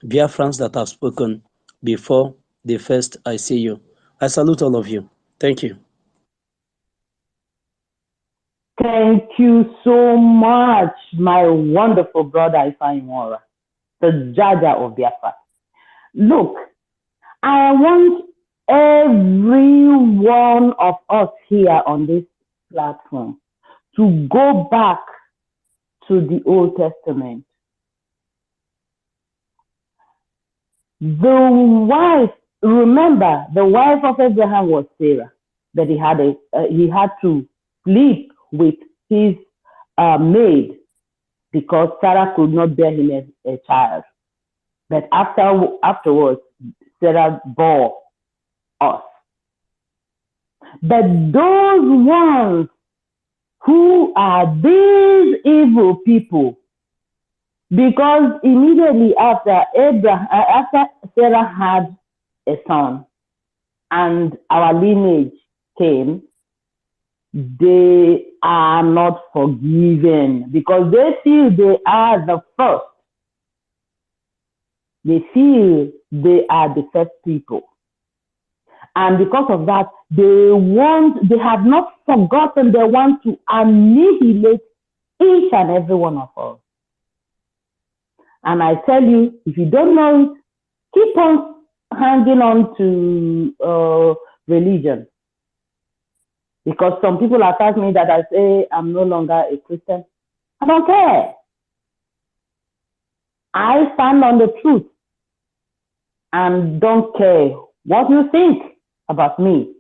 Biafrans that have spoken before the first I see you. I salute all of you. Thank you. Thank you so much, my wonderful brother Ifeanyi, the Jaja of Biafra. Look, I want every one of us here on this platform to go back to the Old Testament. The wife, remember, the wife of Abraham was Sarah, but he had to sleep with his maid because Sarah could not bear him a child. But afterwards, Sarah bore us. But those ones who are these evil people, because immediately after Sarah had a son and our lineage came, they are not forgiven because they feel they are the first. They feel they are the first people. And because of that, they have not forgotten, they want to annihilate each and every one of us. And I tell you, if you don't know it, keep on hanging on to religion. Because some people attack me that I say I'm no longer a Christian. I don't care. I stand on the truth and don't care what you think about me.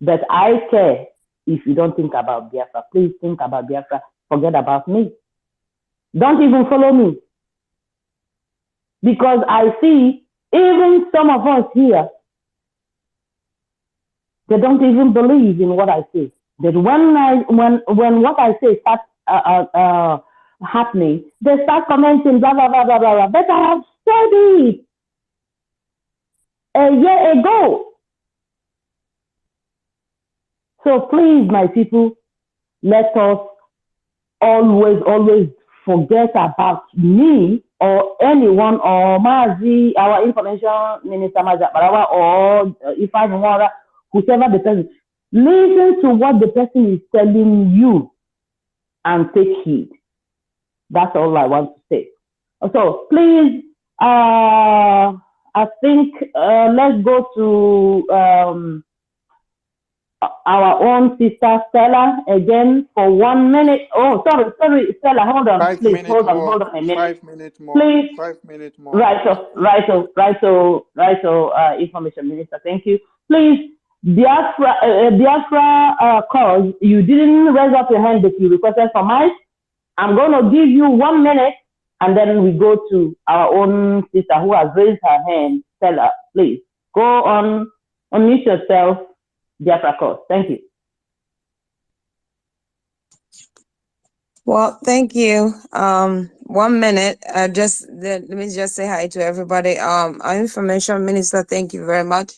But I care if you don't think about Biafra. Please think about Biafra. Forget about me. Don't even follow me. Because I see even some of us here, they don't even believe in what I say. That when what I say starts happening, they start commenting blah blah blah blah blah. But I have said it a year ago. So please, my people, let us always forget about me or anyone, or Mazi, our information minister Mazi Barawa, or Ifan Nwora, whoever the person, listen to what the person is telling you and take heed. That's all I want to say. So please, I think let's go to our own sister Stella again for 1 minute. Oh, sorry, Stella, hold on, 5 please, minutes hold more. on a minute. 5 minutes more. Please. 5 minutes more. Information minister, thank you. Please, Biafra cause, you didn't raise up your hand, but you requested for mine. I'm going to give you 1 minute, and then we go to our own sister who has raised her hand. Stella, please, go on, unmute yourself, Biafra cause. Thank you. Well, thank you. 1 minute. Let me just say hi to everybody. Our information minister, thank you very much.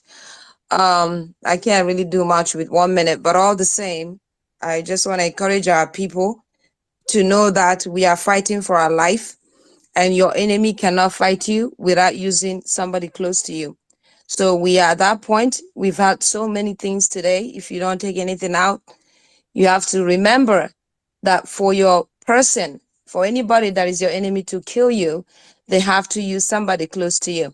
I can't really do much with 1 minute, but all the same, I just want to encourage our people to know that we are fighting for our life, and your enemy cannot fight you without using somebody close to you. So we are at that point. We've had so many things today. If you don't take anything out, you have to remember that for your person, for anybody that is your enemy to kill you, they have to use somebody close to you.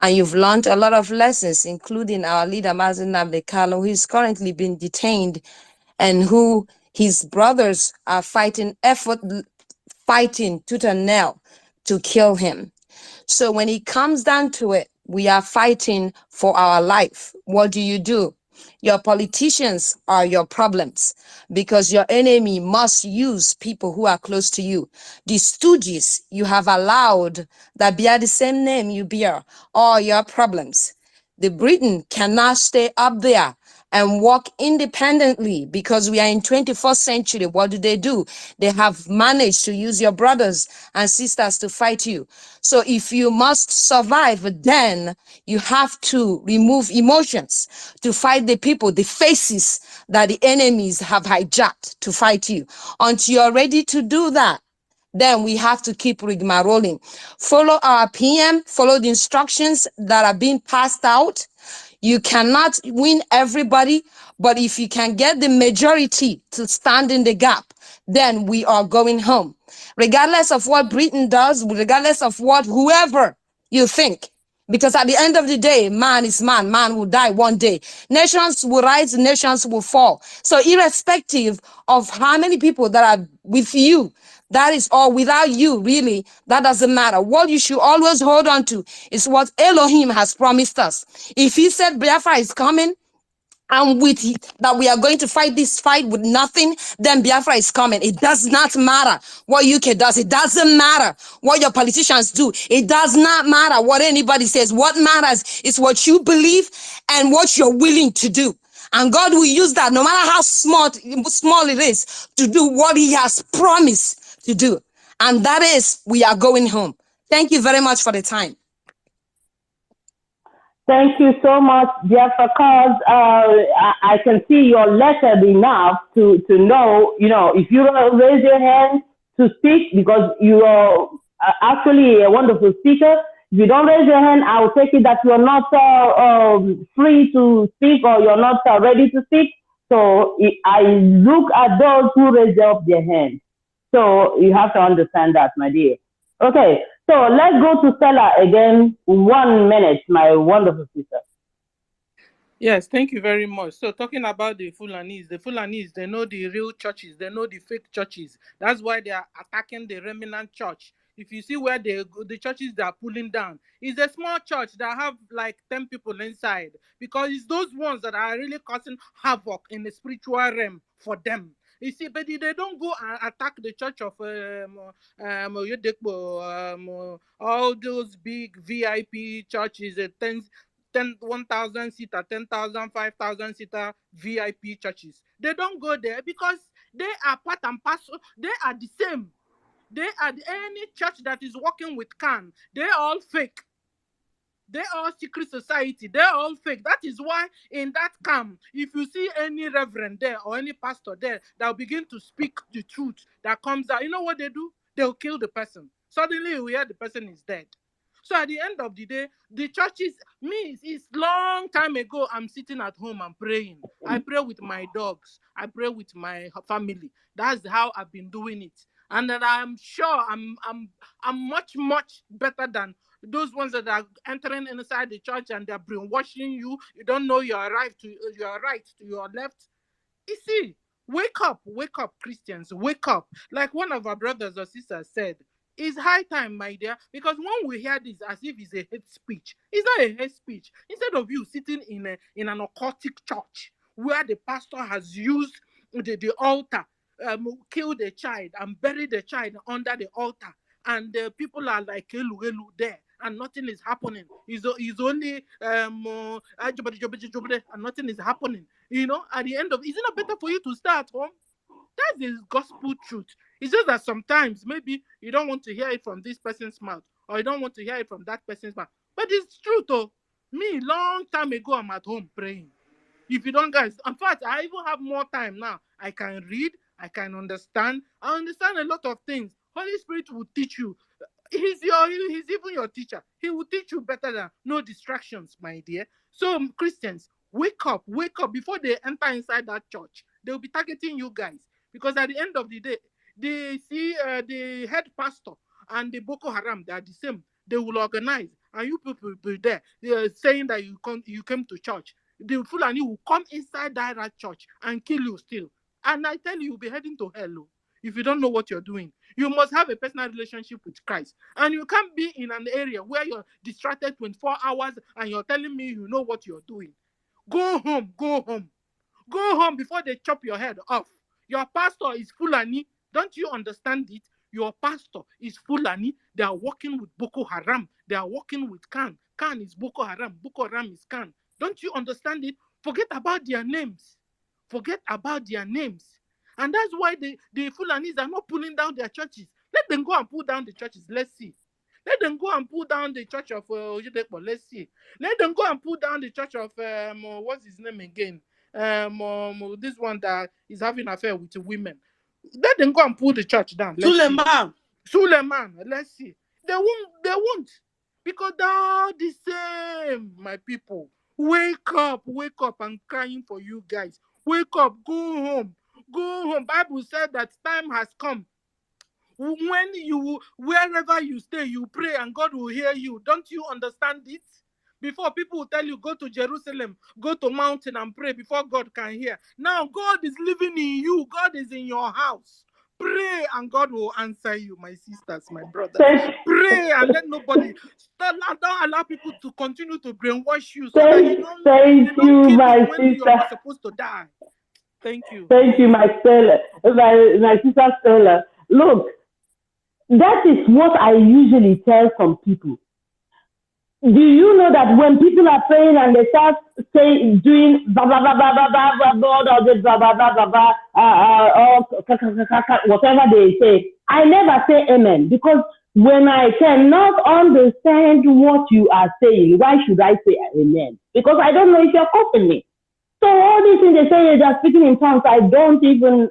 And you've learned a lot of lessons, including our leader, Mazen Namdekalo, who is currently being detained, and who his brothers are fighting tooth and nail to kill him. So when it comes down to it, we are fighting for our life. What do? Your politicians are your problems, because your enemy must use people who are close to you. The stooges you have allowed that bear the same name you bear are your problems. The Britain cannot stay up there and walk independently, because we are in 21st century. What do? They have managed to use your brothers and sisters to fight you. So if you must survive, then you have to remove emotions to fight the people, the faces that the enemies have hijacked to fight you. Until you're ready to do that, then we have to keep rigmaroling. Follow our PM, follow the instructions that are being passed out. You cannot win everybody, but if you can get the majority to stand in the gap, then we are going home. Regardless of what Britain does, regardless of what whoever you think, because at the end of the day, man is man. Man will die one day. Nations will rise, nations will fall. So irrespective of how many people that are with you, that is all. Without you, really, that doesn't matter. What you should always hold on to is what Elohim has promised us. If he said Biafra is coming, and that we are going to fight this fight with nothing, then Biafra is coming. It does not matter what UK does. It doesn't matter what your politicians do. It does not matter what anybody says. What matters is what you believe and what you're willing to do. And God will use that, no matter how small it is, to do what he has promised to do. And that is, we are going home. Thank you very much for the time. Thank you so much, Jeff, because I can see you're lettered enough to know, if you raise your hand to speak, because you are actually a wonderful speaker. If you don't raise your hand, I will take it that you're not free to speak, or you're not ready to speak. So I look at those who raise up their hand. So you have to understand that, my dear. Okay, so let's go to Stella again. 1 minute, my wonderful sister. Yes, thank you very much. So talking about the Fulanis, they know the real churches, they know the fake churches. That's why they are attacking the remnant church. If you see where the churches they are pulling down, it's a small church that have like 10 people inside, because it's those ones that are really causing havoc in the spiritual realm for them. You see, but they don't go and attack the church of all those big VIP churches, 1,000 seater, 10,000, 5,000 seater VIP churches. They don't go there because they are part and parcel. They are the same. Any church that is working with Khan, they all fake. They are secret society. They're all fake. That is why in that camp, if you see any reverend there or any pastor there, they'll begin to speak the truth that comes out. You know what they do? They'll kill the person. Suddenly we hear the person is dead. So at the end of the day, the churches, me, it's long time ago, I'm sitting at home and praying. I pray with my dogs. I pray with my family. That's how I've been doing it. And that I'm sure I'm much better than those ones that are entering inside the church and they're brainwashing you. You don't know your right to your left. You see, wake up, Christians, wake up. Like one of our brothers or sisters said, it's high time, my dear, because when we hear this as if it's a hate speech, it's not a hate speech. Instead of you sitting in an occultic church where the pastor has used the altar, killed a child and buried the child under the altar, and people are like elu elu there, and nothing is happening. It's only and nothing is happening. At the end of, is it not better for you to stay at home? That's the gospel truth. It's just that sometimes maybe you don't want to hear it from this person's mouth, or you don't want to hear it from that person's mouth. But it's true, though. Me, long time ago, I'm at home praying. If you don't, guys, in fact, I even have more time now. I can read, I can understand. I understand a lot of things. Holy Spirit will teach you. He's even your teacher. He will teach you better than no distractions, my dear. So Christians, wake up before they enter inside that church. They'll be targeting you guys, because at the end of the day, they see the head pastor and the Boko Haram, they are the same. They will organize, and you people will be there. They are saying that you came to church. The Fulani will come inside that church and kill you still. And I tell you, you'll be heading to hell if you don't know what you're doing. You must have a personal relationship with Christ. And you can't be in an area where you're distracted 24 hours and you're telling me you know what you're doing. Go home. Go home before they chop your head off. Your pastor is Fulani. Don't you understand it? Your pastor is Fulani. They are working with Boko Haram. They are working with Khan. Khan is Boko Haram. Boko Haram is Khan. Don't you understand it? Forget about their names. And that's why the Fulanis are not pulling down their churches. Let them go and pull down the churches. Let's see. Let them go and pull down the church of Oyedepo. Let's see. Let them go and pull down the church of what's his name again? This one that is having an affair with women. Let them go and pull the church down. Let's see. Suleiman. Let's see. They won't. Because they're all the same, my people. Wake up. I'm crying for you guys. Wake up. Go home. Bible said that time has come. When wherever you stay, you pray and God will hear you. Don't you understand it? Before, people will tell you, go to Jerusalem, go to mountain and pray before God can hear. Now God is living in you. God is in your house. Pray and God will answer you, my sisters, my brothers. Pray and let nobody don't allow people to continue to brainwash you so that they don't kill you when you're not supposed to die. Thank you. Thank you, my Stella, my sister Stella. Look, that is what I usually tell some people. Do you know that when people are praying and they start saying, doing blah blah blah blah blah blah blah blah, or this blah blah blah blah blah, whatever they say, I never say amen, because when I cannot understand what you are saying, why should I say amen? Because I don't know if you're quoting me. So all these things they say they're speaking in tongues, I don't even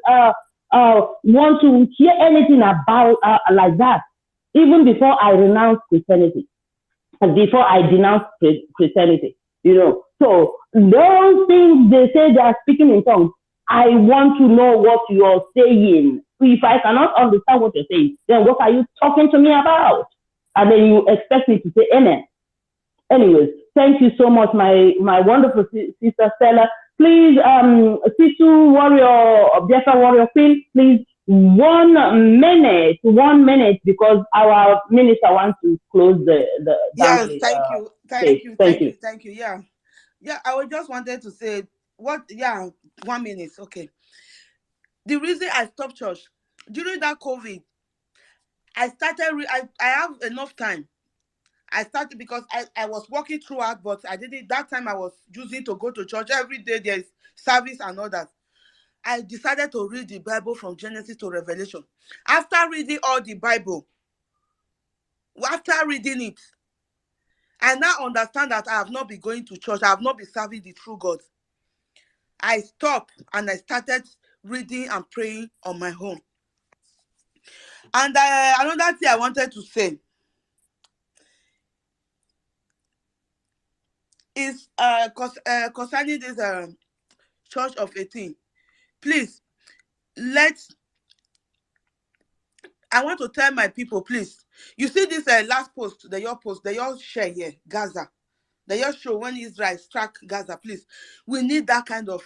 want to hear anything about like that, even before I renounce Christianity, before I denounce Christianity, So those things they say they are speaking in tongues, I want to know what you're saying. If I cannot understand what you're saying, then what are you talking to me about? And then you expect me to say amen. Anyways, thank you so much, my wonderful sister Stella. Please, Sisu Warrior, Biafra Warrior Queen, please, 1 minute, because our minister wants to close the Yes, thank you. Yeah, I just wanted to say 1 minute. Okay. The reason I stopped church during that COVID, I started. I have enough time. I started because I was working throughout, but I did it that time. I was using to go to church every day. There's service and all that. I decided to read the Bible from Genesis to Revelation. After reading all the Bible, after reading it, I now understand that I have not been going to church. I have not been serving the true God. I stopped and I started reading and praying on my own. And another thing I wanted to say is concerning this Church of 18. Please, I want to tell my people, please. You see this last post, your post, they all share here, Gaza. They all show when Israel struck Gaza. Please, we need that kind of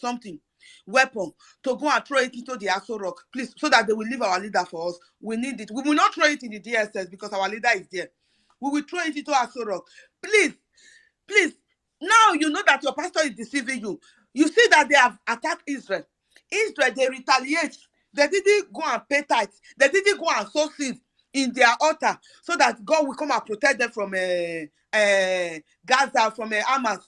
something, weapon, to go and throw it into the Aso Rock, please, so that they will leave our leader for us. We need it. We will not throw it in the DSS because our leader is there. We will throw it into Aso Rock. Please, please. Now you know that your pastor is deceiving you. You see that they have attacked Israel. Israel, they retaliate. They didn't go and pay tithes. They didn't go and sow seeds in their altar so that God will come and protect them from Gaza, from Hamas.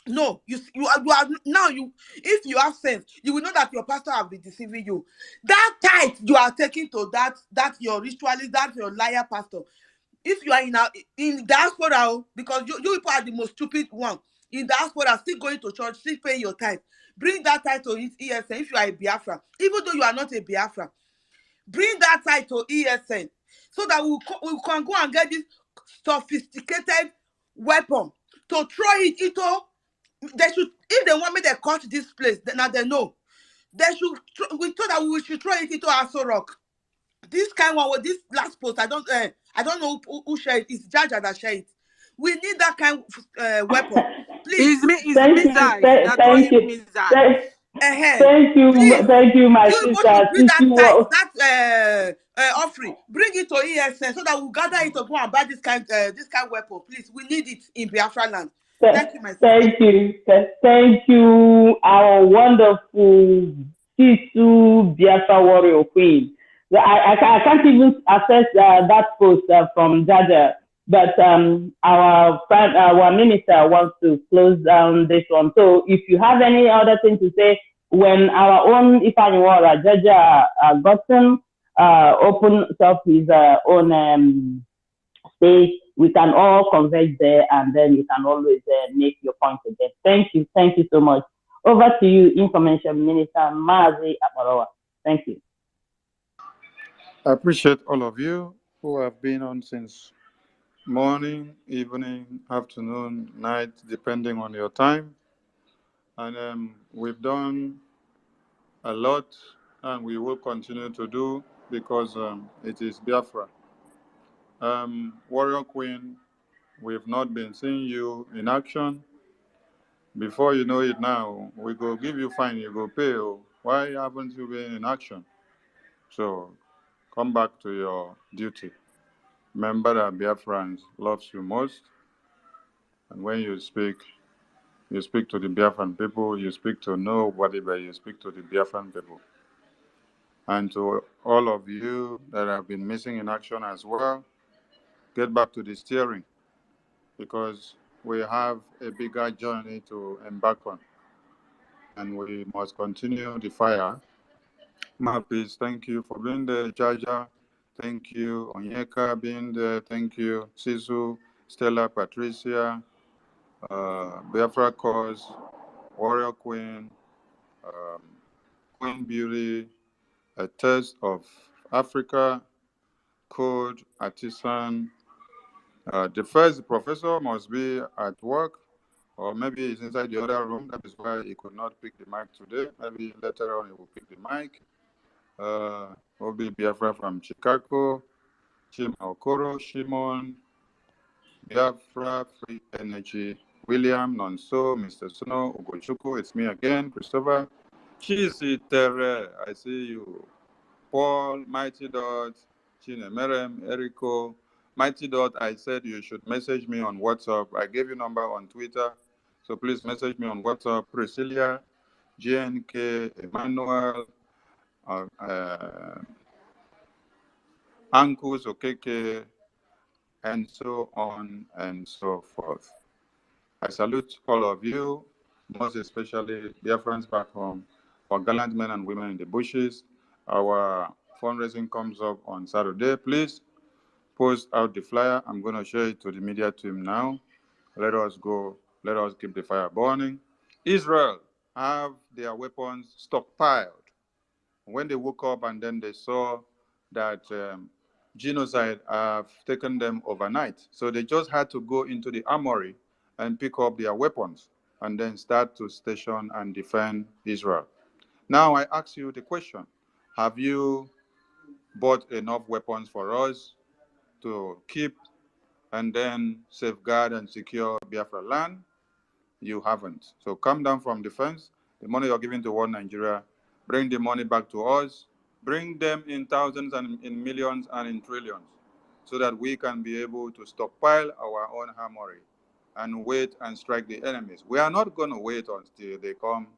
No, you are now, if you have sense, you will know that your pastor have been deceiving you. That tithe you are taking to that your ritualist, that your liar pastor. If you are in diaspora, because you people are the most stupid one in diaspora, still going to church, still paying your tithe, bring that tithe to ESN. If you are a Biafra, even though you are not a Biafra, bring that tithe to ESN so that we can go and get this sophisticated weapon to throw it into. They should, if they want me to cut this place, now they know. They should. We thought that we should throw it into Aso Rock. This kind one with this last post, I don't know who shared it. It's Jaja that shared it. We need that kind of weapon. Please. It's missiles. They're throwing missiles. Thank you, my You sister. should bring that offering. Bring it to ESN so that we'll gather it to go and buy this kind weapon. Please, we need it in Biafra land. Thank you, my sister. Thank you, our wonderful Sisu Biafra warrior queen. I can't even access that post from Jaja, but our minister wants to close down this one. So if you have any other thing to say, when our own Ifaniwara Jaja gotten open up his own space, we can all converge there, and then you can always make your point again. Thank you so much. Over to you, Information Minister Mazi Aparawa. Thank you. I appreciate all of you who have been on since morning, evening, afternoon, night, depending on your time. And we've done a lot, and we will continue to do, because it is Biafra. Warrior Queen, we've not been seeing you in action. Before you know it now, we go give you fine, you go pay. Why haven't you been in action? So come back to your duty. Remember that Biafrans loves you most. And when you speak to the Biafran people, you speak to nobody, but you speak to the Biafran people. And to all of you that have been missing in action as well, get back to the steering, because we have a bigger journey to embark on. And we must continue the fire. Mapis, thank you for being there. Jaja, thank you. Onyeka being there, thank you. Sisu, Stella, Patricia, Biafra Cause, Warrior Queen, Queen Beauty, A Taste of Africa, Code, Artisan. The first professor must be at work, or maybe he's inside the other room. That is why he could not pick the mic today. Maybe later on he will pick the mic. Obi Biafra from Chicago, Chima Okoro, Shimon, Biafra, Free Energy, William, Nonso, Mr. Suno, Ugochukwu, it's me again, Christopher, Chisitere, I see you, Paul, Mighty Dot, Chinemerem, Erico, Mighty Dot, I said you should message me on WhatsApp. I gave you number on Twitter, so please message me on WhatsApp. Priscilla, GNK, Emmanuel, Uncles, Okeke, and so on and so forth. I salute all of you, most especially dear friends back home, for gallant men and women in the bushes. Our fundraising comes up on Saturday. Please post out the flyer. I'm going to share it to the media team now. Let us go. Let us keep the fire burning. Israel have their weapons stockpiled. When they woke up and then they saw that genocide have taken them overnight. So they just had to go into the armory and pick up their weapons and then start to station and defend Israel. Now I ask you the question, have you bought enough weapons for us to keep and then safeguard and secure Biafra land? You haven't. So come down from the fence. The money you're giving to one Nigeria, bring the money back to us. Bring them in thousands and in millions and in trillions so that we can be able to stockpile our own armory and wait and strike the enemies. We are not going to wait until they come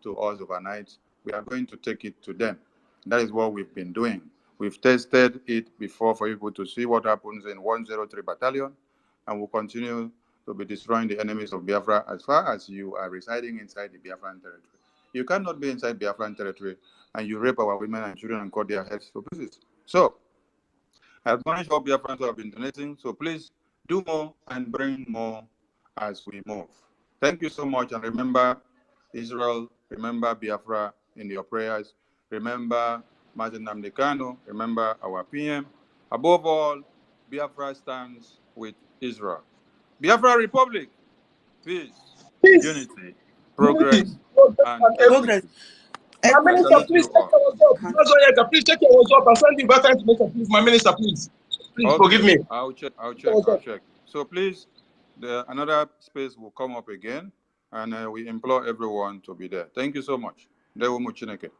to us overnight. We are going to take it to them. That is what we've been doing. We've tested it before for people to see what happens in 103 Battalion, and we'll continue to be destroying the enemies of Biafra as far as you are residing inside the Biafran territory. You cannot be inside Biafran territory and you rape our women and children and cut their heads to pieces. So, I admonish all Biafrans who have been donating, so please do more and bring more as we move. Thank you so much, and remember Israel, remember Biafra in your prayers, remember Martin Namdekano, remember our PM. Above all, Biafra stands with Israel. Biafra Republic, peace, Peace, unity, unity, progress, progress, and and Progress. equity. My I minister, salute please you check all. your WhatsApp. That's all, yes, please check your WhatsApp and send me better information, please. My minister, please. Please forgive Okay, me. I'll check, I'll Check your check, I'll WhatsApp. check. So please, another space will come up again, and we implore everyone to be there. Thank you so much. Dewo Muchineke.